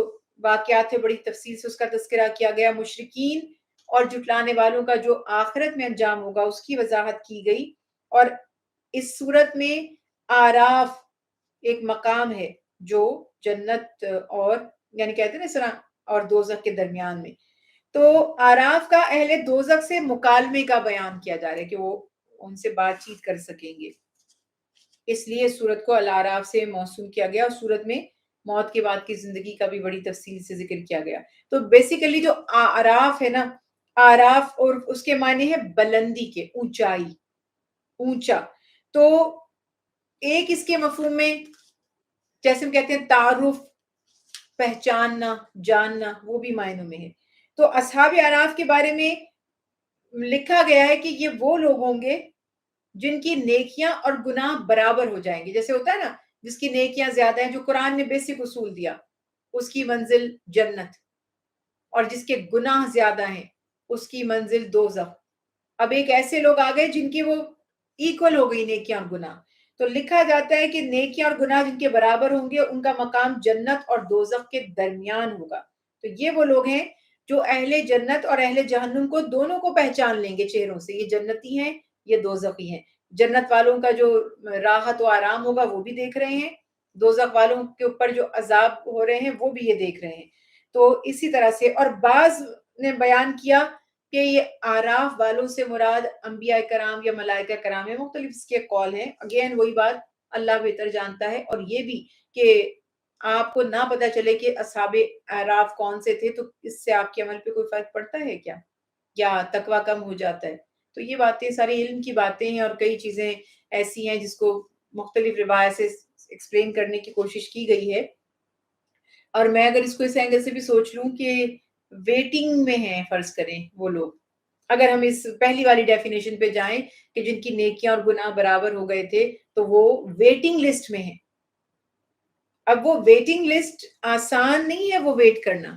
واقعات ہے بڑی تفصیل سے اس کا تذکرہ کیا گیا، مشرکین اور جھٹلانے والوں کا جو آخرت میں انجام ہوگا اس کی وضاحت کی گئی. اور اس صورت میں آراف ایک مقام ہے جو جنت اور یعنی کہتے ہیں نا اس طرح اور دوزخ کے درمیان میں. تو آراف کا اہل دوزخ سے مکالمے کا بیان کیا جا رہا ہے کہ وہ ان سے بات چیت کر سکیں گے، اس لیے سورت کو الاعراف سے موسوم کیا گیا. اور سورت میں موت کے بعد کی زندگی کا بھی بڑی تفصیل سے ذکر کیا گیا. تو بیسیکلی جو آراف ہے نا، آراف اور اس کے معنی ہے بلندی کے، اونچائی، اونچا. تو ایک اس کے مفہوم میں جیسے ہم کہتے ہیں تعارف، پہچاننا، جاننا، وہ بھی معنوں میں ہے. تو اصحاب اعراف کے بارے میں لکھا گیا ہے کہ یہ وہ لوگ ہوں گے جن کی نیکیاں اور گناہ برابر ہو جائیں گے. جیسے ہوتا ہے نا جس کی نیکیاں زیادہ ہیں، جو قرآن نے بیسک اصول دیا، اس کی منزل جنت، اور جس کے گناہ زیادہ ہیں اس کی منزل دوزخ. اب ایک ایسے لوگ آ گئے جن کی وہ ایکول ہو گئی نیکیاں اور گناہ. تو لکھا جاتا ہے کہ نیکیاں اور گناہ جن کے برابر ہوں گے ان کا مقام جنت اور دوزخ کے درمیان ہوگا. تو یہ وہ لوگ ہیں جو اہل جنت اور اہل جہنم کو دونوں کو پہچان لیں گے چہروں سے، یہ جنتی ہیں، یہ دوزخی ہیں. جنت والوں کا جو راحت و آرام ہوگا وہ بھی دیکھ رہے ہیں، دوزخ والوں کے اوپر جو عذاب ہو رہے ہیں وہ بھی یہ دیکھ رہے ہیں. تو اسی طرح سے، اور بعض نے بیان کیا کہ یہ آراف والوں سے مراد انبیاء کرام یا ملائکہ کرام ہے. مختلف اس کے قول ہیں، اگین وہی بات اللہ بہتر جانتا ہے. اور یہ بھی کہ آپ کو نہ پتہ چلے کہ اصحاب اعراف کون سے تھے تو اس سے آپ کے عمل پہ کوئی فرق پڑتا ہے کیا، یا تقوی کم ہو جاتا ہے. تو یہ باتیں ساری علم کی باتیں ہیں، اور کئی چیزیں ایسی ہیں جس کو مختلف روایت سے ایکسپلین کرنے کی کوشش کی گئی ہے. اور میں اگر اس کو اس اینگل سے بھی سوچ لوں کہ ویٹنگ میں ہیں فرض کریں وہ لوگ، اگر ہم اس پہلی والی ڈیفینیشن پہ جائیں کہ جن کی نیکیاں اور گناہ برابر ہو گئے تھے تو وہ ویٹنگ لسٹ میں ہیں. اب وہ ویٹنگ لسٹ آسان نہیں ہے، وہ ویٹ کرنا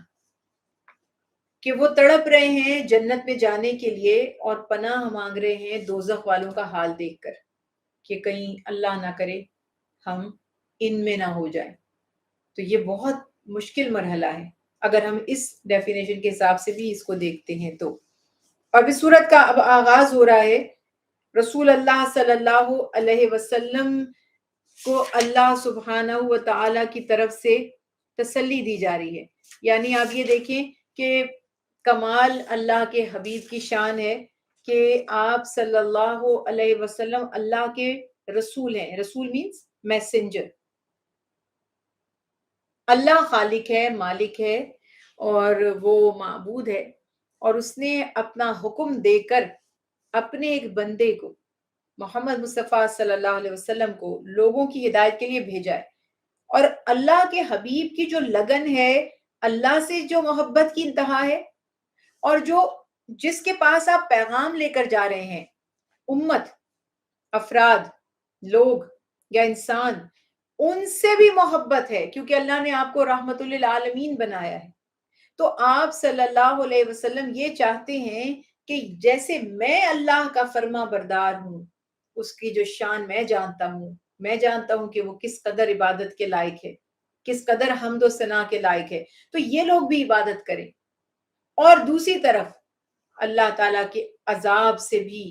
کہ وہ تڑپ رہے ہیں جنت میں جانے کے لیے اور پناہ مانگ رہے ہیں دوزخ والوں کا حال دیکھ کر کہ کہیں اللہ نہ کرے ہم ان میں نہ ہو جائیں. تو یہ بہت مشکل مرحلہ ہے اگر ہم اس ڈیفینیشن کے حساب سے بھی اس کو دیکھتے ہیں. تو اب اس صورت کا اب آغاز ہو رہا ہے. رسول اللہ صلی اللہ علیہ وسلم کو اللہ سبحانہ و تعالی کی طرف سے تسلی دی جا رہی ہے. یعنی آپ یہ دیکھیں کہ کمال اللہ کے حبیب کی شان ہے کہ آپ صلی اللہ علیہ وسلم اللہ کے رسول ہیں. رسول مینز میسنجر. اللہ خالق ہے، مالک ہے، اور وہ معبود ہے، اور اس نے اپنا حکم دے کر اپنے ایک بندے کو محمد مصطفیٰ صلی اللہ علیہ وسلم کو لوگوں کی ہدایت کے لیے بھیجا ہے. اور اللہ کے حبیب کی جو لگن ہے، اللہ سے جو محبت کی انتہا ہے، اور جو جس کے پاس آپ پیغام لے کر جا رہے ہیں، امت، افراد، لوگ یا انسان، ان سے بھی محبت ہے کیونکہ اللہ نے آپ کو رحمت للعالمین بنایا ہے. تو آپ صلی اللہ علیہ وسلم یہ چاہتے ہیں کہ جیسے میں اللہ کا فرما بردار ہوں، اس کی جو شان میں جانتا ہوں کہ وہ کس قدر عبادت کے لائق ہے، کس قدر حمد و ثنا کے لائق ہے، تو یہ لوگ بھی عبادت کریں. اور دوسری طرف اللہ تعالیٰ کے عذاب سے بھی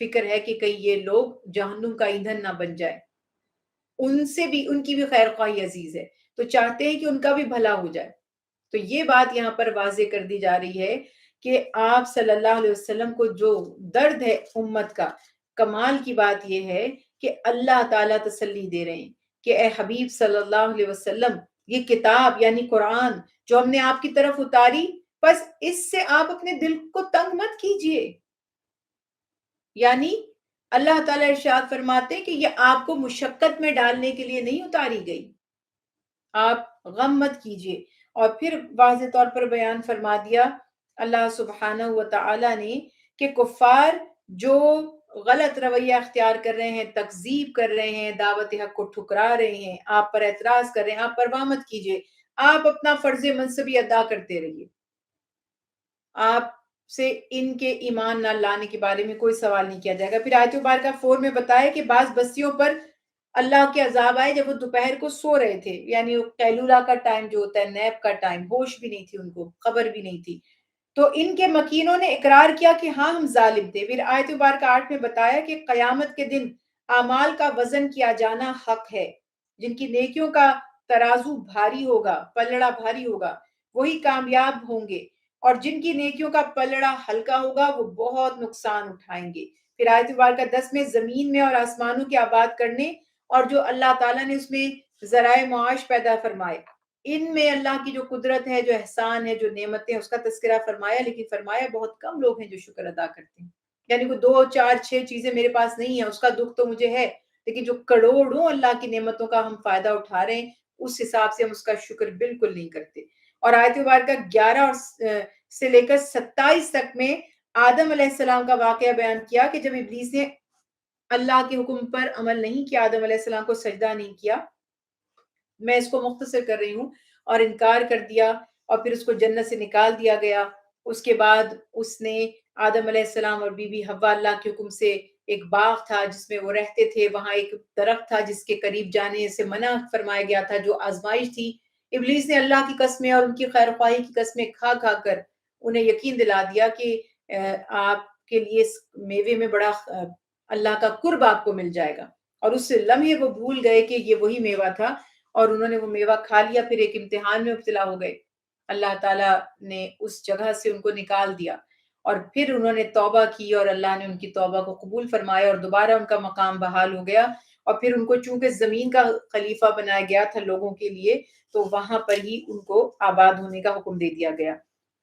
فکر ہے کہ کہیں یہ لوگ جہنم کا ایندھن نہ بن جائے. ان سے بھی، ان کی بھی خیر خواہی عزیز ہے، تو چاہتے ہیں کہ ان کا بھی بھلا ہو جائے. تو یہ بات یہاں پر واضح کر دی جا رہی ہے کہ آپ صلی اللہ علیہ وسلم کو جو درد ہے امت کا، کمال کی بات یہ ہے کہ اللہ تعالیٰ تسلی دے رہے ہیں کہ اے حبیب صلی اللہ علیہ وسلم، یہ کتاب یعنی قرآن جو ہم نے آپ کی طرف اتاری، بس اس سے آپ اپنے دل کو تنگ مت کیجئے. یعنی اللہ تعالیٰ ارشاد فرماتے کہ یہ آپ کو مشقت میں ڈالنے کے لیے نہیں اتاری گئی، آپ غم مت کیجئے. اور پھر واضح طور پر بیان فرما دیا اللہ سبحانہ و تعالی نے کہ کفار جو غلط رویہ اختیار کر رہے ہیں، تکذیب کر رہے ہیں، دعوت حق کو ٹھکرا رہے ہیں، آپ پر اعتراض کر رہے ہیں، آپ پرواہ مت کیجئے. آپ اپنا فرض منصبی ادا کرتے رہیے. آپ سے ان کے ایمان نہ لانے کے بارے میں کوئی سوال نہیں کیا جائے گا. پھر آیت مبارکہ 4 میں بتایا کہ بعض بستیوں پر اللہ کے عذاب آئے جب وہ دوپہر کو سو رہے تھے، یعنی وہ قیلولہ کا ٹائم جو ہوتا ہے، نیپ کا ٹائم، ہوش بھی نہیں تھی ان کو، خبر بھی نہیں تھی۔ تو ان کے مکینوں نے اقرار کیا کہ ہاں ہم ظالم تھے۔ پھر آیت مبارکہ 8 میں بتایا کہ قیامت کے دن اعمال کا وزن کیا جانا حق ہے۔ جن کی نیکیوں کا ترازو بھاری ہوگا، پلڑا بھاری ہوگا، وہی کامیاب ہوں گے، اور جن کی نیکیوں کا پلڑا ہلکا ہوگا وہ بہت نقصان اٹھائیں گے۔ پھر آیت مبارکہ 10 میں زمین میں اور آسمانوں کے آباد کرنے اور جو اللہ تعالیٰ نے اس میں ذرائع معاش پیدا فرمائے، ان میں اللہ کی جو قدرت ہے، جو احسان ہے، جو نعمتیں، اس کا تذکرہ فرمایا، لیکن فرمایا بہت کم لوگ ہیں جو شکر ادا کرتے ہیں۔ یعنی وہ 2 4 6 چیزیں میرے پاس نہیں ہیں، اس کا دکھ تو مجھے ہے، لیکن جو کروڑوں اللہ کی نعمتوں کا ہم فائدہ اٹھا رہے ہیں، اس حساب سے ہم اس کا شکر بالکل نہیں کرتے۔ اور آیت مبارکہ 11 اور سے لے کر 27 تک میں آدم علیہ السلام کا واقعہ بیان کیا کہ جب ابلیس نے اللہ کے حکم پر عمل نہیں کیا، آدم علیہ السلام کو سجدہ نہیں کیا، میں اس کو مختصر کر رہی ہوں، اور انکار کر دیا، اور پھر اس کو جنت سے نکال دیا گیا۔ اس کے بعد اس نے آدم علیہ السلام اور بی بی حوا، اللہ کے حکم سے ایک باغ تھا جس میں وہ رہتے تھے، وہاں ایک درخت تھا جس کے قریب جانے سے منع فرمایا گیا تھا، جو آزمائش تھی۔ ابلیس نے اللہ کی قسمیں اور ان کی خیر خواہی کی قسمیں کھا کھا کر انہیں یقین دلا دیا کہ آپ کے لیے اس میوے میں بڑا اللہ کا قرب آپ کو مل جائے گا، اور اس لمحے وہ بھول گئے کہ یہ وہی میوہ تھا، اور انہوں نے وہ میوہ کھا لیا۔ پھر ایک امتحان میں مبتلا ہو گئے، اللہ تعالیٰ نے اس جگہ سے ان کو نکال دیا، اور پھر انہوں نے توبہ کی اور اللہ نے ان کی توبہ کو قبول فرمایا، اور دوبارہ ان کا مقام بحال ہو گیا۔ اور پھر ان کو چونکہ زمین کا خلیفہ بنایا گیا تھا لوگوں کے لیے، تو وہاں پر ہی ان کو آباد ہونے کا حکم دے دیا گیا۔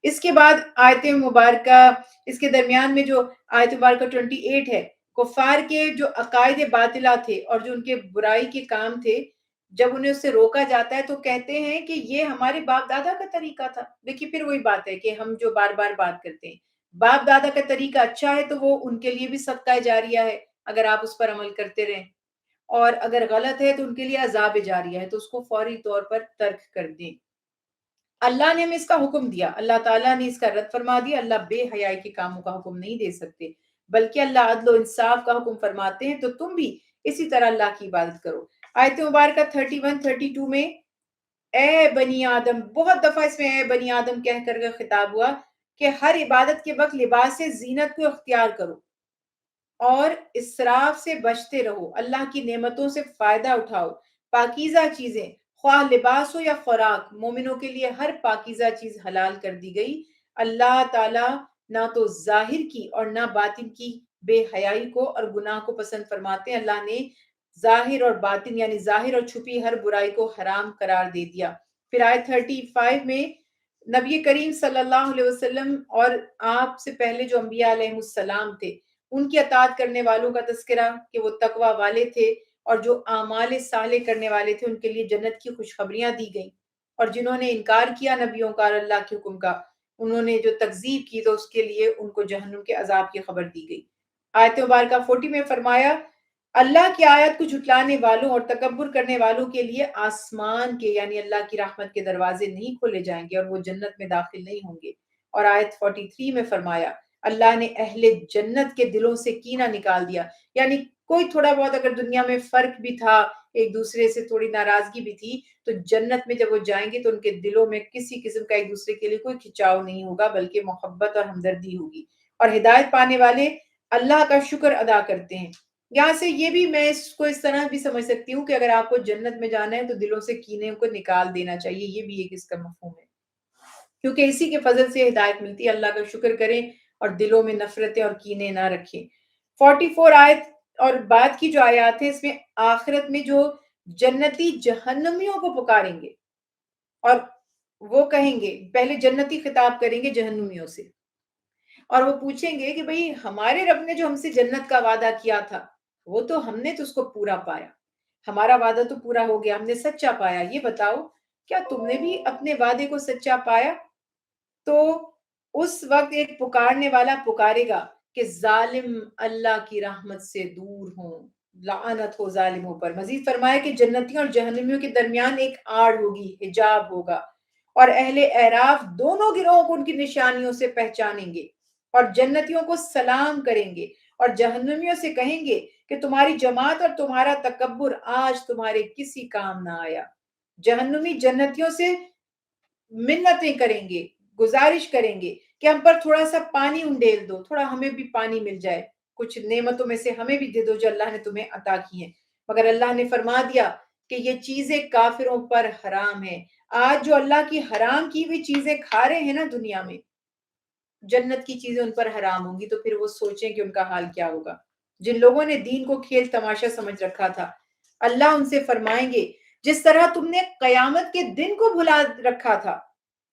اس کے بعد آیت مبارکہ، اس کے درمیان میں جو آیت مبارکہ 28 ہے، کفار کے جو عقائد باطلہ تھے اور جو ان کے برائی کے کام تھے، جب انہیں اس سے روکا جاتا ہے تو کہتے ہیں کہ یہ ہمارے باپ دادا کا طریقہ تھا۔ دیکھیے پھر وہی بات ہے کہ ہم جو بار بار بات کرتے ہیں، باپ دادا کا طریقہ اچھا ہے تو وہ ان کے لیے بھی صدقہ جاریہ ہے اگر آپ اس پر عمل کرتے رہیں، اور اگر غلط ہے تو ان کے لیے عذاب جاریہ ہے، تو اس کو فوری طور پر ترک کر دیں۔ اللہ نے ہمیں اس کا حکم دیا، اللہ تعالیٰ نے اس کا رد فرما دیا۔ اللہ بے حیائی کے کاموں کا حکم نہیں دے سکتے، بلکہ اللہ عدل و انصاف کا حکم فرماتے ہیں، تو تم بھی اسی طرح اللہ کی عبادت کرو۔ آیت مبارکہ 31 32 میں اے بنی آدم، بہت دفعہ اس میں اے بنی آدم کہہ کر کے خطاب ہوا کہ ہر عبادت کے وقت لباس زینت کو اختیار کرو اور اسراف سے بچتے رہو، اللہ کی نعمتوں سے فائدہ اٹھاؤ، پاکیزہ چیزیں، خواہ لباس ہو یا خوراک، مومنوں کے لیے ہر پاکیزہ چیز حلال کر دی گئی۔ اللہ تعالیٰ نہ تو ظاہر کی اور نہ باطن کی بے حیائی کو اور گناہ کو پسند فرماتے ہیں۔ اللہ نے ظاہر اور باطن یعنی ظاہر اور چھپی ہر برائی کو حرام قرار دے دیا۔ پھر آیت 35 میں نبی کریم صلی اللہ علیہ وسلم اور آپ سے پہلے جو انبیاء علیہ السلام تھے، ان کی اطاعت کرنے والوں کا تذکرہ کہ وہ تقوی والے تھے، اور جو اعمال صالح کرنے والے تھے ان کے لیے جنت کی خوشخبریاں دی گئیں، اور جنہوں نے انکار کیا نبیوں کا اور اللہ کے حکم کا، انہوں نے جو تکذیب کی تو اس کے لیے ان کو جہنم کے عذاب کی خبر دی گئی۔ آیت مبارکہ 40 میں فرمایا اللہ کی آیت کو جھٹلانے والوں اور تکبر کرنے والوں کے لیے آسمان کے یعنی اللہ کی رحمت کے دروازے نہیں کھولے جائیں گے اور وہ جنت میں داخل نہیں ہوں گے۔ اور آیت 43 میں فرمایا اللہ نے اہل جنت کے دلوں سے کینہ نکال دیا، یعنی کوئی تھوڑا بہت اگر دنیا میں فرق بھی تھا، ایک دوسرے سے تھوڑی ناراضگی بھی تھی، تو جنت میں جب وہ جائیں گے تو ان کے دلوں میں کسی قسم کا ایک دوسرے کے لیے کوئی کھچاؤ نہیں ہوگا، بلکہ محبت اور ہمدردی ہوگی، اور ہدایت پانے والے اللہ کا شکر ادا کرتے ہیں۔ یہاں سے یہ بھی میں اس کو اس طرح بھی سمجھ سکتی ہوں کہ اگر آپ کو جنت میں جانا ہے تو دلوں سے کینے کو نکال دینا چاہیے، یہ بھی ایک اس کا مفہوم ہے، کیونکہ اسی کے فضل سے ہدایت ملتی ہے۔ اللہ کا شکر کریں اور دلوں میں نفرتیں اور کینے نہ رکھیں۔ 44 آیت اور بعد کی جو آیات ہیں، اس میں آخرت میں جو جنتی جہنمیوں کو پکاریں گے اور وہ کہیں گے، پہلے جنتی خطاب کریں گے جہنمیوں سے، اور وہ پوچھیں گے کہ بھئی ہمارے رب نے جو ہم سے جنت کا وعدہ کیا تھا وہ تو ہم نے تو اس کو پورا پایا، ہمارا وعدہ تو پورا ہو گیا، ہم نے سچا پایا، یہ بتاؤ کیا تم نے بھی اپنے وعدے کو سچا پایا؟ تو اس وقت ایک پکارنے والا پکارے گا کہ ظالم اللہ کی رحمت سے دور ہوں، لعنت ہو ظالموں پر۔ مزید فرمایا کہ جنتیوں اور جہنمیوں کے درمیان ایک آڑ ہوگی، حجاب ہوگا، اور اہل اعراف دونوں گروہوں کو ان کی نشانیوں سے پہچانیں گے، اور جنتیوں کو سلام کریں گے اور جہنمیوں سے کہیں گے کہ تمہاری جماعت اور تمہارا تکبر آج تمہارے کسی کام نہ آیا۔ جہنمی جنتیوں سے منتیں کریں گے، گزارش کریں گے کہ ہم پر تھوڑا سا پانی انڈیل دو، تھوڑا ہمیں بھی پانی مل جائے، کچھ نعمتوں میں سے ہمیں بھی دے دو جو اللہ نے تمہیں عطا کی ہیں۔ مگر اللہ نے فرما دیا کہ یہ چیزیں کافروں پر حرام ہیں۔ آج جو اللہ کی حرام کی ہوئی چیزیں کھا رہے ہیں نا دنیا میں، جنت کی چیزیں ان پر حرام ہوں گی، تو پھر وہ سوچیں کہ ان کا حال کیا ہوگا۔ جن لوگوں نے دین کو کھیل تماشا سمجھ رکھا تھا، اللہ ان سے فرمائیں گے جس طرح تم نے قیامت کے دن کو بھلا رکھا تھا،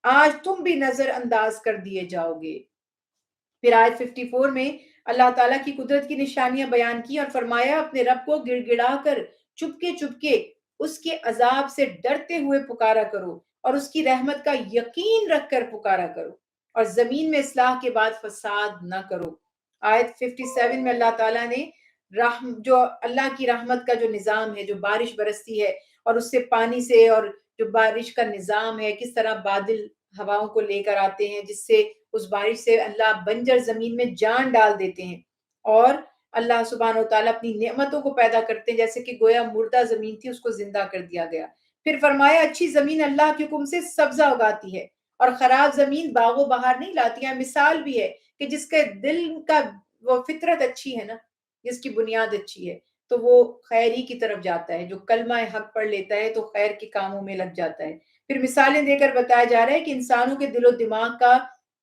آج تم بھی نظر انداز کر دیے جاؤ گے۔ پھر آیت 54 میں اللہ تعالیٰ کی قدرت کی نشانیاں بیان کی اور فرمایا اپنے رب کو گڑ گڑا کر چپکے چپکے اس کے عذاب سے ڈرتے ہوئے پکارا کرو اور اس کی رحمت کا یقین رکھ کر پکارا کرو اور زمین میں اصلاح کے بعد فساد نہ کرو۔ آیت 57 میں اللہ تعالیٰ نے جو اللہ کی رحمت کا جو نظام ہے، جو بارش برستی ہے اور اس سے پانی سے، اور جو بارش کا نظام ہے، کس طرح بادل ہواؤں کو لے کر آتے ہیں جس سے اس بارش سے اللہ بنجر زمین میں جان ڈال دیتے ہیں، اور اللہ سبحانہ و تعالیٰ اپنی نعمتوں کو پیدا کرتے ہیں، جیسے کہ گویا مردہ زمین تھی اس کو زندہ کر دیا گیا۔ پھر فرمایا اچھی زمین اللہ کے حکم سے سبزہ اگاتی ہے اور خراب زمین باغ و بہار نہیں لاتی ہے۔ مثال بھی ہے کہ جس کے دل کا وہ فطرت اچھی ہے نا، جس کی بنیاد اچھی ہے، تو وہ خیر ہی کی طرف جاتا ہے، جو کلمہ حق پڑھ لیتا ہے تو خیر کے کاموں میں لگ جاتا ہے۔ پھر مثالیں دے کر بتایا جا رہا ہے کہ انسانوں کے دل و دماغ کا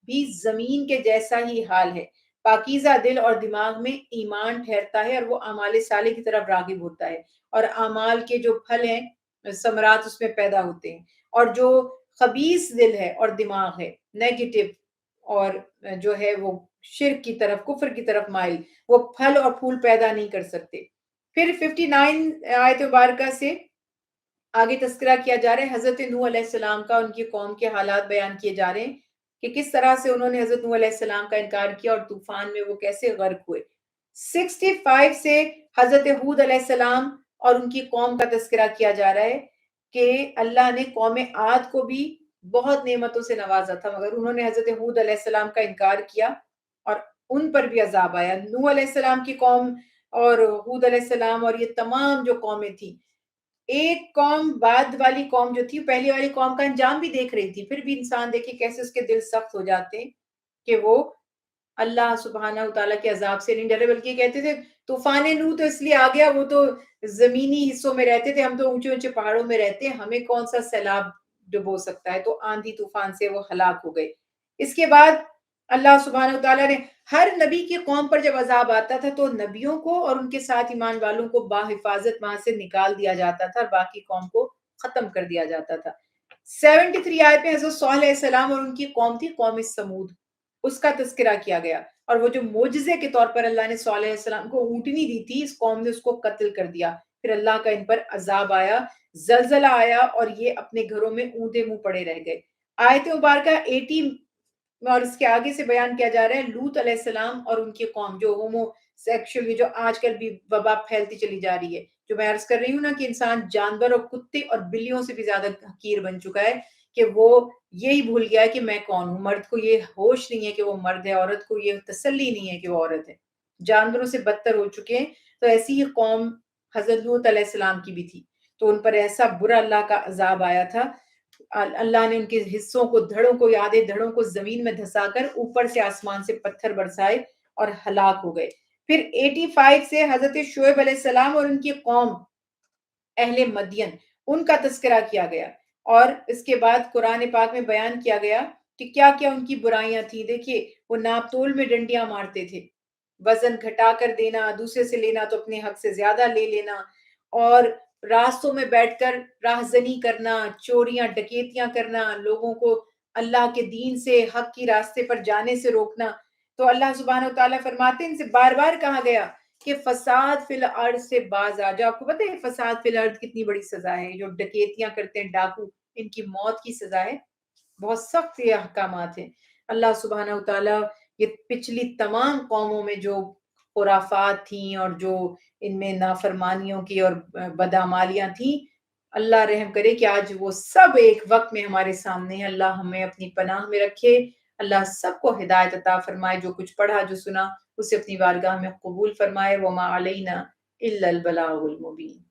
بھی زمین کے جیسا ہی حال ہے۔ پاکیزہ دل اور دماغ میں ایمان ٹھہرتا ہے اور وہ اعمال صالح کی طرف راغب ہوتا ہے، اور اعمال کے جو پھل ہیں، ثمرات اس میں پیدا ہوتے ہیں۔ اور جو خبیث دل ہے اور دماغ ہے، نیگیٹو، اور جو ہے وہ شرک کی طرف، کفر کی طرف مائل، وہ پھل اور پھول پیدا نہیں کر سکتے۔ پھر 59 آیت مبارکہ سے آگے تذکرہ کیا جا رہا ہے حضرت نوح علیہ السلام کا، ان کی قوم کے حالات بیان کیے جا رہے ہیں کہ کس طرح سے انہوں نے حضرت نوح علیہ السلام کا انکار کیا اور طوفان میں وہ کیسے غرق ہوئے۔ 65 سے حضرت ہود علیہ السلام اور ان کی قوم کا تذکرہ کیا جا رہا ہے کہ اللہ نے قوم عاد کو بھی بہت نعمتوں سے نوازا تھا، مگر انہوں نے حضرت ہود علیہ السلام کا انکار کیا اور ان پر بھی عذاب آیا۔ نوح علیہ السلام کی قوم اور ہود علیہ السلام اور یہ تمام جو قومیں تھیں، ایک قوم بعد والی قوم جو تھی پہلی والی قوم کا انجام بھی دیکھ رہی تھی، پھر بھی انسان دیکھے کیسے اس کے دل سخت ہو جاتے ہیں کہ وہ اللہ سبحانہ و تعالیٰ کے عذاب سے نہیں ڈرے، بلکہ کہتے تھے طوفان نوح تو اس لیے آ گیا، وہ تو زمینی حصوں میں رہتے تھے، ہم تو اونچے اونچے پہاڑوں میں رہتے ہیں، ہمیں کون سا سیلاب ڈبو سکتا ہے، تو آندھی طوفان سے وہ ہلاک ہو گئے۔ اس کے بعد اللہ سبحانہ و تعالیٰ نے ہر نبی کی قوم پر جب عذاب آتا تھا تو نبیوں کو اور ان کے ساتھ ایمان والوں کو باحفاظت وہاں سے نکال دیا جاتا تھا اور باقی قوم کو ختم کر دیا جاتا تھا۔ 73 آیت میں حضرت صالح علیہ السلام اور ان کی قوم تھی قوم سمود، اس کا تذکرہ کیا گیا، اور وہ جو معجزے کے طور پر اللہ نے صالح علیہ السلام کو اونٹنی دی تھی، اس قوم نے اس کو قتل کر دیا، پھر اللہ کا ان پر عذاب آیا، زلزلہ آیا اور یہ اپنے گھروں میں اونٹے منہ پڑے رہ گئے۔ آیت مبارکہ 80 اور اس کے آگے سے بیان کیا جا رہا ہے لوط علیہ السلام اور ان کی قوم، جو ہومو سیکشل، جو آج کل بھی وبا پھیلتی چلی جا رہی ہے، جو میں عرض کر رہی ہوں نا کہ انسان جانور اور کتے اور بلیوں سے بھی زیادہ حقیر بن چکا ہے، کہ وہ یہی بھول گیا ہے کہ میں کون ہوں۔ مرد کو یہ ہوش نہیں ہے کہ وہ مرد ہے، عورت کو یہ تسلی نہیں ہے کہ وہ عورت ہے، جانوروں سے بدتر ہو چکے ہیں۔ تو ایسی ہی قوم حضرت لوط علیہ السلام کی بھی تھی، تو ان پر ایسا برا اللہ کا عذاب آیا تھا، اللہ نے ان کے حصوں کو، دھڑوں کو، آدھے دھڑوں کو زمین میں دھسا کر اوپر سے آسمان سے پتھر برسائے اور ہلاک ہو گئے۔ پھر 85 سے حضرت شعیب علیہ السلام اور ان کی قوم اہل مدین، ان کا تذکرہ کیا گیا، اور اس کے بعد قرآن پاک میں بیان کیا گیا کہ کیا کیا ان کی برائیاں تھیں۔ دیکھیے وہ ناپ تول میں ڈنڈیاں مارتے تھے، وزن گھٹا کر دینا، دوسرے سے لینا تو اپنے حق سے زیادہ لے لینا، اور راستوں میں بیٹھ کر راہزنی کرنا، چوریاں ڈکیتیاں کرنا، لوگوں کو اللہ کے دین سے، حق کی راستے پر جانے سے روکنا۔ تو اللہ سبحانہ و تعالیٰ فرماتے ہیں ان سے بار بار کہا گیا کہ فساد فی الارض سے باز آ جاؤ۔ آپ کو پتہ ہے فساد فی الارض کتنی بڑی سزا ہے؟ جو ڈکیتیاں کرتے ہیں ڈاکو، ان کی موت کی سزا ہے، بہت سخت یہ احکامات ہیں۔ اللہ سبحانہ و تعالیٰ یہ پچھلی تمام قوموں میں جو خرافات تھیں اور جو ان میں نافرمانیوں کی اور بدعمالیاں تھیں، اللہ رحم کرے کہ آج وہ سب ایک وقت میں ہمارے سامنے ہیں۔ اللہ ہمیں اپنی پناہ میں رکھے، اللہ سب کو ہدایت عطا فرمائے، جو کچھ پڑھا جو سنا اسے اپنی بارگاہ میں قبول فرمائے۔ وما علینا إِلَّا الْبَلَاغُ الْمُبِينُ